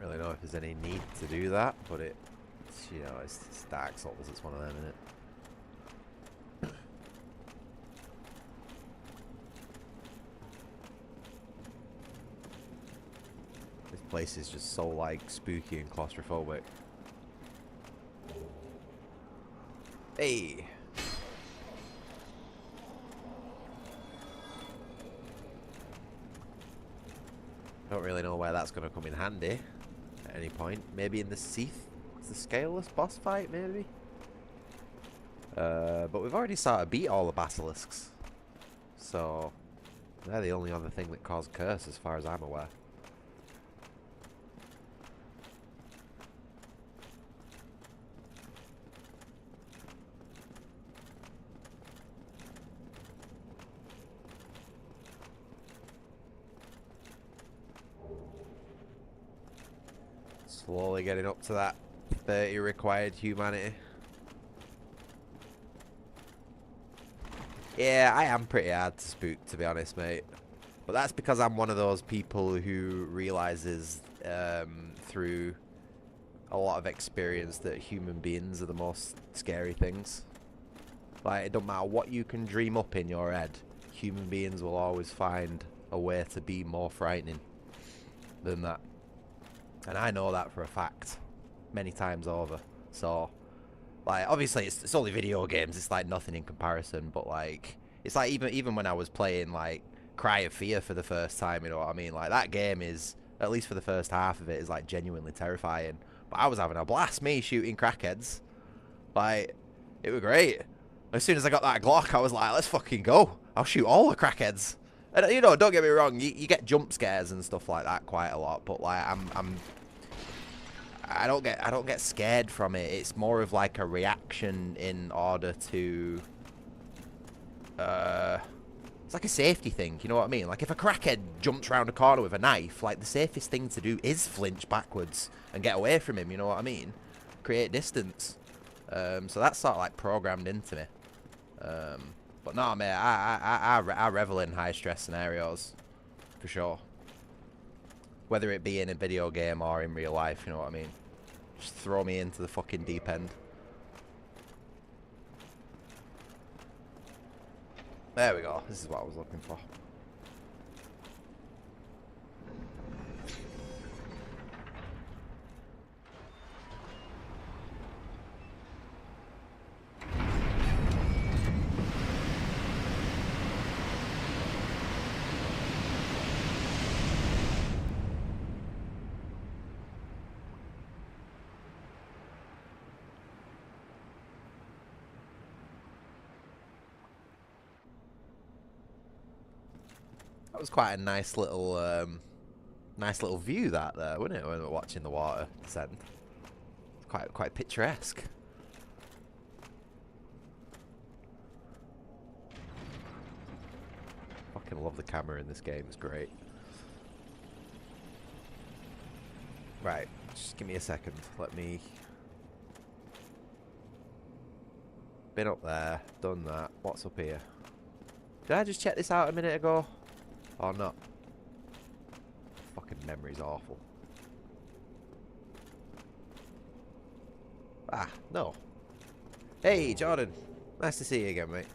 really know if there's any need to do that, but it's, you know, it's Dark Souls, it's one of them, isn't it? This place is just so, like, spooky and claustrophobic. Hey! Don't really know where that's going to come in handy at any point. Maybe in the Seath? It's the Scaleless boss fight, maybe? But we've already started to beat all the basilisks. So, they're the only other thing that caused curse as far as I'm aware. Slowly getting up to that 30 required humanity. Yeah, I am pretty hard to spook, to be honest, mate. But that's because I'm one of those people who realizes through a lot of experience that human beings are the most scary things. Like, it don't matter what you can dream up in your head, human beings will always find a way to be more frightening than that. And I know that for a fact, many times over. So, like, obviously it's only video games, it's like nothing in comparison, but like, it's like even when I was playing like Cry of Fear for the first time, you know what I mean? Like, that game is, at least for the first half of it, is like genuinely terrifying. But I was having a blast, me, shooting crackheads. Like, it was great. As soon as I got that Glock, I was like, let's fucking go. I'll shoot all the crackheads. And, you know, don't get me wrong, you get jump scares and stuff like that quite a lot, but like, I don't get scared from it. It's more of like a reaction in order to it's like a safety thing, you know what I mean? Like, if a crackhead jumps around a corner with a knife, like, the safest thing to do is flinch backwards and get away from him, you know what I mean? Create distance. So that's sort of like programmed into me. But no, mate, I revel in high stress scenarios for sure. Whether it be in a video game or in real life, you know what I mean? Just throw me into the fucking deep end. There we go. This is what I was looking for. That was quite a nice little view that there, wasn't it, when we were watching the water descend? Quite picturesque. Fucking love the camera in this game, it's great. Right, just give me a second. Let me... Been up there, done that. What's up here? Did I just check this out a minute ago? Or not? Fucking memory's awful. Ah, no. Hey, Jordan. Nice to see you again, mate.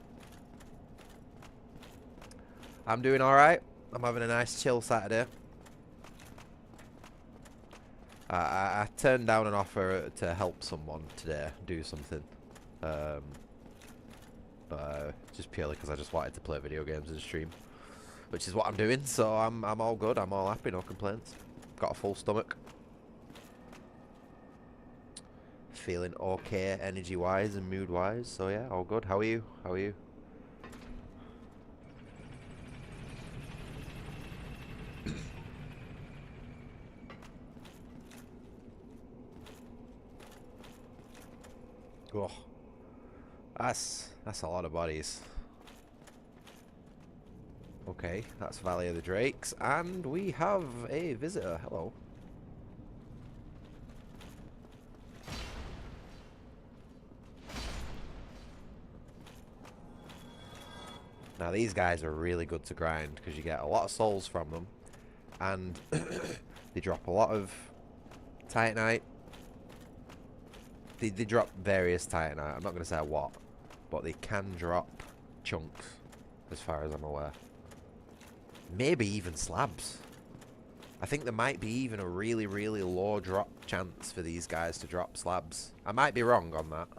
I'm doing alright. I'm having a nice chill Saturday. I turned down an offer to help someone today do something. Just purely because I just wanted to play video games and stream. Which is what I'm doing, so I'm all good, I'm all happy, no complaints. Got a full stomach. Feeling okay energy-wise and mood-wise, so yeah, all good. How are you? How are you? Oh, that's a lot of bodies. Okay, that's Valley of the Drakes, and we have a visitor. Hello. Now these guys are really good to grind because you get a lot of souls from them, and they drop a lot of Titanite. They drop various Titanite. I'm not going to say what, but they can drop chunks, as far as I'm aware. Maybe even slabs. I think there might be even a really, really low drop chance for these guys to drop slabs. I might be wrong on that.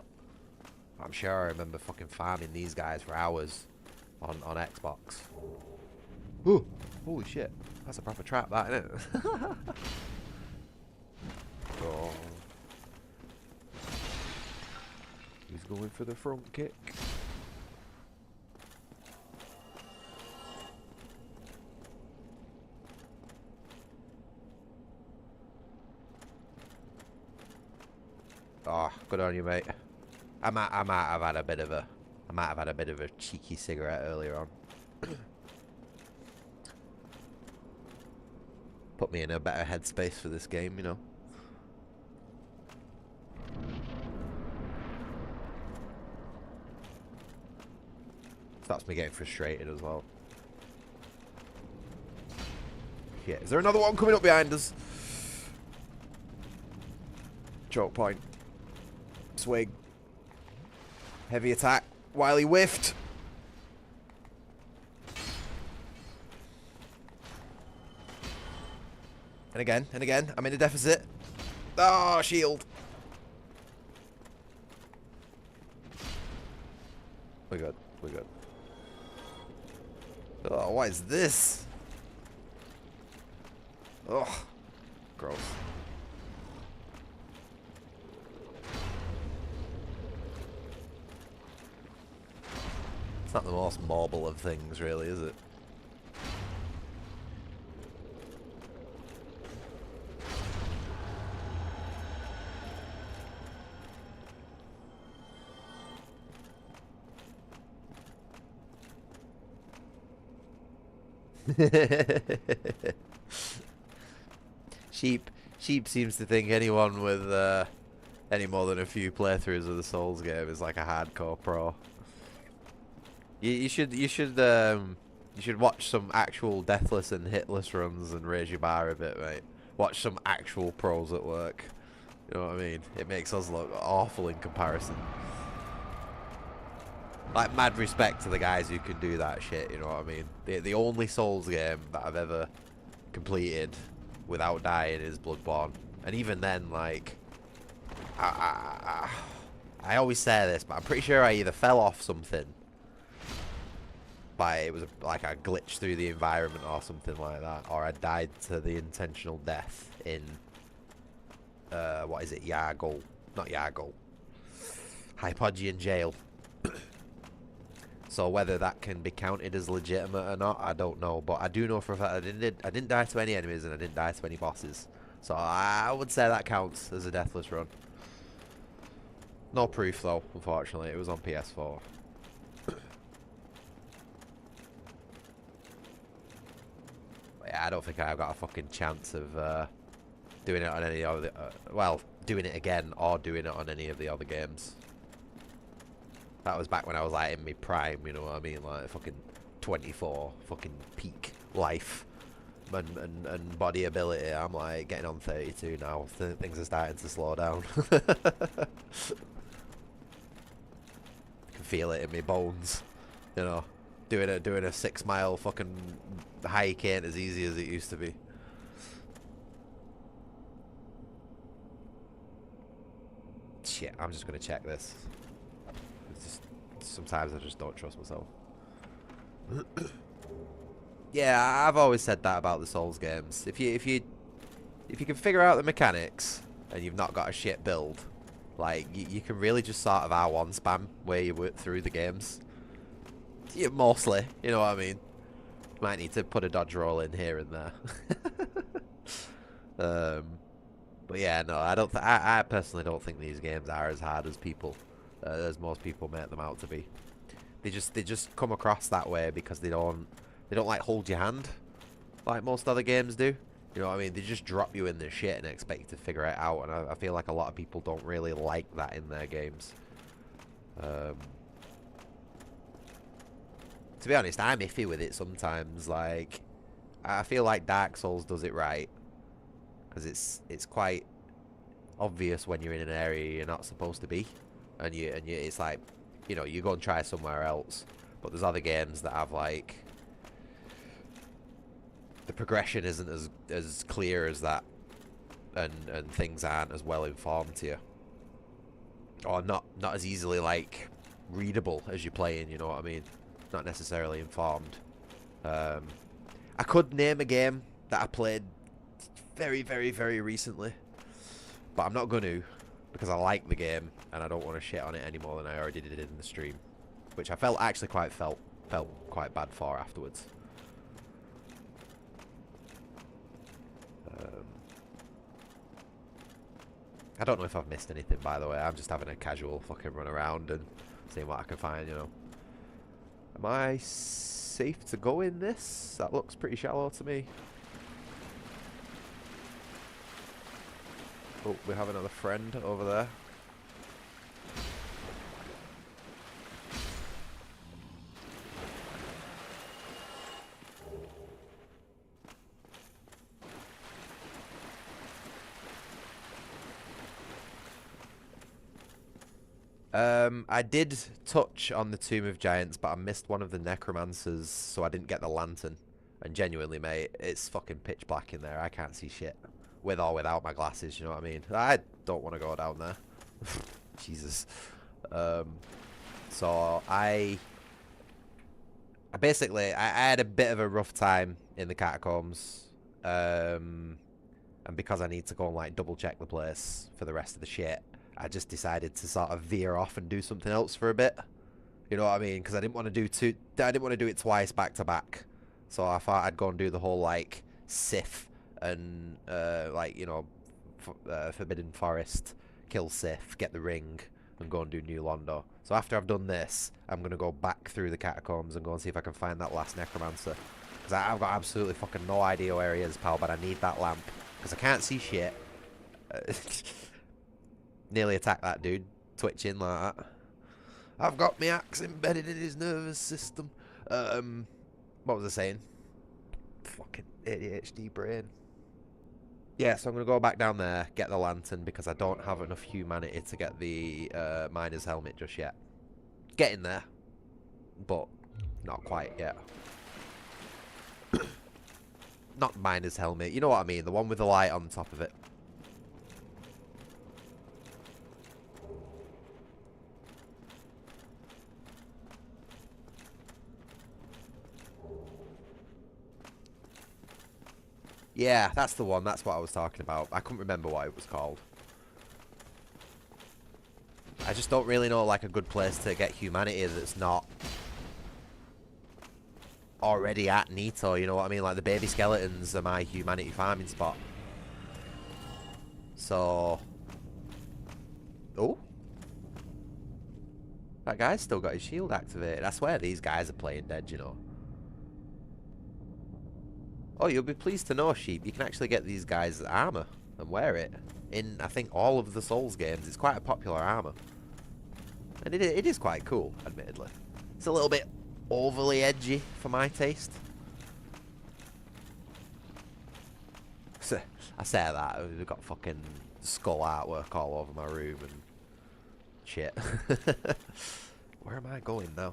I'm sure I remember fucking farming these guys for hours on Xbox. Ooh, holy shit. That's a proper trap, that, isn't it? Oh. He's going for the front kick. Oh, good on you, mate. I might have had a bit of a cheeky cigarette earlier on. Put me in a better headspace for this game, you know. Stops me getting frustrated as well. Yeah, is there another one coming up behind us? Choke point. Swing. Heavy attack. While he whiffed. And again, and again. I'm in a deficit. Oh, shield. We're good. We're good. Oh, what is this? Oh, gross. It's not the most mobile of things, really, is it? Sheep seems to think anyone with any more than a few playthroughs of the Souls game is like a hardcore pro. You should watch some actual deathless and hitless runs and raise your bar a bit, mate. Watch some actual pros at work. You know what I mean? It makes us look awful in comparison. Like, mad respect to the guys who can do that shit, you know what I mean? The only Souls game that I've ever completed without dying is Bloodborne. And even then, like, I always say this, but I'm pretty sure I either fell off something, like it was like I glitched through the environment or something like that, or I died to the intentional death in, what is it, Yargul? Not Yargul. Hypogean Jail. So whether that can be counted as legitimate or not, I don't know. But I do know for a fact I didn't die to any enemies and I didn't die to any bosses. So I would say that counts as a deathless run. No proof though, unfortunately. It was on PS4. Yeah, I don't think I've got a fucking chance of doing it on any other. Well, doing it again or doing it on any of the other games. That was back when I was like in my prime, you know what I mean? Like fucking 24, fucking peak life and body ability. I'm like getting on 32 now. Things are starting to slow down. I can feel it in my bones, you know. Doing a 6 mile fucking hike ain't as easy as it used to be. Shit, I'm just gonna check this. Sometimes I just don't trust myself. Yeah, I've always said that about the Souls games. If you can figure out the mechanics and you've not got a shit build, like you can really just sort of R1 spam where you work through the games. Yeah, mostly, you know what I mean. Might need to put a dodge roll in here and there. But yeah, no, I personally don't think these games are as hard as as most people make them out to be. They just come across that way because they don't like hold your hand like most other games do. You know what I mean? They just drop you in the shit and expect you to figure it out, and I feel like a lot of people don't really like that in their games. To be honest, I'm iffy with it sometimes. Like, I feel like Dark Souls does it right because it's quite obvious when you're in an area you're not supposed to be, and it's like, you know, you go and try somewhere else. But there's other games that have like the progression isn't as clear as that, and things aren't as well informed to you, or not as easily like readable as you're playing. You know what I mean? Not necessarily informed. I could name a game that I played very, very, very recently, but I'm not going to, because I like the game and I don't want to shit on it any more than I already did in the stream, which I felt quite bad for afterwards. I don't know if I've missed anything, by the way. I'm just having a casual fucking run around and seeing what I can find, you know. Am I safe to go in this? That looks pretty shallow to me. Oh, we have another friend over there. I did touch on the Tomb of Giants, but I missed one of the necromancers, so I didn't get the lantern. And genuinely, mate, it's fucking pitch black in there. I can't see shit. With or without my glasses, you know what I mean? I don't want to go down there. Jesus. So I basically, I had a bit of a rough time in the catacombs. And because I need to go and like double check the place for the rest of the shit, I just decided to sort of veer off and do something else for a bit. You know what I mean? Because I didn't want to do it twice back to back. So I thought I'd go and do the whole like Sif and like, you know, Forbidden Forest, kill Sif, get the ring, and go and do New Londo. So after I've done this, I'm gonna go back through the catacombs and go and see if I can find that last necromancer. Because I've got absolutely fucking no idea where he is, pal. But I need that lamp because I can't see shit. Nearly attacked that dude, twitching like that. I've got my axe embedded in his nervous system. What was I saying? Fucking ADHD brain. Yeah, so I'm going to go back down there, get the lantern, because I don't have enough humanity to get the miner's helmet just yet. Getting there, but not quite yet. Not miner's helmet, you know what I mean, the one with the light on top of it. Yeah, that's the one. That's what I was talking about. I couldn't remember what it was called. I just don't really know like a good place to get humanity that's not already at Nito, you know what I mean? Like the baby skeletons are my humanity farming spot. So... Oh? That guy's still got his shield activated. I swear these guys are playing dead, you know. Oh, you'll be pleased to know, Sheep, you can actually get these guys' armor and wear it. In, I think, all of the Souls games. It's quite a popular armor. And it is quite cool, admittedly. It's a little bit overly edgy for my taste. So, I say that, we've got fucking skull artwork all over my room and shit. Where am I going now?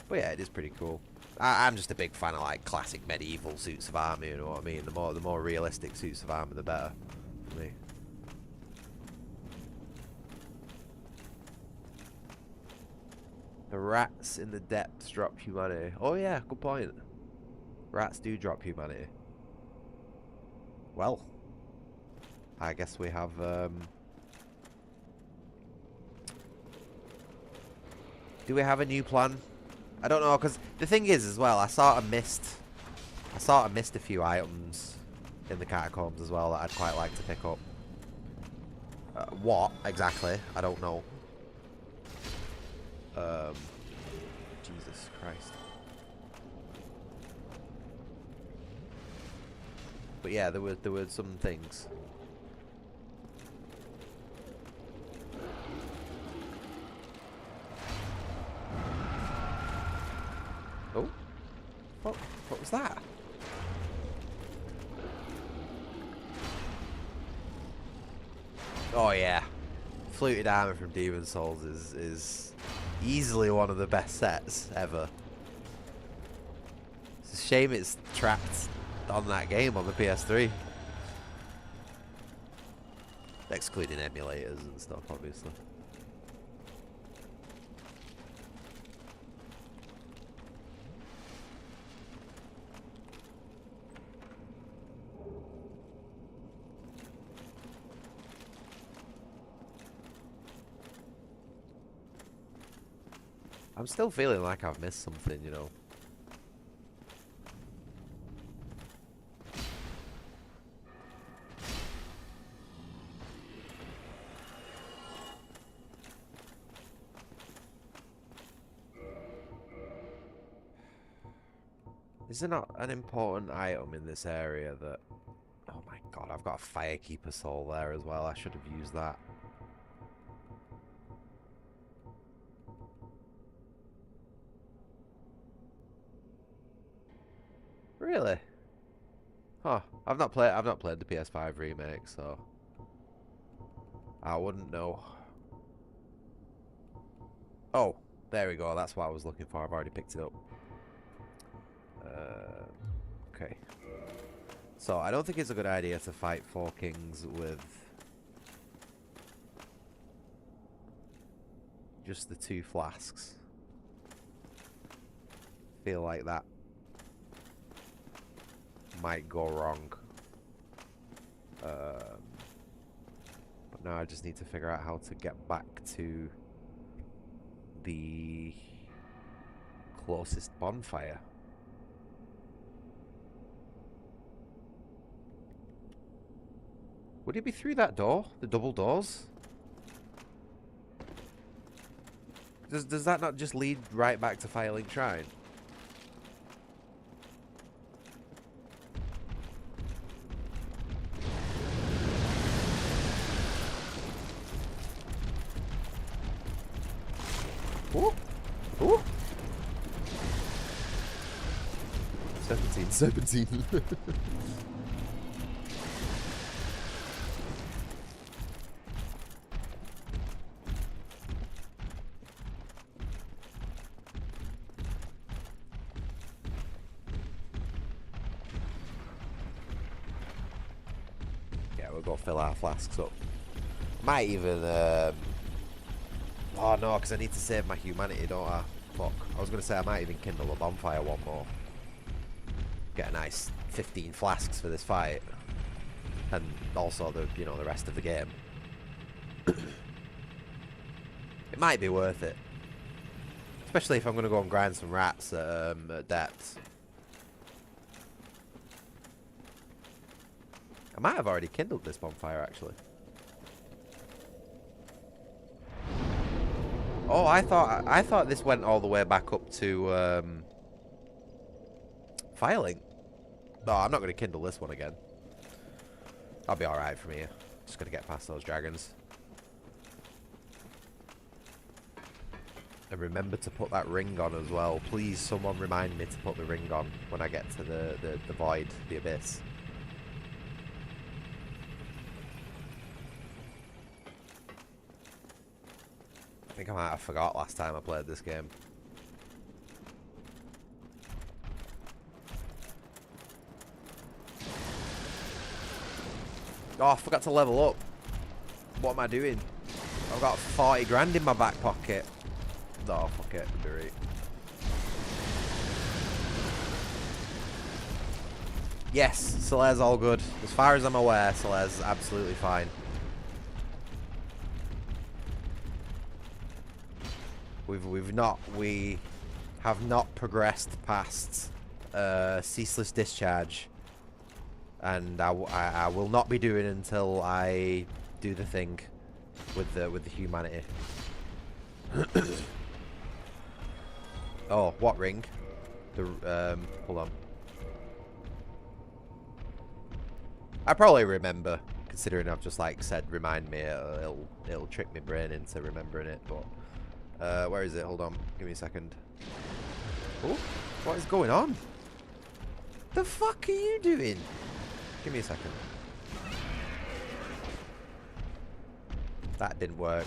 But yeah, it is pretty cool. I'm just a big fan of like classic medieval suits of armor, you know what I mean? The more realistic suits of armor, the better for me. The rats in the depths drop humanity. Oh yeah, good point. Rats do drop humanity. Well, I guess we have do we have a new plan? I don't know, because the thing is as well, I sort of missed a few items in the catacombs as well that I'd quite like to pick up. What exactly? I don't know. Jesus Christ. But yeah, there were some things. Oh, what was that? Oh yeah, fluted armor from Demon Souls is easily one of the best sets ever. It's a shame it's trapped on that game on the PS3. Excluding emulators and stuff, obviously. I'm still feeling like I've missed something, you know. Is there not an important item in this area that... Oh my god, I've got a Firekeeper soul there as well. I should have used that. Really? Huh. I've not played the PS5 remake, so I wouldn't know. Oh, there we go. That's what I was looking for. I've already picked it up. Okay. So I don't think it's a good idea to fight 4 kings with just the 2 flasks. Feel like that might go wrong. But now I just need to figure out how to get back to the closest bonfire. Would it be through that door? The double doors? Does that not just lead right back to Firelink Shrine? Ooh! Ooh! Serpentine. We'll go fill our flasks up. Might even, oh no, because I need to save my humanity, don't I? Fuck. I was going to say I might even kindle a bonfire one more. Get a nice 15 flasks for this fight. And also the, you know, the rest of the game. It might be worth it. Especially if I'm going to go and grind some rats at depths. I might have already kindled this bonfire, actually. Oh, I thought this went all the way back up to Firelink. No, I'm not going to kindle this one again. I'll be alright from here. Just going to get past those dragons. And remember to put that ring on as well. Please, someone remind me to put the ring on when I get to the void, the abyss. I think I might have forgot last time I played this game. Oh, I forgot to level up. What am I doing? I've got 40 grand in my back pocket. No, fuck it. Brit. Yes, Solaire's all good. As far as I'm aware, Solaire's absolutely fine. We have not progressed past ceaseless discharge, and I will not be doing until I do the thing with the humanity. Oh, what ring? The hold on. I probably remember, considering I've just like said remind me. It'll trick my brain into remembering it, but. Where is it? Hold on. Give me a second. Oh, what is going on? The fuck are you doing? Give me a second. That didn't work.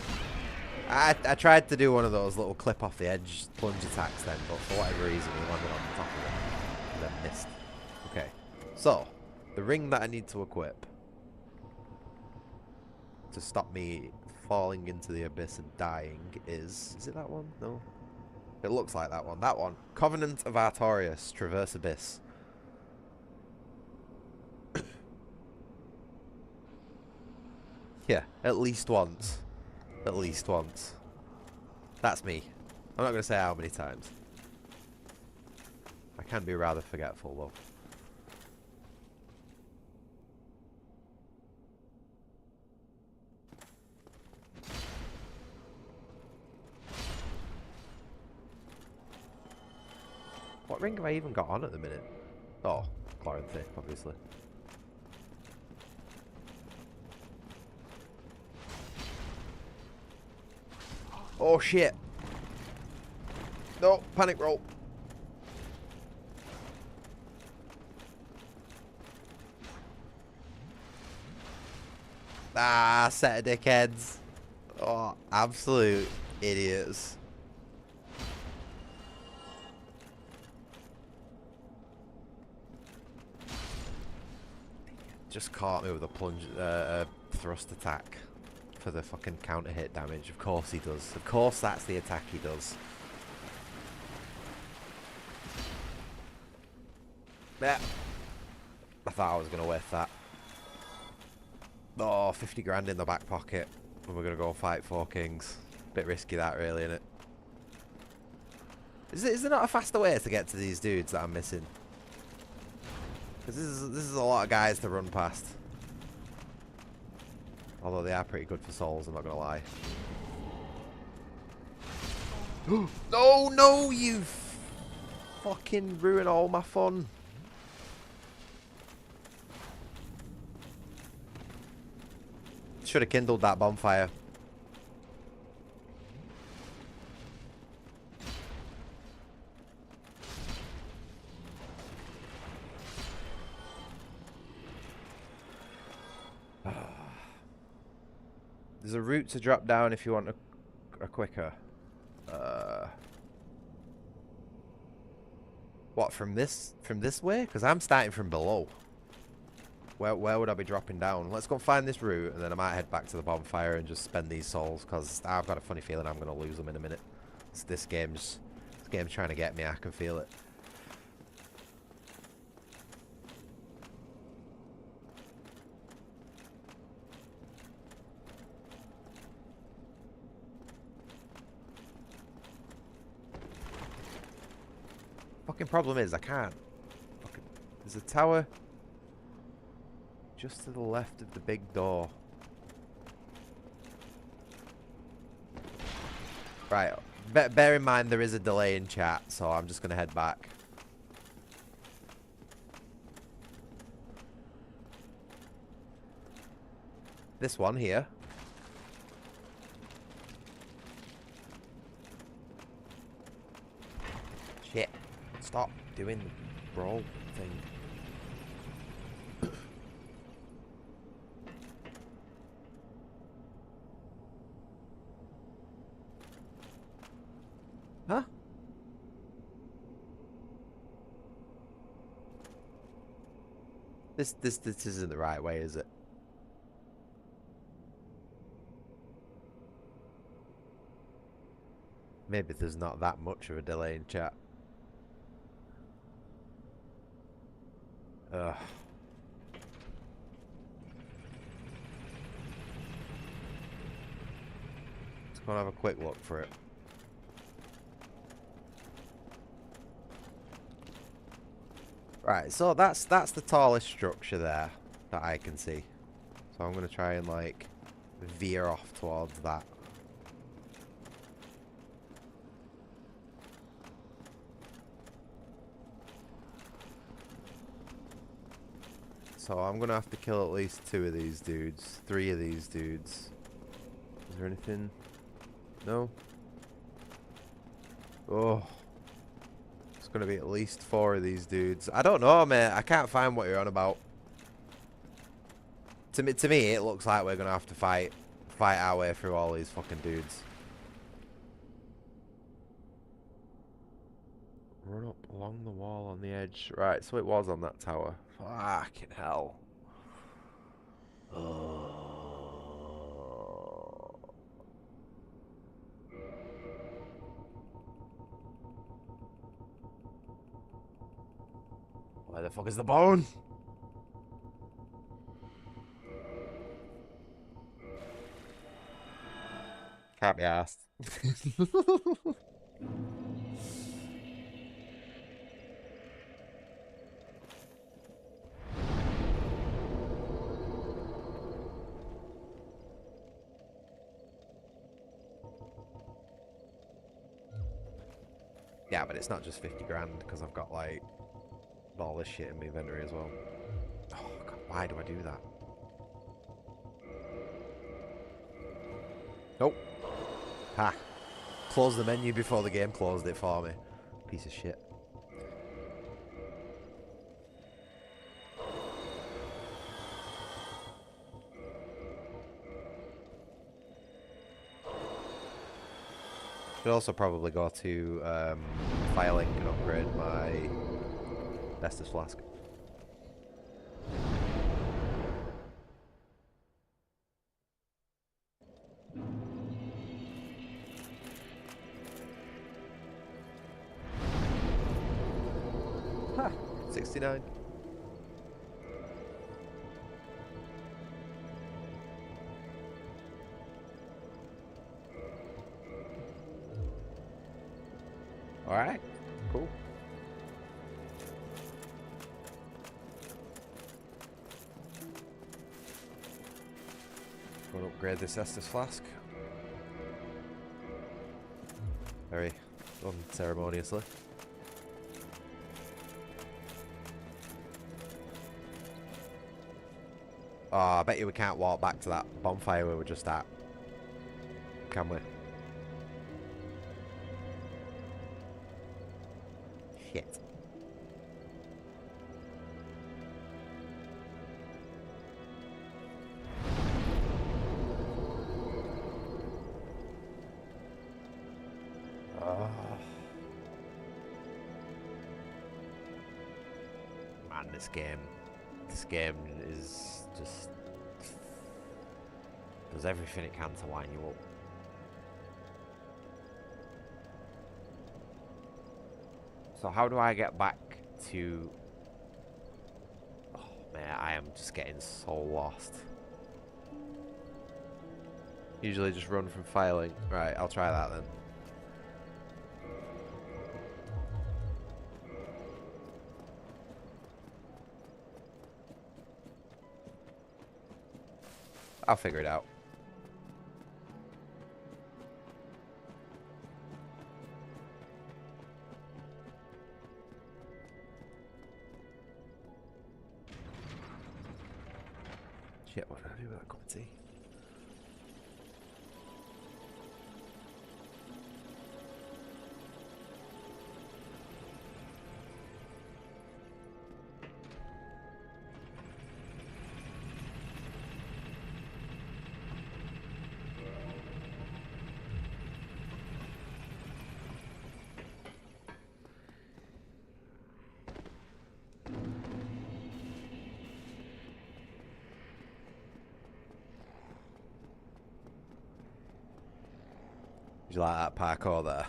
I tried to do one of those little clip off the edge plunge attacks then, but for whatever reason he landed on the top of it. And then missed. Okay. So, the ring that I need to equip to stop me falling into the abyss and dying is it that one? No. It looks like that one. That one. Covenant of Artorias, Traverse Abyss. Yeah, at least once. At least once. That's me. I'm not going to say how many times. I can be rather forgetful though. What ring have I even got on at the minute? Oh, Chloranthy, obviously. Oh shit. No, panic roll. Ah, set of dickheads. Oh, absolute idiots. Just caught me with a plunge, thrust attack for the fucking counter hit damage. Of course he does. Of course that's the attack he does. Yeah. I thought I was going to whiff that. Oh, 50 grand in the back pocket. And we're going to go fight 4 kings. Bit risky that really, isn't it? Is there not a faster way to get to these dudes that I'm missing? Because this is a lot of guys to run past. Although they are pretty good for souls, I'm not going to lie. No, no, you fucking ruin all my fun. Should have kindled that bonfire. There's a route to drop down if you want a quicker. What, from this way? Because I'm starting from below. Where would I be dropping down? Let's go and find this route, and then I might head back to the bonfire and just spend these souls, because I've got a funny feeling I'm going to lose them in a minute. This game's trying to get me. I can feel it. Fucking problem is I can't. There's a tower just to the left of the big door. Right. Bear in mind there is a delay in chat, so I'm just gonna head back. This one here. Shit. Stop doing the brawl thing. Huh? This isn't the right way, is it? Maybe there's not that much of a delay in chat. Ugh. Let's go and have a quick look for it. Right, so that's the tallest structure there that I can see. So I'm gonna try and like veer off towards that. So I'm gonna have to kill at least 2 of these dudes, 3 of these dudes. Is there anything? No? Oh. It's gonna be at least 4 of these dudes. I don't know, mate. I can't find what you're on about. To me, it looks like we're gonna have to fight fight our way through all these fucking dudes. Run up along the wall on the edge. Right, so it was on that tower. Fucking hell. Oh. Where the fuck is the bone? Can't be asked. Yeah, but it's not just 50 grand because I've got like all this shit in my inventory as well. Oh god, why do I do that? Nope. Ha. Close the menu before the game closed it for me. Piece of shit. Should also probably go to Firelink and upgrade my Estus Flask. Ha! 69. Alright, cool. Going to upgrade this Estus Flask. Very unceremoniously. Oh, I bet you we can't walk back to that bonfire we were just at. Can we? Shit. Man, this game is just does everything it can to wind you up. So how do I get back to... Oh man, I am just getting so lost. Usually just run from filing. Right, I'll try that then. I'll figure it out. Shit, what did I do with that cup of tea? You like that parkour there?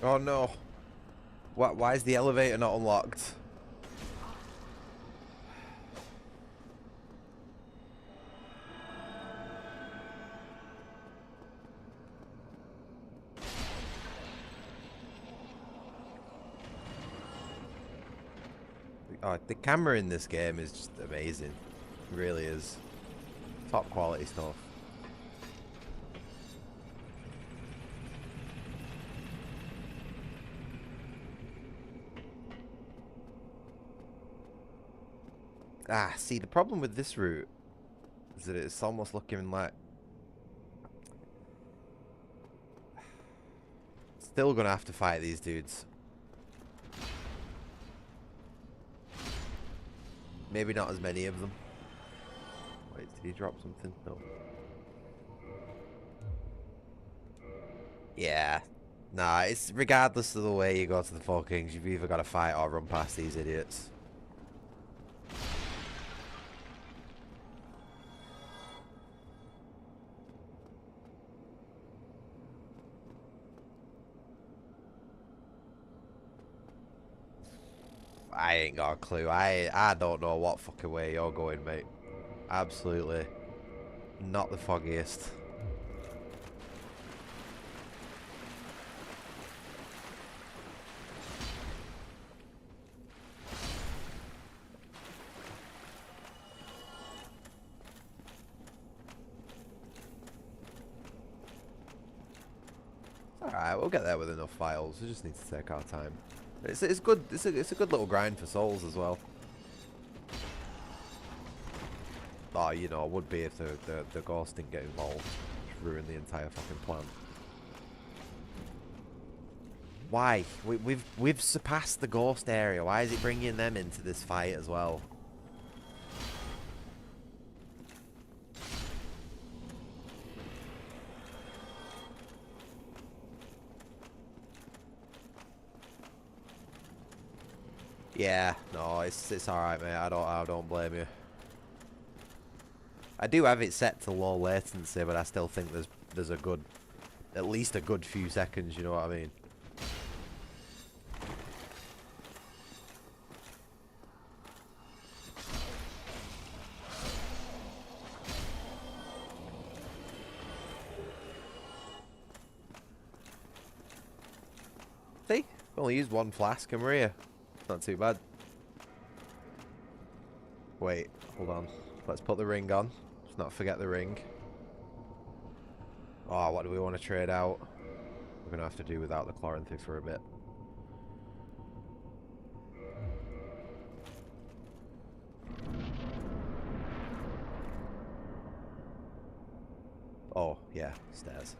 Oh no. Why is the elevator not unlocked? Oh, the camera in this game is just amazing. It really is. Top quality stuff. Ah, see, the problem with this route is that it's almost looking like... Still gonna have to fight these dudes. Maybe not as many of them. Wait, did he drop something? No. Yeah. Nah, it's regardless of the way you go to the Four Kings, you've either got to fight or run past these idiots. I ain't got a clue. I don't know what fucking way you're going, mate. Absolutely not the foggiest. Alright, we'll get there with enough files. We just need to take our time. It's good. It's a good little grind for souls as well. Oh, you know, it would be if the ghost didn't get involved. Just ruin the entire fucking plan. Why? We've surpassed the ghost area. Why is it bringing them into this fight as well? Yeah, no, it's alright, mate. I don't blame you. I do have it set to low latency, but I still think there's a good, at least a good few seconds. You know what I mean? See, only used one flask and we're here. Not too bad. Wait, hold on. Let's put the ring on. Let's not forget the ring. Oh, what do we want to trade out? We're going to have to do without the Chloranthy for a bit. Oh, yeah, stairs.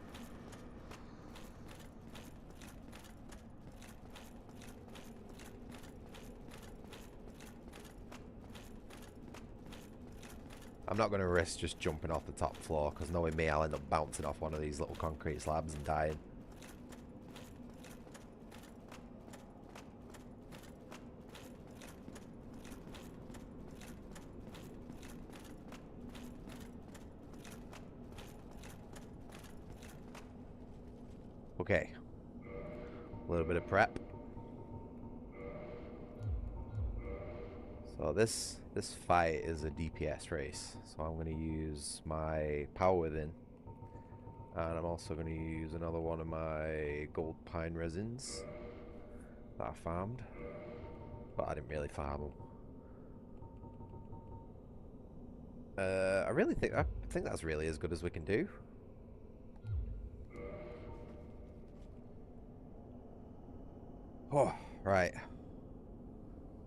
I'm not going to risk just jumping off the top floor, because knowing me, I'll end up bouncing off one of these little concrete slabs and dying. Okay. A little bit of prep. So this fight is a DPS race, so I'm going to use my Power Within, and I'm also going to use another one of my Gold Pine Resins that I farmed, but I didn't really farm them. I think that's really as good as we can do. Oh, right.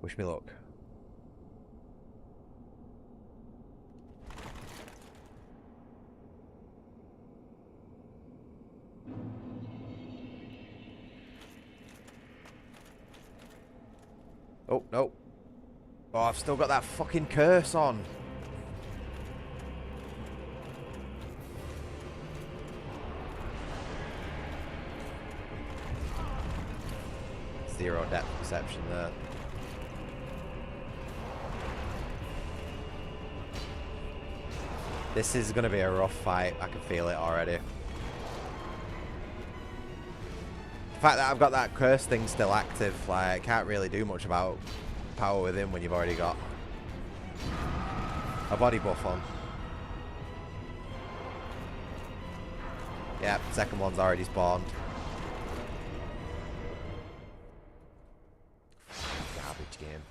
Wish me luck. Oh, no. Oh, I've still got that fucking curse on. Zero depth perception there. This is going to be a rough fight. I can feel it already. The fact that I've got that curse thing still active, like, can't really do much about Power Within when you've already got a body buff on. Yeah, second one's already spawned. Garbage game.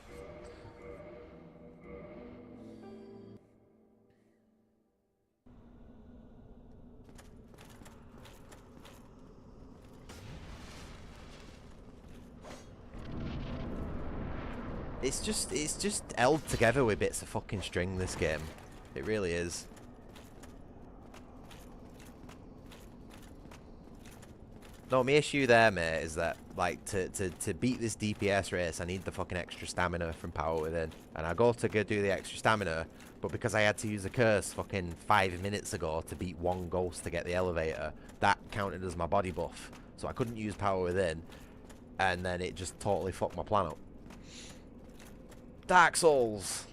It's just held together with bits of fucking string, this game. It really is. No, my issue there, mate, is that, like, to beat this DPS race, I need the fucking extra stamina from Power Within. And I go to go do the extra stamina, but because I had to use a curse fucking 5 minutes ago to beat one ghost to get the elevator, that counted as my body buff. So I couldn't use Power Within, and then it just totally fucked my plan up. Dark Souls!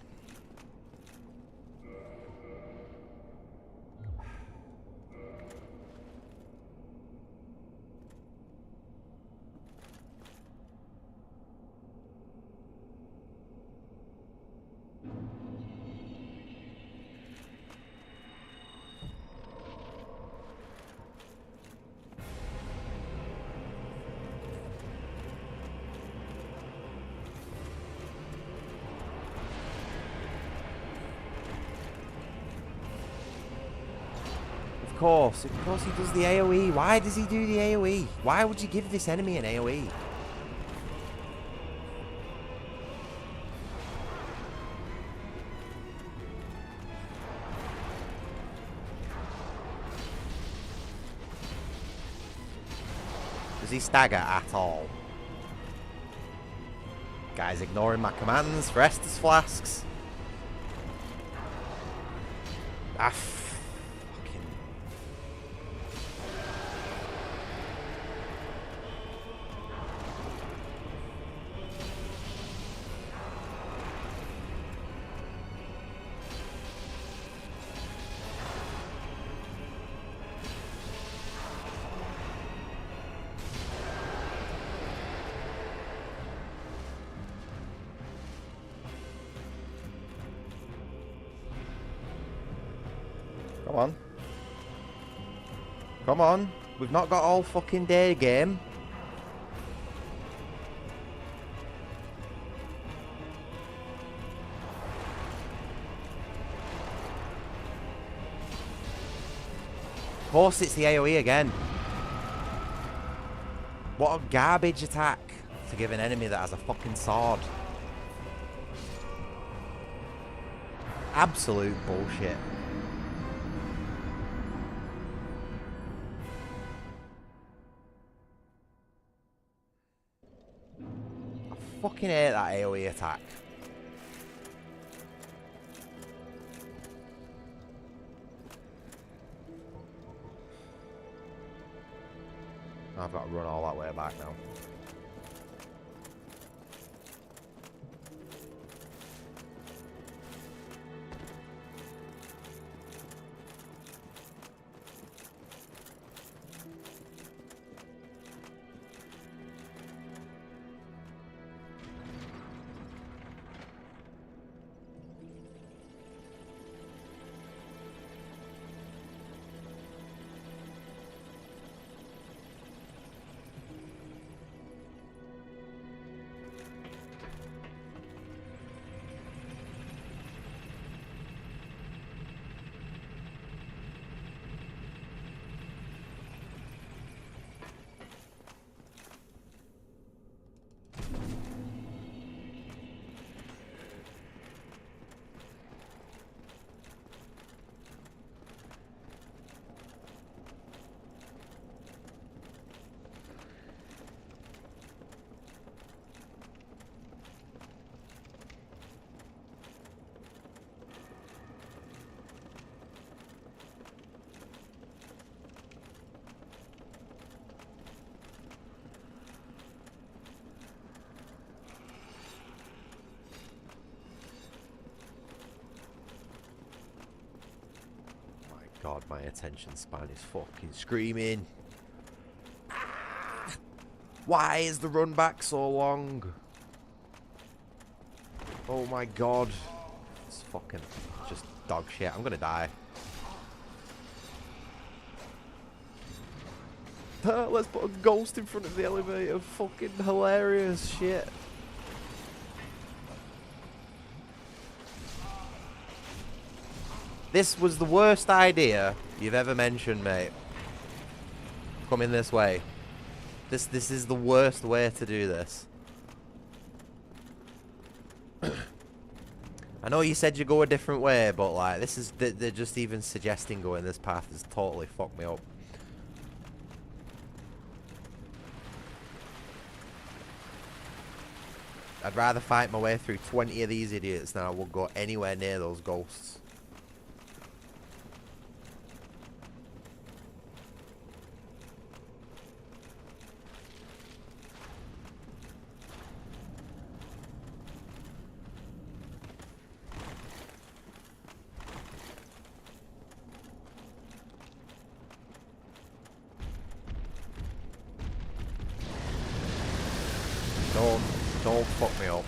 Of course he does the AoE. Why does he do the AoE? Why would you give this enemy an AoE? Does he stagger at all? Guys ignoring my commands for Estus Flasks. Ah, fucking... Come on. Come on. We've not got all fucking day, game. Of course it's the AoE again. What a garbage attack to give an enemy that has a fucking sword. Absolute bullshit. I fucking hate that AoE attack. I've got to run all that way back now. God, my attention span is fucking screaming. Ah! Why is the run back so long? Oh my God. It's fucking just dog shit. I'm gonna die. Let's put a ghost in front of the elevator. Fucking hilarious shit. This was the worst idea you've ever mentioned, mate. Coming this way. This is the worst way to do this. I know you said you go a different way, but like this is they're just even suggesting going this path has totally fucked me up. I'd rather fight my way through 20 of these idiots than I would go anywhere near those ghosts. Don't fuck me up.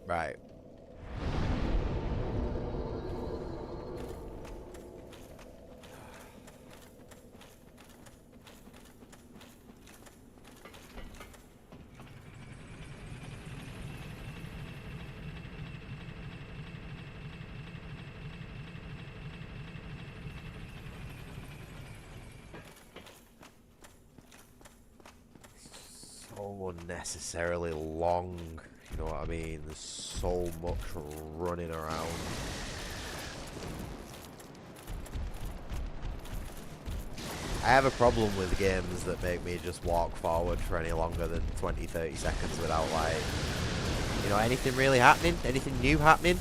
Right. So unnecessarily long, you know what I mean? There's so much running around. I have a problem with games that make me just walk forward for any longer than 20-30 seconds without, like, you know, anything really happening, anything new happening.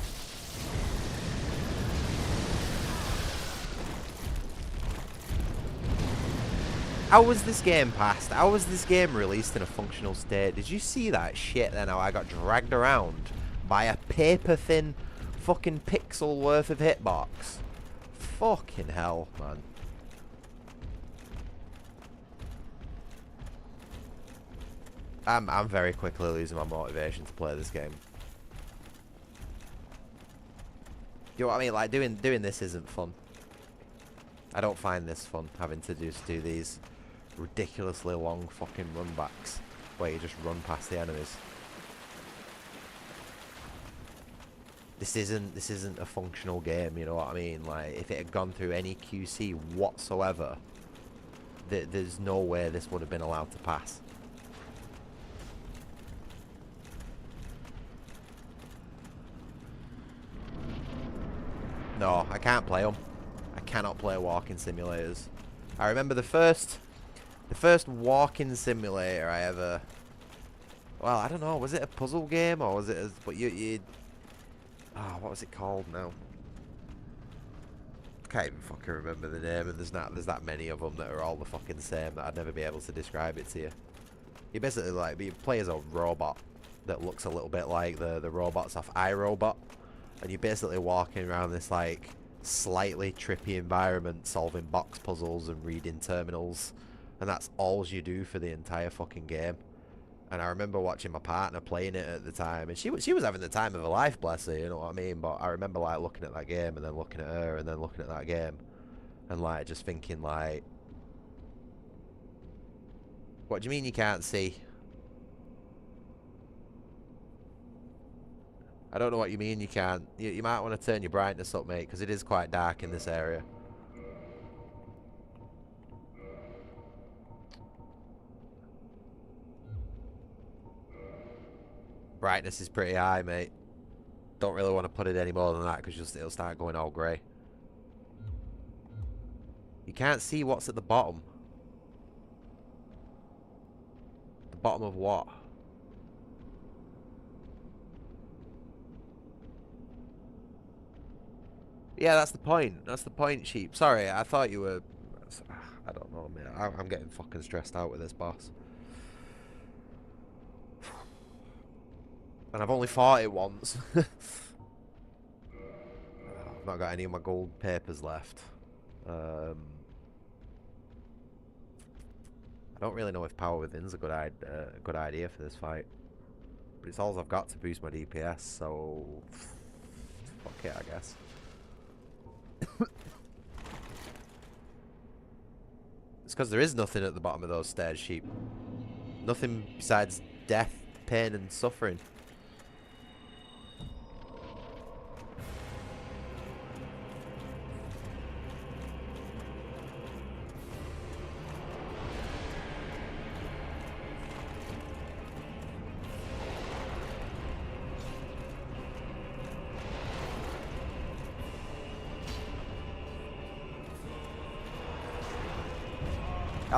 How was this game passed? How was this game released in a functional state? Did you see that shit then? How I got dragged around by a paper-thin fucking pixel worth of hitbox? Fucking hell, man. I'm very quickly losing my motivation to play this game. You know what I mean? Like, doing this isn't fun. I don't find this fun, having to just do these ridiculously long fucking runbacks where you just run past the enemies. This isn't a functional game, you know what I mean? Like, if it had gone through any QC whatsoever, there's no way this would have been allowed to pass. No, I can't play them. I cannot play walking simulators. I remember the first walking simulator I ever... Well, I don't know. Was it a puzzle game or was it? But you. Oh, what was it called now? I can't even fucking remember the name. And there's that many of them that are all the fucking same that I'd never be able to describe it to you. You basically you play as a robot that looks a little bit like the robots off iRobot. And you're basically walking around this, like, slightly trippy environment, solving box puzzles and reading terminals. And that's all you do for the entire fucking game. And I remember watching my partner playing it at the time. And she was having the time of her life, bless her, you know what I mean? But I remember, like, looking at that game and then looking at her and then looking at that game. And, like, just thinking, like... What do you mean you can't see? I don't know what you mean you can't. You might want to turn your brightness up, mate, because it is quite dark in this area. Brightness is pretty high, mate. Don't really want to put it any more than that because it'll start going all grey. You can't see what's at the bottom. The bottom of what? Yeah, that's the point. That's the point, sheep. Sorry, I thought you were... I don't know, man. I'm getting fucking stressed out with this boss. And I've only fought it once. Oh, I've not got any of my gold papers left. I don't really know if Power Within's a good idea for this fight. But it's all I've got to boost my DPS, so... fuck it, I guess. It's because there is nothing at the bottom of those stairs, sheep. Nothing besides death, pain, and suffering.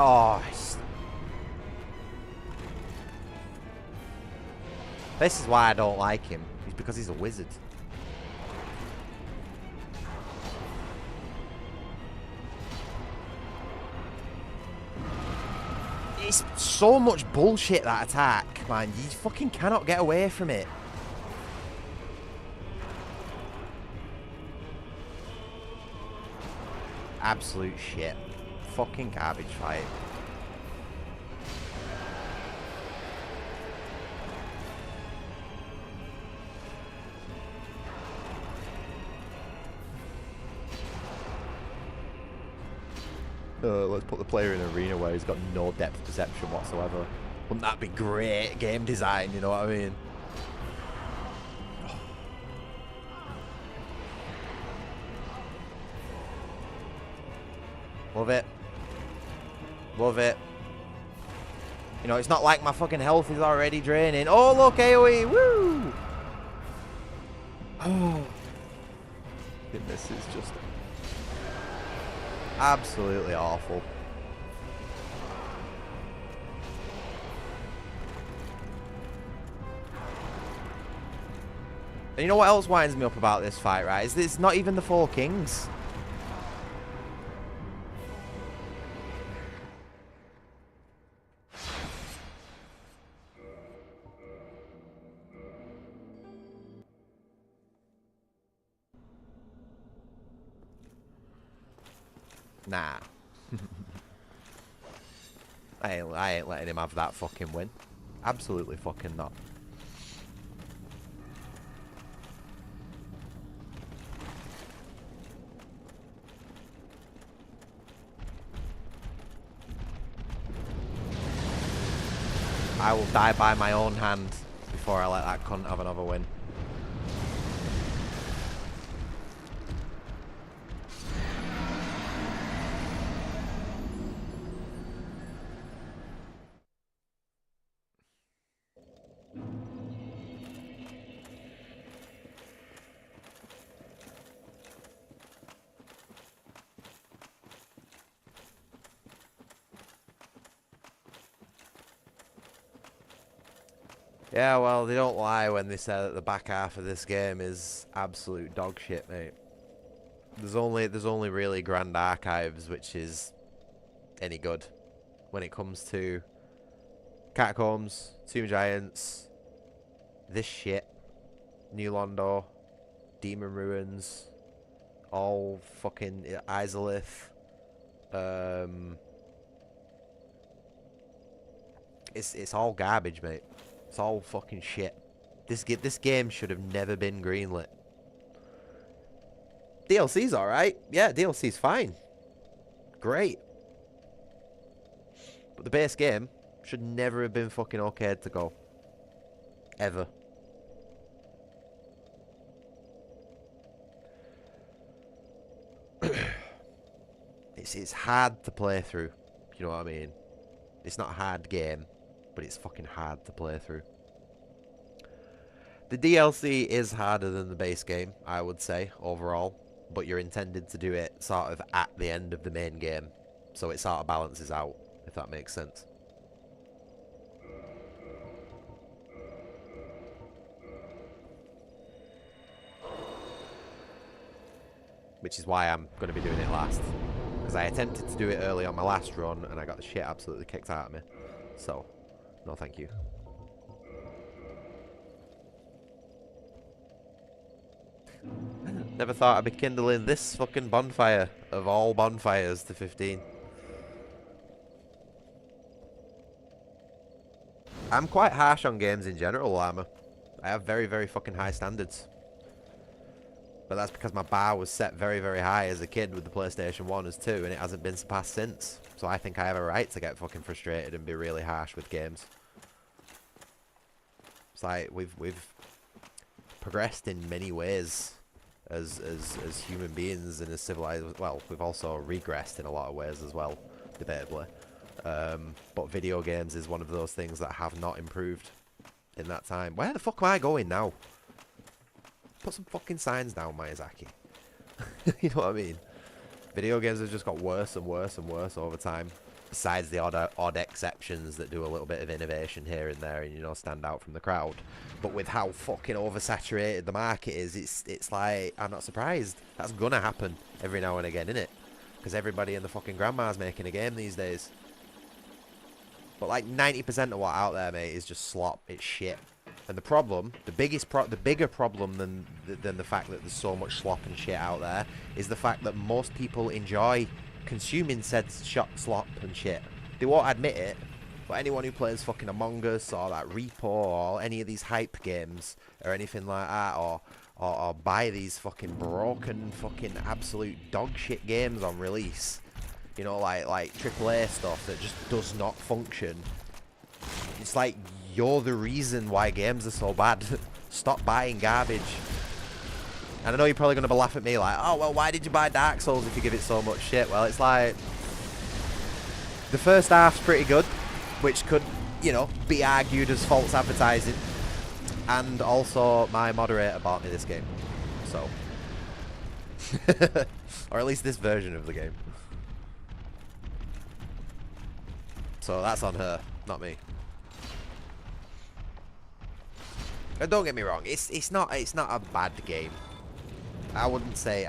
Oh, this is why I don't like him. It's because he's a wizard. It's so much bullshit, that attack, man. You fucking cannot get away from it. Absolute shit. Fucking garbage fight. Let's put the player in an arena where he's got no depth perception whatsoever. Wouldn't that be great game design, you know what I mean? Love it. Love it. You know, it's not like my fucking health is already draining. Oh, look, AoE. Woo! Oh. This is just absolutely awful. And you know what else winds me up about this fight, right? Is this not even the Four Kings? Nah. I ain't letting him have that fucking win. Absolutely fucking not. I will die by my own hand before I let that cunt have another win. Yeah, well, they don't lie when they say that the back half of this game is absolute dog shit, mate. There's only really Grand Archives which is any good when it comes to Catacombs, Tomb Giants, this shit, New Londo, Demon Ruins, all fucking Izalith. It's all garbage, mate. It's all fucking shit. This game should have never been greenlit. DLC's alright. Yeah, DLC's fine. Great. But the base game should never have been fucking okayed to go. Ever. It's hard to play through. You know what I mean? It's not a hard game, but it's fucking hard to play through. The DLC is harder than the base game, I would say, overall. But you're intended to do it sort of at the end of the main game. So it sort of balances out, if that makes sense. Which is why I'm going to be doing it last. Because I attempted to do it early on my last run, and I got the shit absolutely kicked out of me. So, no thank you. Never thought I'd be kindling this fucking bonfire of all bonfires to 15. I'm quite harsh on games in general, Llama. I have very, very fucking high standards. But that's because my bar was set very, very high as a kid with the PlayStation 1 as 2, and it hasn't been surpassed since. So I think I have a right to get fucking frustrated and be really harsh with games. It's like we've progressed in many ways as human beings and as civilized. Well, we've also regressed in a lot of ways as well, debatably. But video games is one of those things that have not improved in that time. Where the fuck am I going now? Put some fucking signs down, Miyazaki. You know what I mean? Video games have just got worse and worse and worse over time. Besides the odd exceptions that do a little bit of innovation here and there and, you know, stand out from the crowd. But with how fucking oversaturated the market is, it's like, I'm not surprised. That's gonna happen every now and again, innit? Because everybody and the fucking grandma's making a game these days. But like 90% of what out there, mate, is just slop. It's shit. And the problem, the bigger problem than the fact that there's so much slop and shit out there is the fact that most people enjoy consuming said slop and shit. They won't admit it, but anyone who plays fucking Among Us or that Repo or any of these hype games or anything like that, or buy these fucking broken fucking absolute dog shit games on release, you know, like AAA stuff that just does not function. It's like, you're the reason why games are so bad. Stop buying garbage. And I know you're probably going to laugh at me like, oh, well, why did you buy Dark Souls if you give it so much shit? Well, it's like, the first half's pretty good, which could, you know, be argued as false advertising. And also, my moderator bought me this game. So. Or at least this version of the game. So that's on her, not me. Don't get me wrong, it's not a bad game. I wouldn't say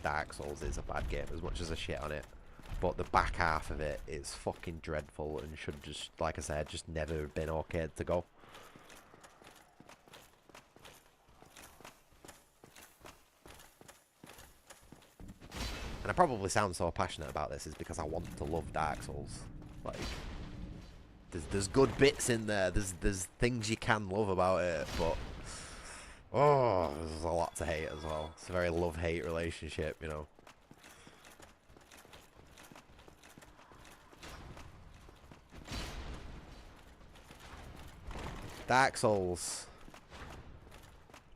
Dark Souls is a bad game as much as I shit on it. But the back half of it is fucking dreadful and should just, like I said, just never have been okayed to go. And I probably sound so passionate about this is because I want to love Dark Souls. Like, there's good bits in there. There's things you can love about it, but oh, there's a lot to hate as well. It's a very love-hate relationship, you know. Dark Souls,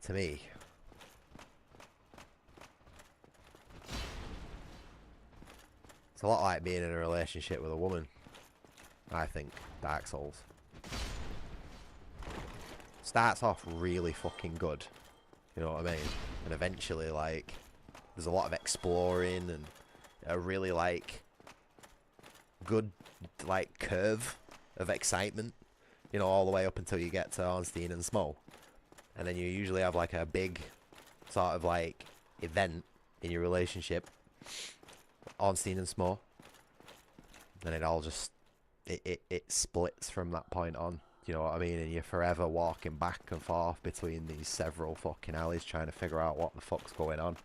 to me, it's a lot like being in a relationship with a woman. I think Dark Souls starts off really fucking good, you know what I mean, and eventually, like, there's a lot of exploring and a really, like, good, like, curve of excitement, you know, all the way up until you get to Ornstein and Small, and then you usually have, like, a big sort of, like, event in your relationship, Ornstein and Small, and it all just it splits from that point on, you know what I mean, and you're forever walking back and forth between these several fucking alleys trying to figure out what the fuck's going on,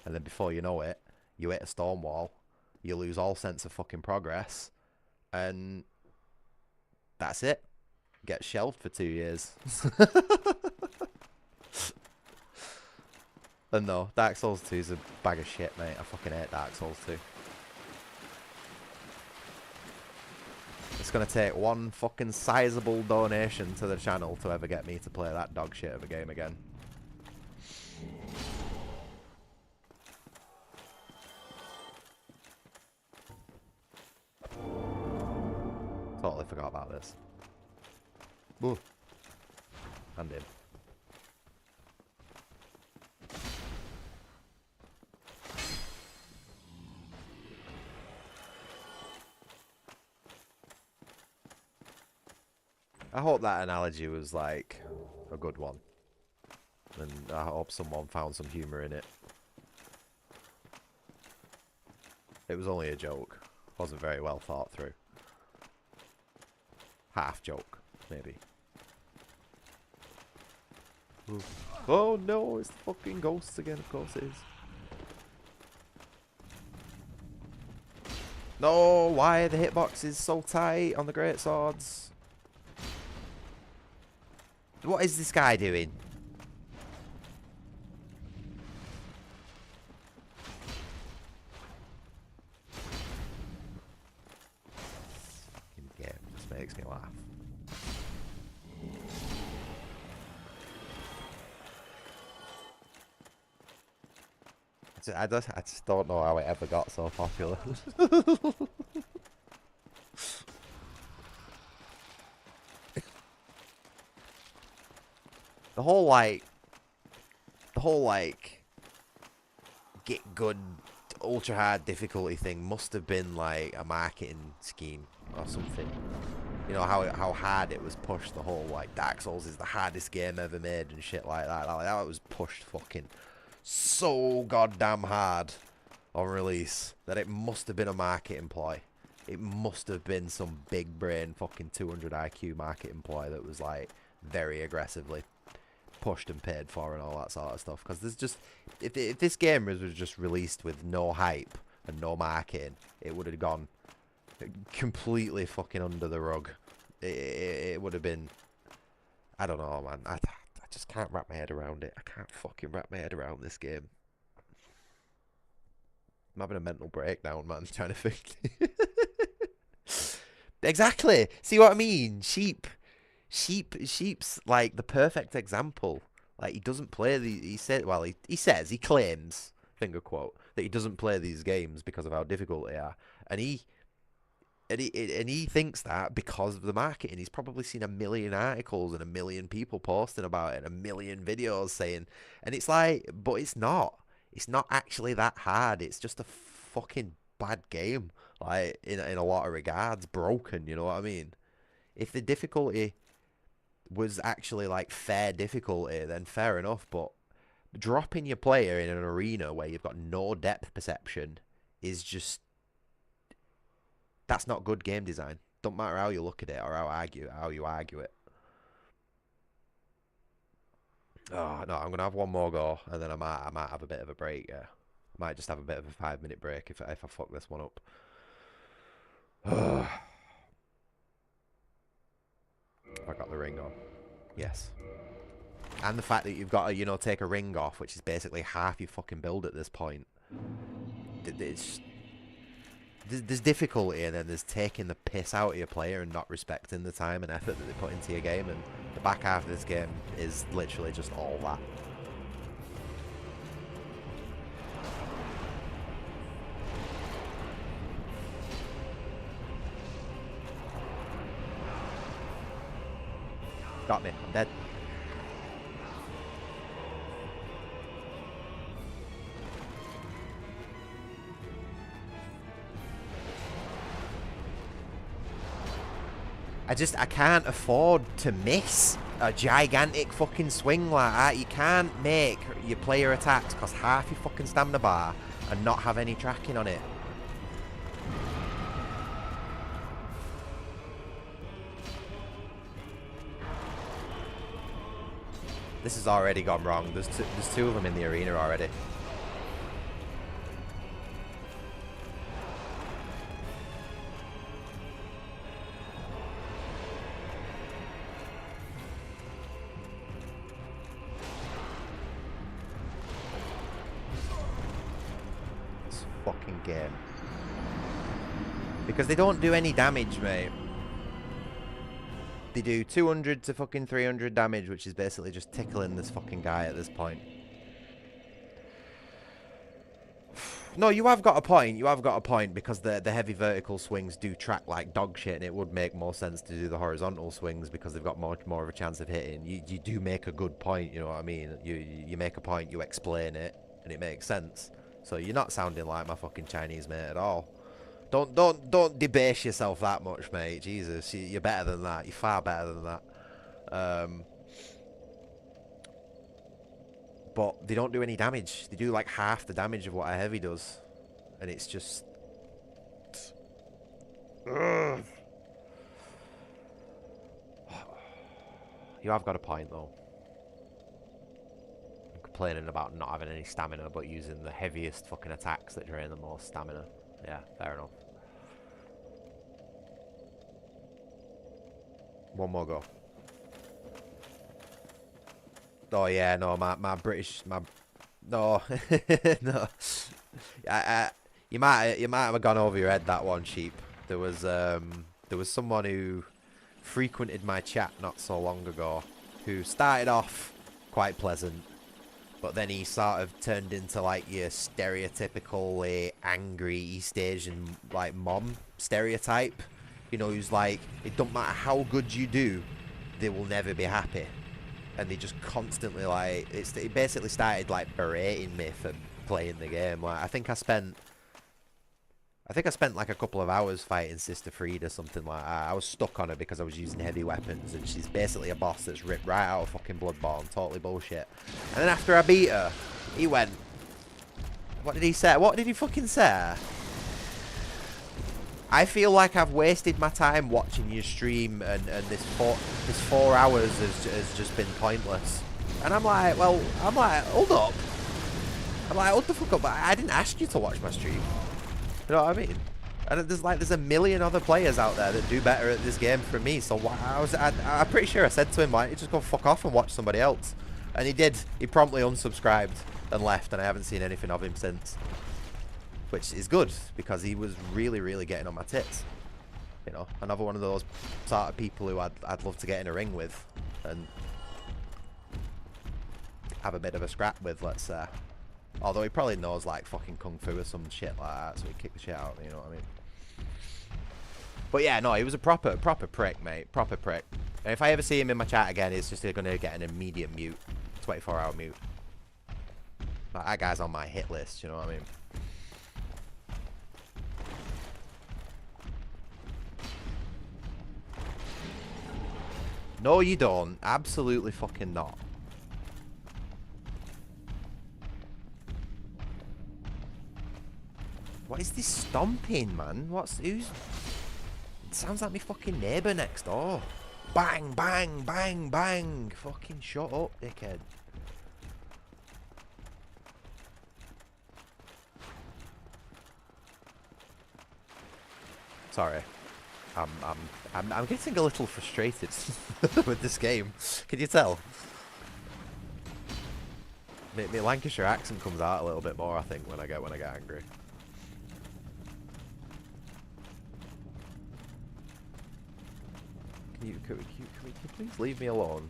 and then before you know it, you hit a stone wall, you lose all sense of fucking progress, and that's it. Get shelved for 2 years. And no, Dark Souls 2 is a bag of shit, mate. I fucking hate Dark Souls 2. It's gonna take one fucking sizable donation to the channel to ever get me to play that dog shit of a game again. Totally forgot about this. Ooh. And in. I hope that analogy was, like, a good one. And I hope someone found some humour in it. It was only a joke. Wasn't very well thought through. Half joke, maybe. Ooh. Oh no, it's the fucking ghosts again, of course it is. No, why are the hitboxes so tight on the great swords? What is this guy doing? Fucking game just makes me laugh. I just don't know how it ever got so popular. The whole get good ultra hard difficulty thing must have been like a marketing scheme or something. You know how hard it was pushed. The whole like Dark Souls is the hardest game ever made and shit like that. Like that was pushed fucking so goddamn hard on release that it must have been a marketing ploy. It must have been some big brain fucking 200 IQ marketing ploy that was like very aggressively pushed and paid for and all that sort of stuff. Because there's just if this game was just released with no hype and no marketing, it would have gone completely fucking under the rug. It would have been, I don't know, man. I just can't wrap my head around it. I can't fucking wrap my head around this game. I'm having a mental breakdown, man, trying to think. Exactly. See what I mean? Sheep's like the perfect example. Like he doesn't play he claims, finger quote, that he doesn't play these games because of how difficult they are. And he thinks that because of the marketing. He's probably seen a million articles and a million people posting about it and a million videos saying, and it's like, but it's not. It's not actually that hard. It's just a fucking bad game. Like in a lot of regards, broken. You know what I mean? If the difficulty was actually like fair difficulty, then fair enough. But dropping your player in an arena where you've got no depth perception is just, that's not good game design. Don't matter how you look at it or how you argue it. Oh no, I'm gonna have one more go and then I might have a bit of a break. Yeah, I might just have a bit of a 5-minute break if I fuck this one up. I got the ring on. Yes. And the fact that you've got to, take a ring off, which is basically half your fucking build at this point. There's difficulty, and then there's taking the piss out of your player and not respecting the time and effort that they put into your game, and the back half of this game is literally just all that. Got me. I'm dead. I can't afford to miss a gigantic fucking swing like that. You can't make your player attacks cost half your fucking stamina bar and not have any tracking on it. This has already gone wrong. There's two of them in the arena already. This fucking game. Because they don't do any damage, mate. They do 200 to fucking 300 damage, which is basically just tickling this fucking guy at this point. No, you have got a point. You have got a point, because the heavy vertical swings do track like dog shit, and it would make more sense to do the horizontal swings because they've got much more of a chance of hitting. You do make a good point, you know what I mean? You make a point, you explain it, and it makes sense. So you're not sounding like my fucking Chinese mate at all. Don't debase yourself that much, mate. Jesus, you're better than that. You're far better than that. But they don't do any damage. They do like half the damage of what a heavy does, and it's just. Ugh. You have got a point though. I'm complaining about not having any stamina, but using the heaviest fucking attacks that drain the most stamina. Yeah, fair enough. One more go. Oh yeah, no, my British, no, no. You might have gone over your head that one, Sheep. There was someone who frequented my chat not so long ago, who started off quite pleasant, but then he sort of turned into like your stereotypical angry East Asian like mom stereotype. You know, who's like, it don't matter how good you do, they will never be happy. And they just constantly like, it basically started like berating me for playing the game. Like I think I spent like a couple of hours fighting Sister Fried or something like that. I was stuck on her because I was using heavy weapons, and she's basically a boss that's ripped right out of fucking Bloodborne. Totally bullshit. And then after I beat her, he went, what did he say? What did he fucking say? I feel like I've wasted my time watching your stream, and this 4 hours has just been pointless. And I'm like, hold up. I'm like, what the fuck up? But I didn't ask you to watch my stream. You know what I mean? And there's a million other players out there that do better at this game from me. So I'm pretty sure I said to him, why don't you just go fuck off and watch somebody else? And he did. He promptly unsubscribed and left, and I haven't seen anything of him since. Which is good, because he was really, really getting on my tits. You know, another one of those sort of people who I'd love to get in a ring with and have a bit of a scrap with, let's say. Although he probably knows like fucking kung fu or some shit like that, so he'd kick the shit out of me, you know what I mean? But yeah, no, he was a proper prick, mate. Proper prick. And if I ever see him in my chat again, he's just going to get an immediate mute. 24-hour mute. Like, that guy's on my hit list, you know what I mean? No, you don't. Absolutely fucking not. What is this stomping, man? Who's... It sounds like my fucking neighbour next door. Bang, bang, bang, bang. Fucking shut up, dickhead. Sorry. I'm getting a little frustrated with this game. Can you tell? My Lancashire accent comes out a little bit more, I think, when I get angry. Can you please leave me alone?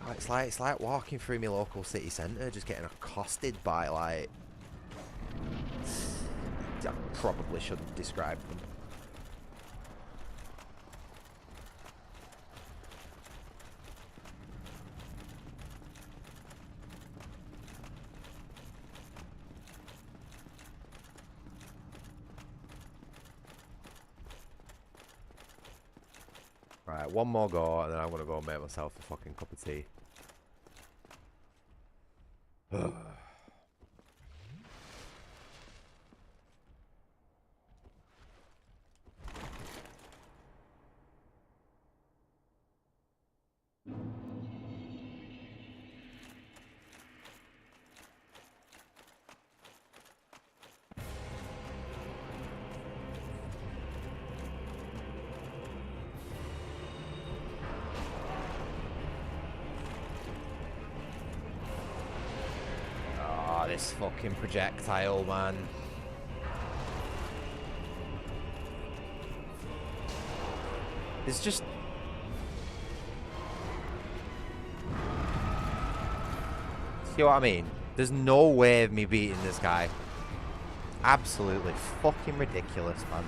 God, it's like walking through my local city centre, just getting accosted by like. I probably shouldn't describe them. Right, one more go, and then I'm gonna go make myself a fucking cup of tea. This fucking projectile, man. It's just... See what I mean? There's no way of me beating this guy. Absolutely fucking ridiculous, man.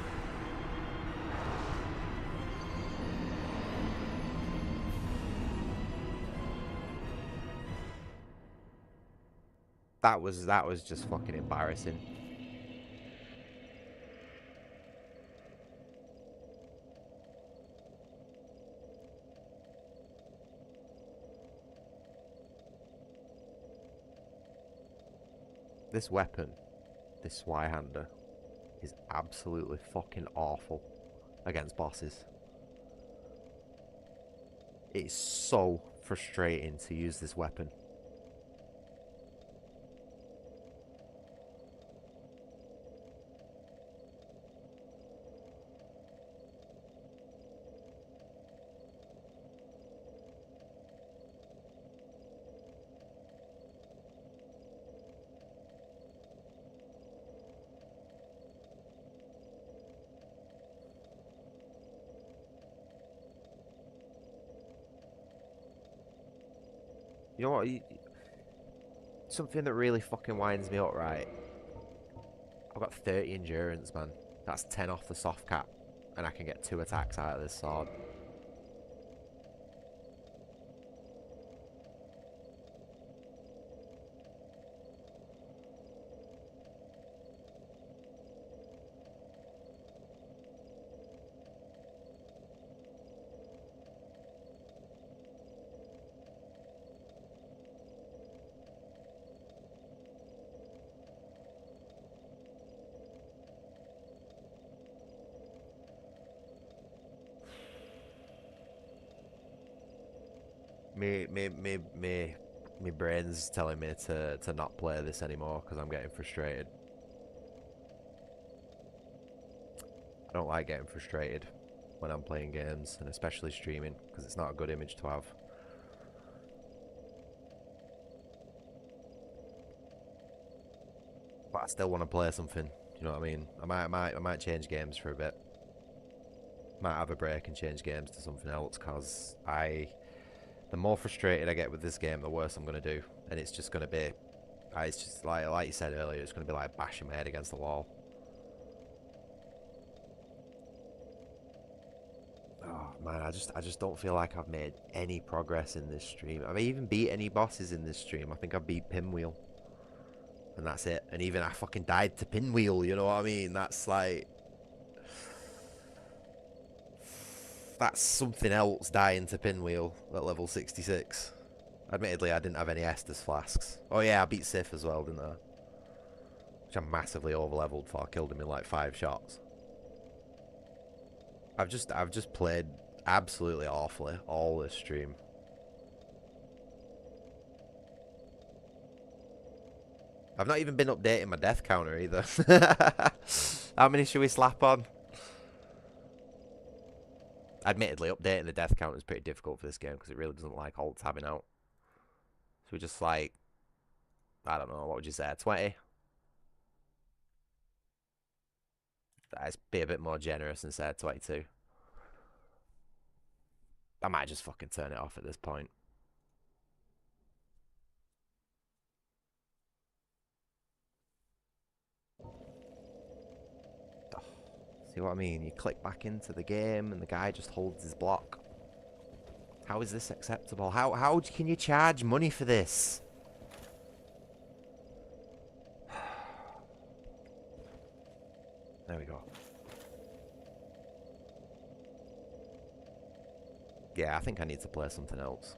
That was just fucking embarrassing. This weapon, this Zweihander, is absolutely fucking awful against bosses. It is so frustrating to use this weapon. You know what? Something that really fucking winds me up, right? I've got 30 endurance, man. That's 10 off the soft cap. And I can get 2 attacks out of this sword. My brain's telling me to not play this anymore because I'm getting frustrated. I don't like getting frustrated when I'm playing games, and especially streaming, because it's not a good image to have. But I still want to play something. You know what I mean? I might change games for a bit. Might have a break and change games to something else, because the more frustrated I get with this game, the worse I'm going to do. And it's just going to be, it's just like you said earlier, it's going to be like bashing my head against the wall. Oh man, I just don't feel like I've made any progress in this stream. Have I even beat any bosses in this stream? I think I beat Pinwheel. And that's it. And even I fucking died to Pinwheel, you know what I mean? That's like... That's something else, dying to Pinwheel at level 66. Admittedly, I didn't have any Estus Flasks. Oh yeah, I beat Sif as well, didn't I? Which I'm massively over-leveled for. I killed him in like 5 shots. I've just played absolutely awfully all this stream. I've not even been updating my death counter either. How many should we slap on? Admittedly, updating the death counter is pretty difficult for this game because it really doesn't like alt tabbing out. So we just like, I don't know, what would you say, 20? Let's be a bit more generous and say 22. I might just fucking turn it off at this point. See what I mean? You click back into the game and the guy just holds his block. How is this acceptable? How can you charge money for this? There we go. Yeah, I think I need to play something else.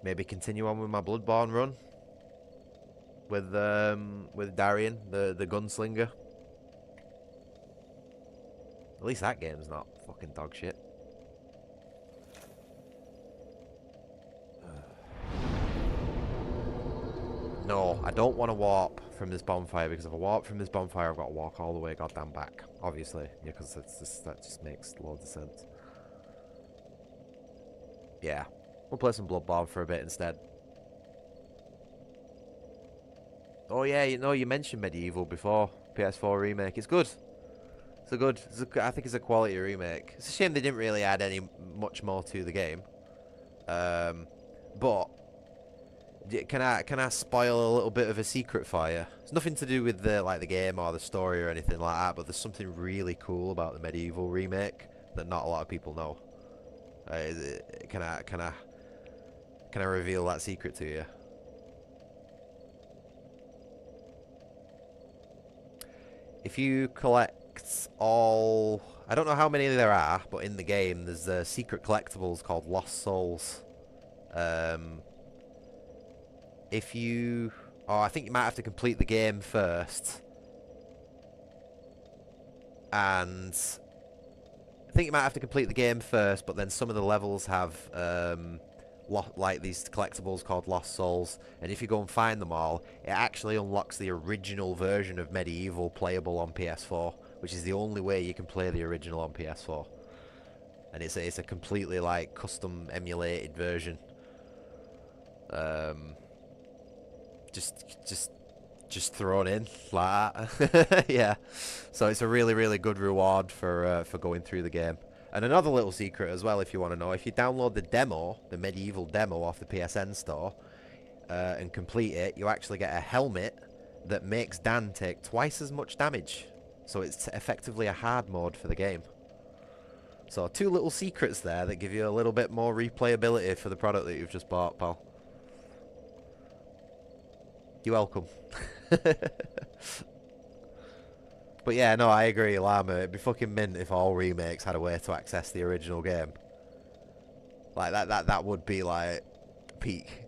Maybe continue on with my Bloodborne run with Darian, the gunslinger. At least that game's not fucking dog shit. No, I don't want to warp from this bonfire, because if I warp from this bonfire, I've got to walk all the way goddamn back. Obviously, yeah, because that just makes loads of sense. Yeah, we'll play some Bloodborne for a bit instead. Oh yeah, you know, you mentioned Medieval before. PS4 remake. It's good. I think it's a quality remake. It's a shame they didn't really add much more to the game. But can I spoil a little bit of a secret for you? It's nothing to do with the game or the story or anything like that, but there's something really cool about the Medieval remake that not a lot of people know. Can I reveal that secret to you? If you collect all... I don't know how many there are, but in the game there's secret collectibles called Lost Souls. If you... Oh, I think you might have to complete the game first. And... I think you might have to complete the game first, but then some of the levels have... like these collectibles called Lost Souls, and if you go and find them all, it actually unlocks the original version of Medieval playable on PS4, which is the only way you can play the original on PS4. And it's a completely like custom emulated version. Just just thrown in like that. Yeah. So it's a really, really good reward for going through the game. And another little secret as well, if you want to know, if you download the demo, the medieval demo off the PSN store, and complete it, you actually get a helmet that makes Dan take twice as much damage. So it's effectively a hard mode for the game. So 2 little secrets there that give you a little bit more replayability for the product that you've just bought, pal. You're welcome. But yeah, no, I agree, Llama. It'd be fucking mint if all remakes had a way to access the original game. Like, that would be, like, peak.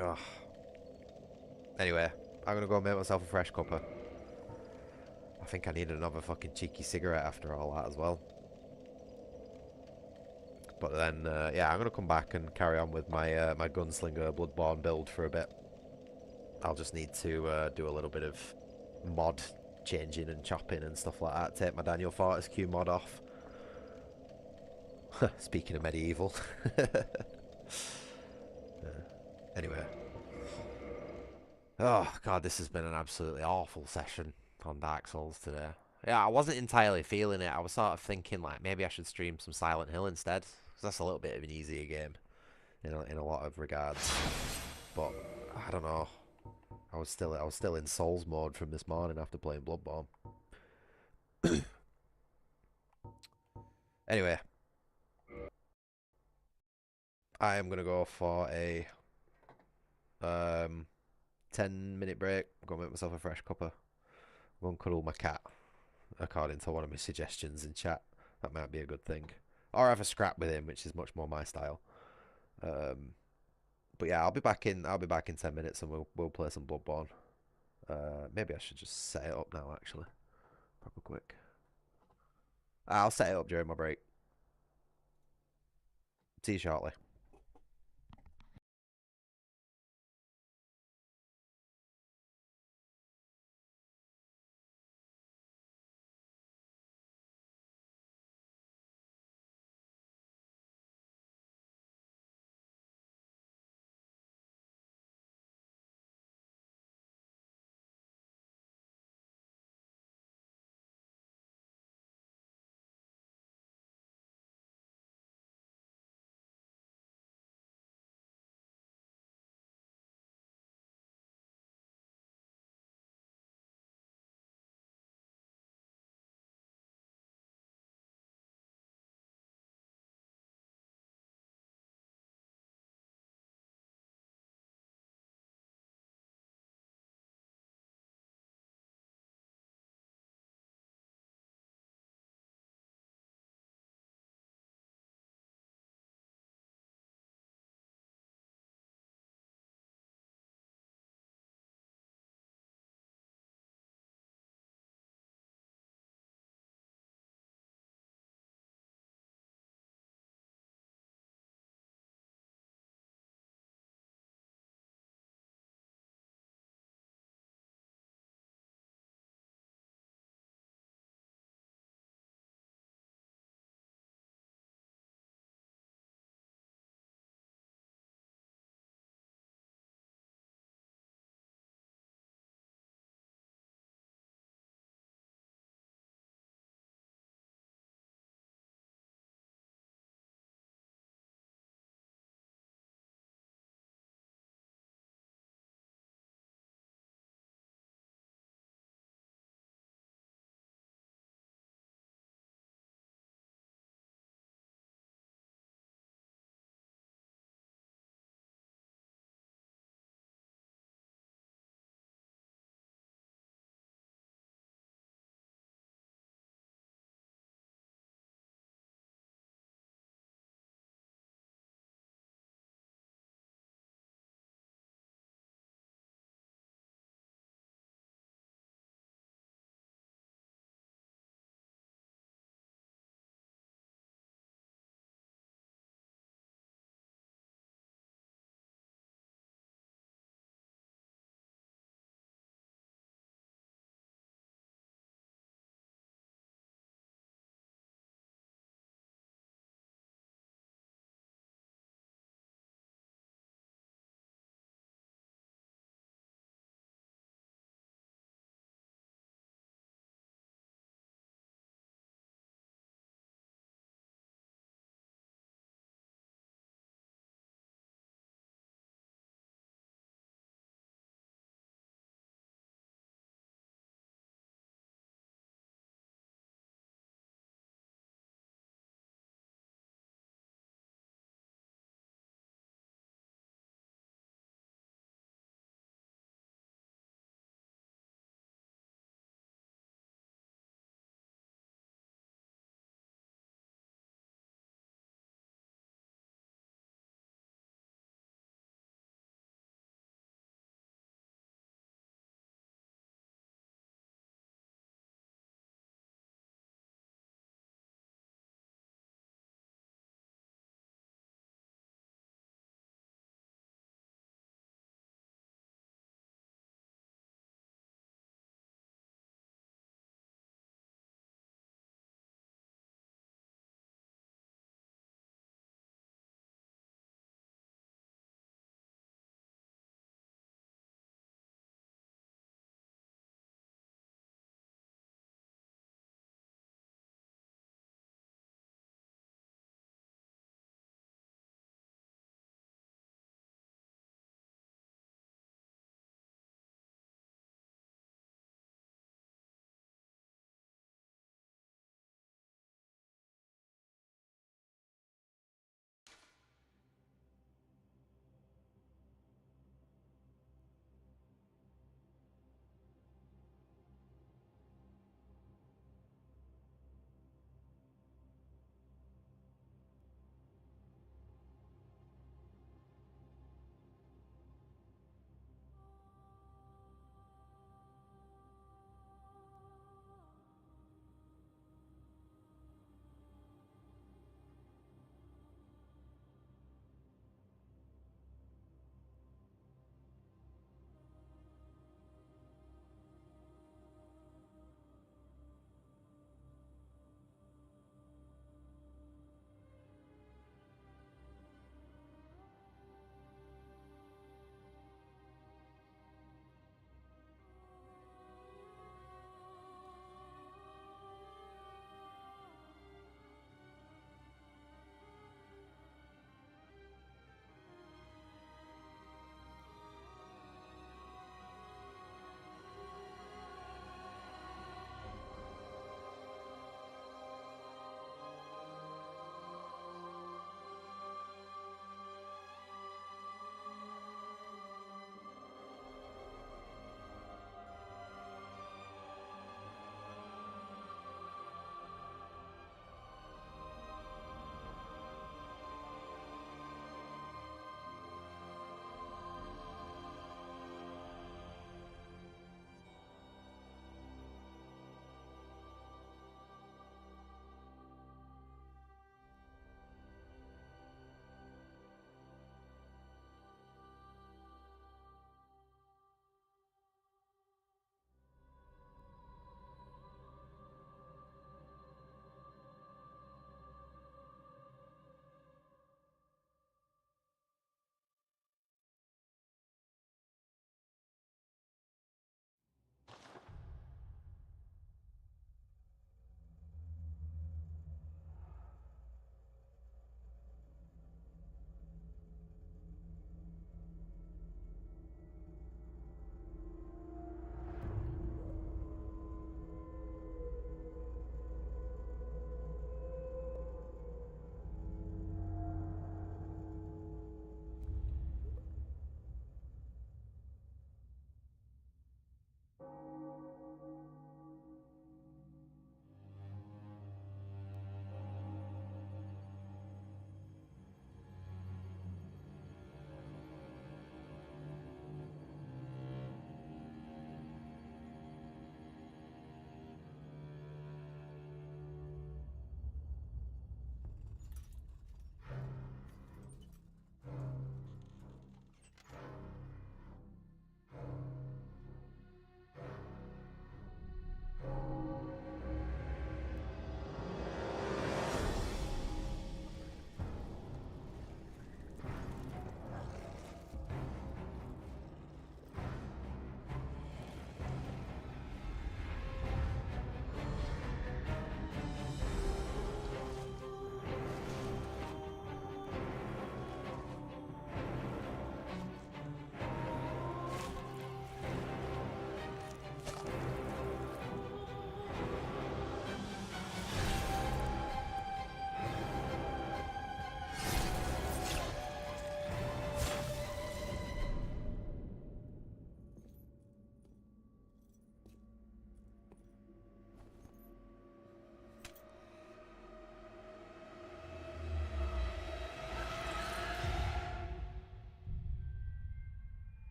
Ugh. Anyway, I'm gonna go make myself a fresh cuppa. I think I need another fucking cheeky cigarette after all that as well. But then, yeah, I'm gonna come back and carry on with my my gunslinger Bloodborne build for a bit. I'll just need to do a little bit of mod changing and chopping and stuff like that. Take my Daniel Fortescue mod off. Speaking of medieval. Anyway. Oh, God, this has been an absolutely awful session on Dark Souls today. Yeah, I wasn't entirely feeling it. I was sort of thinking, like, maybe I should stream some Silent Hill instead. Because that's a little bit of an easier game in a lot of regards. But, I don't know. I was still in Souls mode from this morning after playing Bloodborne. Anyway. I am going to go for a 10-minute break. Go make myself a fresh cuppa. Go and cuddle my cat, according to one of my suggestions in chat. That might be a good thing. Or have a scrap with him, which is much more my style. But yeah, I'll be back in 10 minutes and we'll play some Bloodborne. Maybe I should just set it up now, actually. Proper quick. I'll set it up during my break. See you shortly.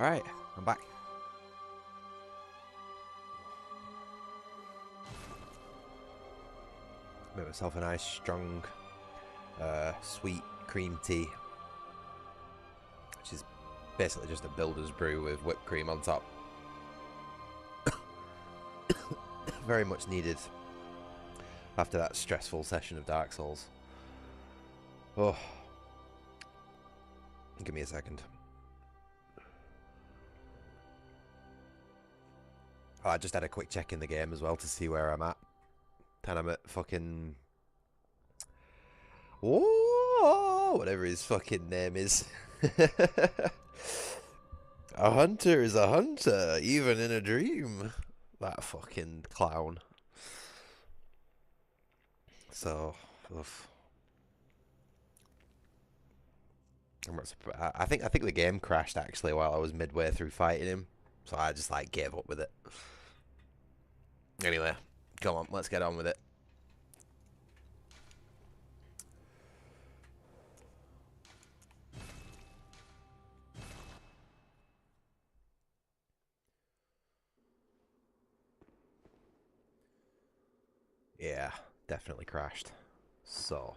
Alright, I'm back. Made myself a nice, strong, sweet cream tea. Which is basically just a builder's brew with whipped cream on top. Very much needed after that stressful session of Dark Souls. Oh. Give me a second. Oh, I just had a quick check in the game as well to see where I'm at. And I'm at fucking... Whoa! Whatever his fucking name is. A hunter is a hunter, even in a dream. That fucking clown. So, oof. I think the game crashed actually while I was midway through fighting him, so I just like gave up with it. Anyway, come on, let's get on with it. Yeah, definitely crashed. So,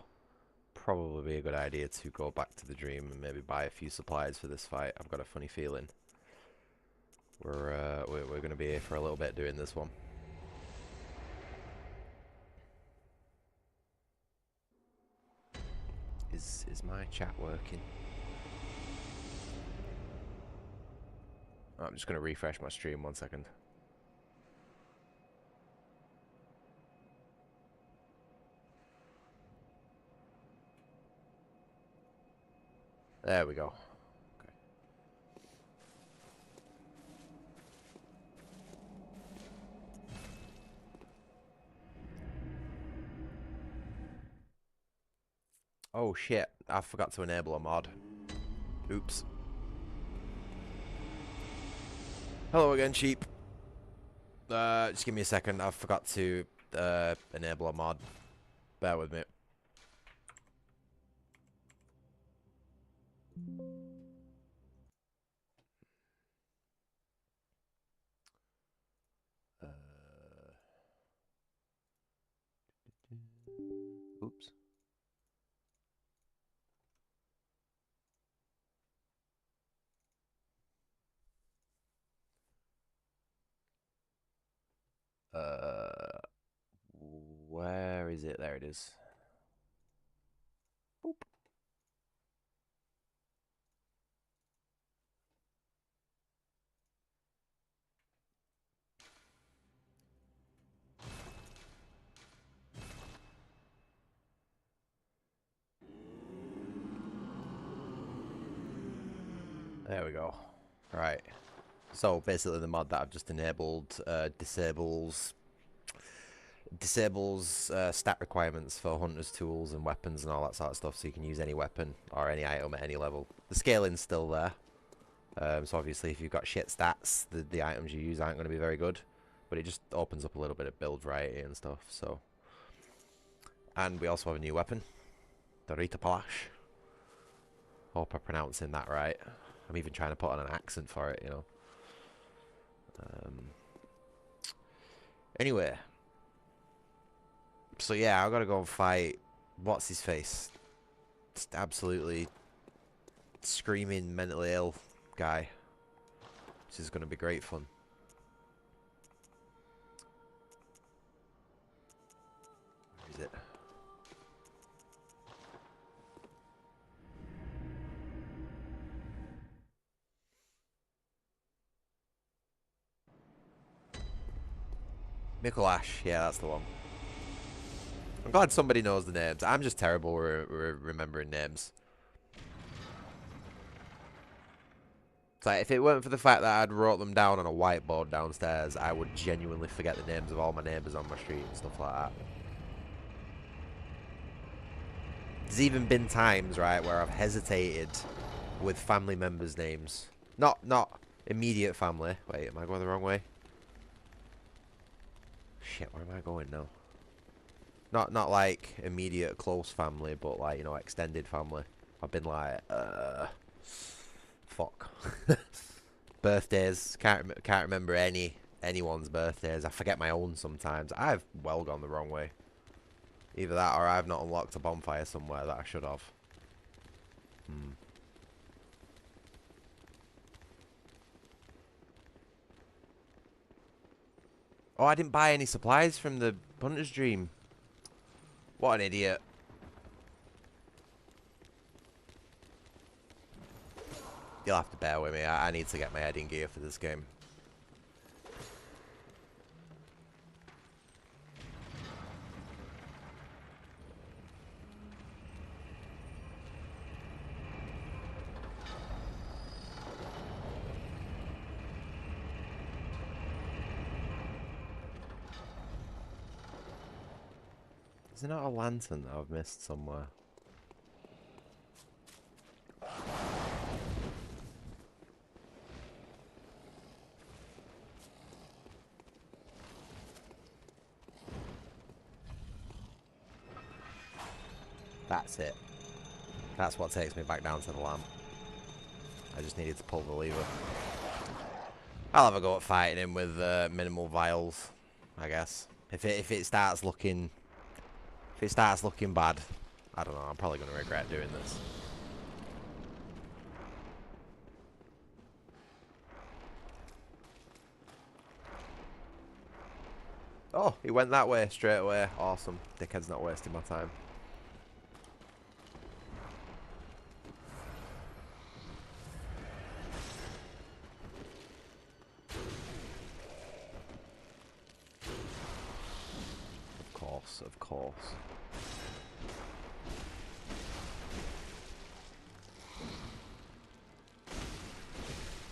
probably be a good idea to go back to the dream and maybe buy a few supplies for this fight. I've got a funny feeling we're going to be here for a little bit doing this one. Is my chat working? I'm just going to refresh my stream 1 second. There we go. Okay. Oh shit, I forgot to enable a mod. Oops. Hello again, sheep. Just give me a second, I forgot to enable a mod. Bear with me. Oops. Where is it? There it is. Boop. There we go. Right. So basically the mod that I've just enabled disables stat requirements for hunters tools and weapons and all that sort of stuff, so you can use any weapon or any item at any level. The scaling's still there, so obviously if you've got shit stats, the items you use aren't going to be very good, but it just opens up a little bit of build variety and stuff. So, and we also have a new weapon, the Rita Palash. Hope I'm pronouncing that right. I'm even trying to put on an accent for it, you know. Anyway, so yeah, I've got to go and fight what's his face, just absolutely screaming mentally ill guy. This is going to be great fun. Where is it? Mikolash, yeah, that's the one. I'm glad somebody knows the names. I'm just terrible remembering names. It's like, if it weren't for the fact that I'd wrote them down on a whiteboard downstairs, I would genuinely forget the names of all my neighbours on my street and stuff like that. There's even been times, right, where I've hesitated with family members' names. Not immediate family. Wait, am I going the wrong way? Shit, where am I going now? Not like immediate close family, but like, you know, extended family. I've been like, fuck. Birthdays. Can't remember anyone's birthdays. I forget my own sometimes. I've well gone the wrong way. Either that or I've not unlocked a bonfire somewhere that I should have. Oh, I didn't buy any supplies from the Hunter's Dream. What an idiot. You'll have to bear with me. I need to get my head in gear for this game. Is there not a lantern that I've missed somewhere? That's it. That's what takes me back down to the lamp. I just needed to pull the lever. I'll have a go at fighting him with minimal vials, I guess. If it starts looking bad, I don't know. I'm probably going to regret doing this. Oh, he went that way straight away. Awesome. Dickhead's not wasting my time. Of course.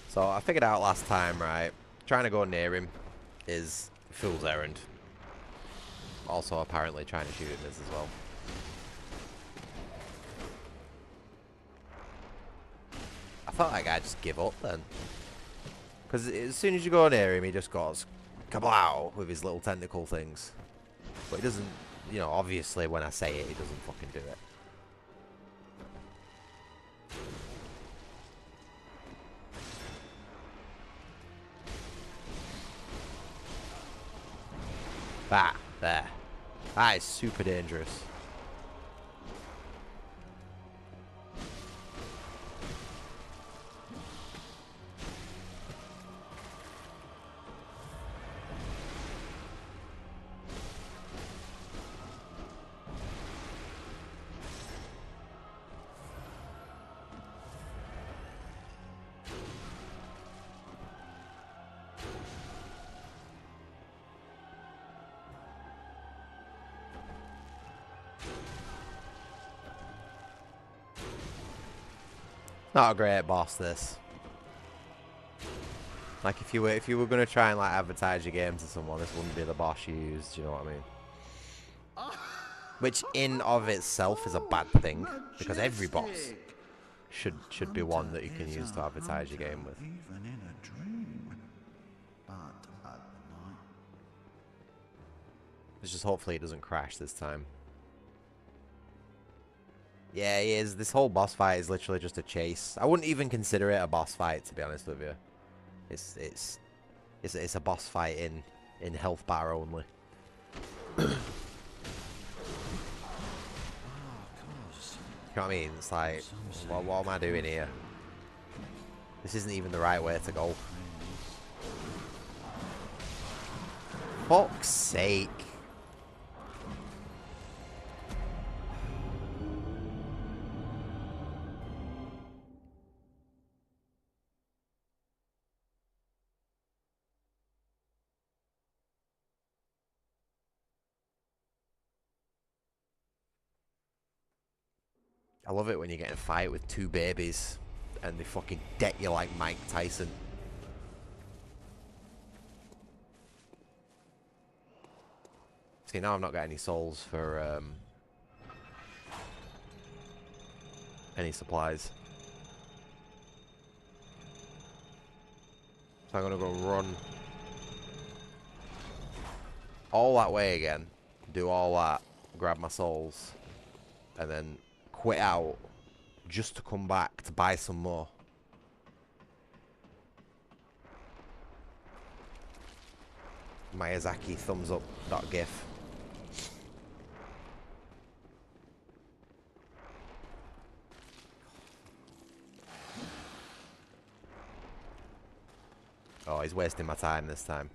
So I figured out last time, right? Trying to go near him is a fool's errand. Also, apparently trying to shoot him is as well. I thought that guy just give up then. Because as soon as you go near him, he just goes kablow with his little tentacle things. But he doesn't, you know, obviously when I say it, he doesn't fucking do it. There. That is super dangerous. Not a great boss, this. Like if you were gonna try and like advertise your game to someone, this wouldn't be the boss you used. Do you know what I mean? Which in of itself is a bad thing, because every boss should be one that you can use to advertise your game with. Even in a dream, but at night. It's just hopefully it doesn't crash this time. Yeah, he is. This whole boss fight is literally just a chase. I wouldn't even consider it a boss fight, to be honest with you. It's a boss fight in health bar only. You know what I mean? It's like, what am I doing here? This isn't even the right way to go. Fuck's sake. I love it when you get in a fight with two babies and they fucking deck you like Mike Tyson. See, now I've not got any souls for any supplies. So I'm gonna go run all that way again, do all that, grab my souls, and then quit out just to come back to buy some more. Miyazaki thumbs up dot gif. Oh, he's wasting my time this time.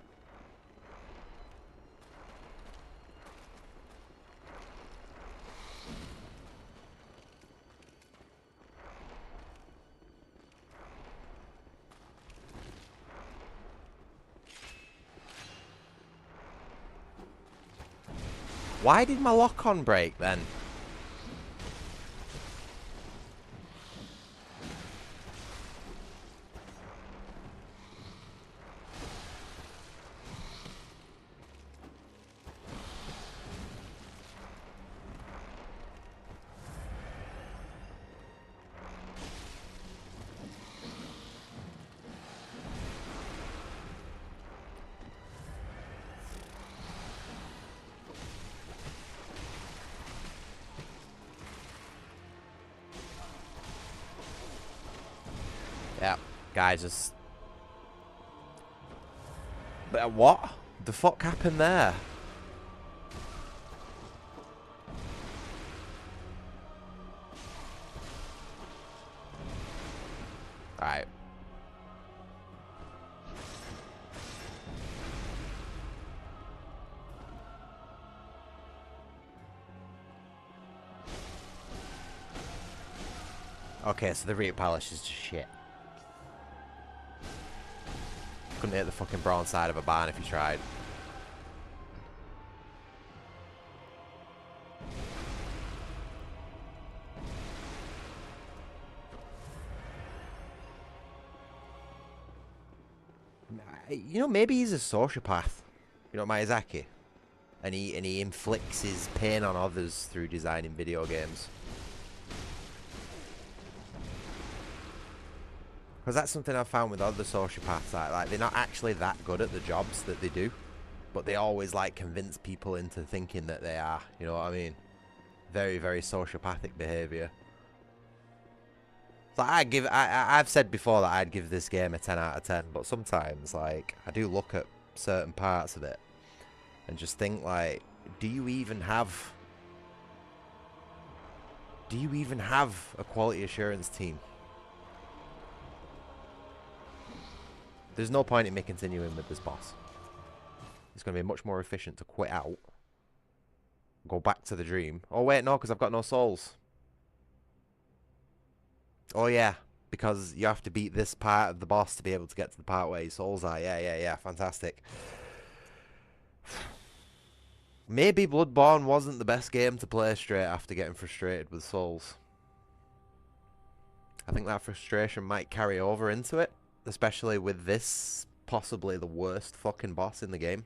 Why did my lock-on break then? Yeah, guys, just... But what the fuck happened there? Alright. Okay, so the Reap Palace is just shit. Couldn't hit the fucking brown side of a barn if you tried. You know, maybe he's a sociopath. You know, Miyazaki. And he inflicts his pain on others through designing video games. Because that's something I've found with other sociopaths. Like, they're not actually that good at the jobs that they do. But they always, like, convince people into thinking that they are. You know what I mean? Very, very sociopathic behaviour. So I've said before that I'd give this game a 10 out of 10. But sometimes, like, I do look at certain parts of it. And just think, like, do you even have a quality assurance team? There's no point in me continuing with this boss. It's going to be much more efficient to quit out. Go back to the dream. Oh, wait, no, because I've got no souls. Oh, yeah, because you have to beat this part of the boss to be able to get to the part where your souls are. Yeah, fantastic. Maybe Bloodborne wasn't the best game to play straight after getting frustrated with souls. I think that frustration might carry over into it. Especially with this, possibly the worst fucking boss in the game.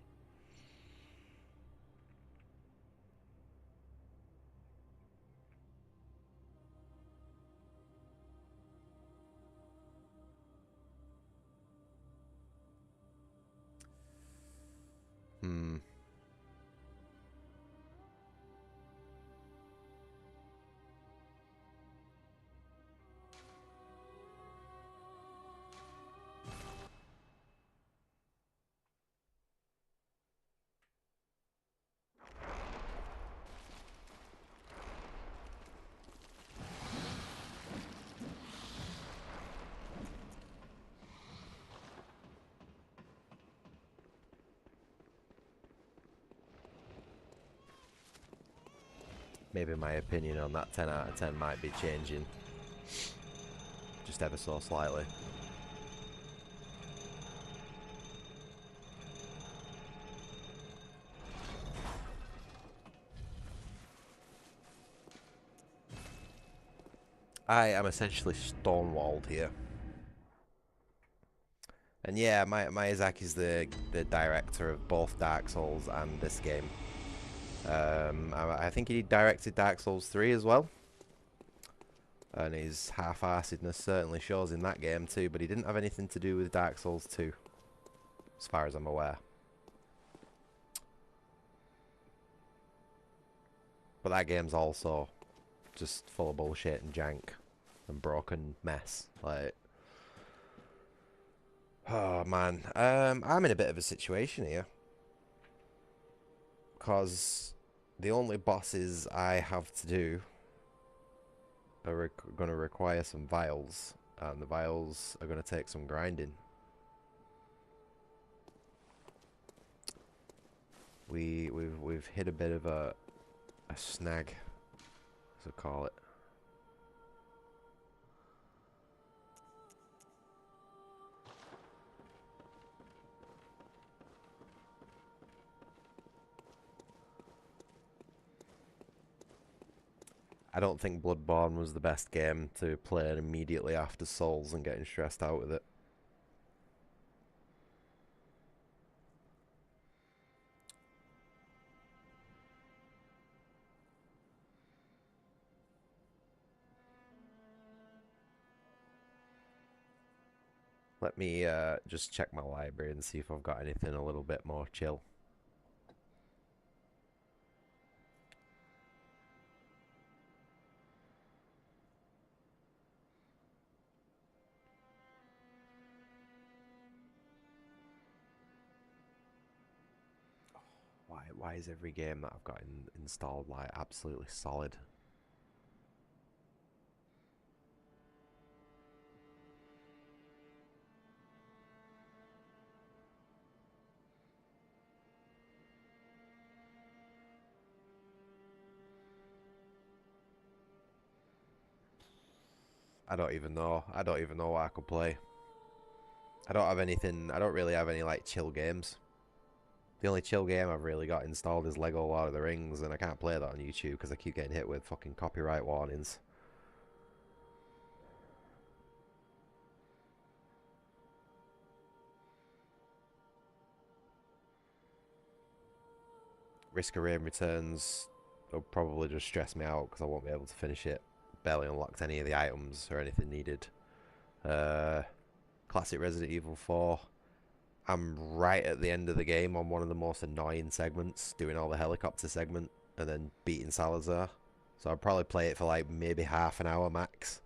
Maybe my opinion on that 10 out of 10 might be changing. Just ever so slightly. I am essentially stonewalled here. And yeah, Miyazaki's the director of both Dark Souls and this game. I think he directed Dark Souls 3 as well. And his half-arsedness certainly shows in that game too, but he didn't have anything to do with Dark Souls 2, as far as I'm aware. But that game's also just full of bullshit and jank and broken mess. Like, oh man, I'm in a bit of a situation here. because the only bosses I have to do are going to require some vials, and the vials are going to take some grinding. We've hit a bit of a snag, as I call it. I don't think Bloodborne was the best game to play immediately after Souls and getting stressed out with it. Let me just check my library and see if I've got anything a little bit more chill. Why is every game that I've got installed like absolutely solid? I don't even know. I don't even know what I could play. I don't have anything. I don't really have any like chill games. The only chill game I've really got installed is Lego Lord of the Rings, and I can't play that on YouTube because I keep getting hit with fucking copyright warnings. Risk of Rain Returns will probably just stress me out because I won't be able to finish it. Barely unlocked any of the items or anything needed. Classic Resident Evil 4. I'm right at the end of the game on one of the most annoying segments, doing all the helicopter segment and then beating Salazar. So I'll probably play it for like maybe half an hour max.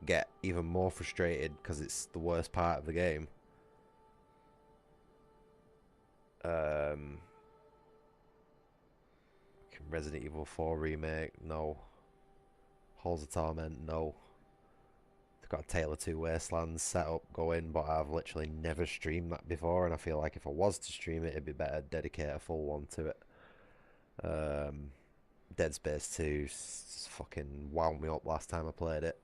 Get even more frustrated because it's the worst part of the game. Resident Evil 4 remake, no. Halls of Torment, no. They've got a Tale of Two Wastelands set up going, but I've literally never streamed that before, and I feel like if I was to stream it, it'd be better to dedicate a full one to it. Dead Space 2 fucking wound me up last time I played it.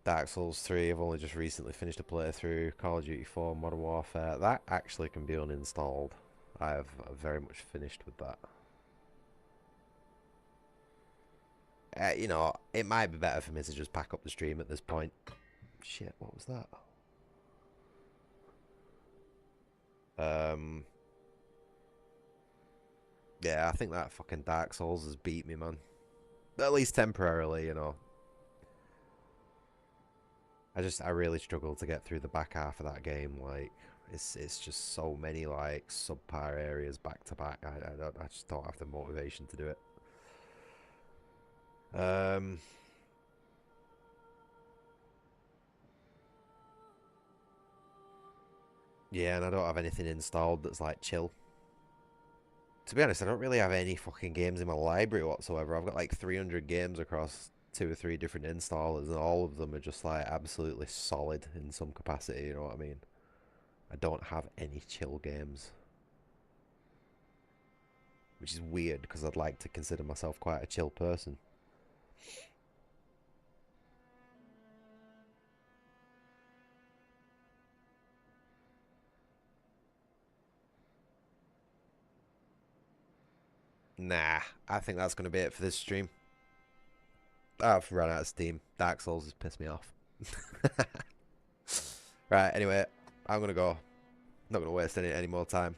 Dark Souls 3, I've only just recently finished a playthrough. Call of Duty 4, Modern Warfare, that actually can be uninstalled. I have very much finished with that. You know, it might be better for me to just pack up the stream at this point. Shit, what was that? Yeah, I think that fucking Dark Souls has beat me, man. At least temporarily, you know. I really struggle to get through the back half of that game. Like, it's just so many like subpar areas back to back. I just don't have the motivation to do it. Yeah, and I don't have anything installed that's like chill. To be honest, I don't really have any fucking games in my library whatsoever. I've got like 300 games across 2 or 3 different installers, and all of them are just like absolutely solid in some capacity, you know what I mean? I don't have any chill games. Which is weird, because I'd like to consider myself quite a chill person. Nah, I think that's going to be it for this stream. I've run out of steam. Dark Souls has pissed me off. Right, anyway, I'm going to go. Not going to waste any more time.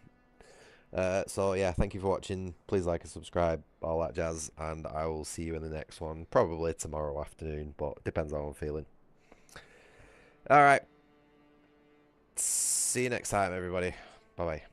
So, yeah, thank you for watching. Please like and subscribe, all that jazz. And I will see you in the next one. Probably tomorrow afternoon, but depends on how I'm feeling. Alright. See you next time, everybody. Bye-bye.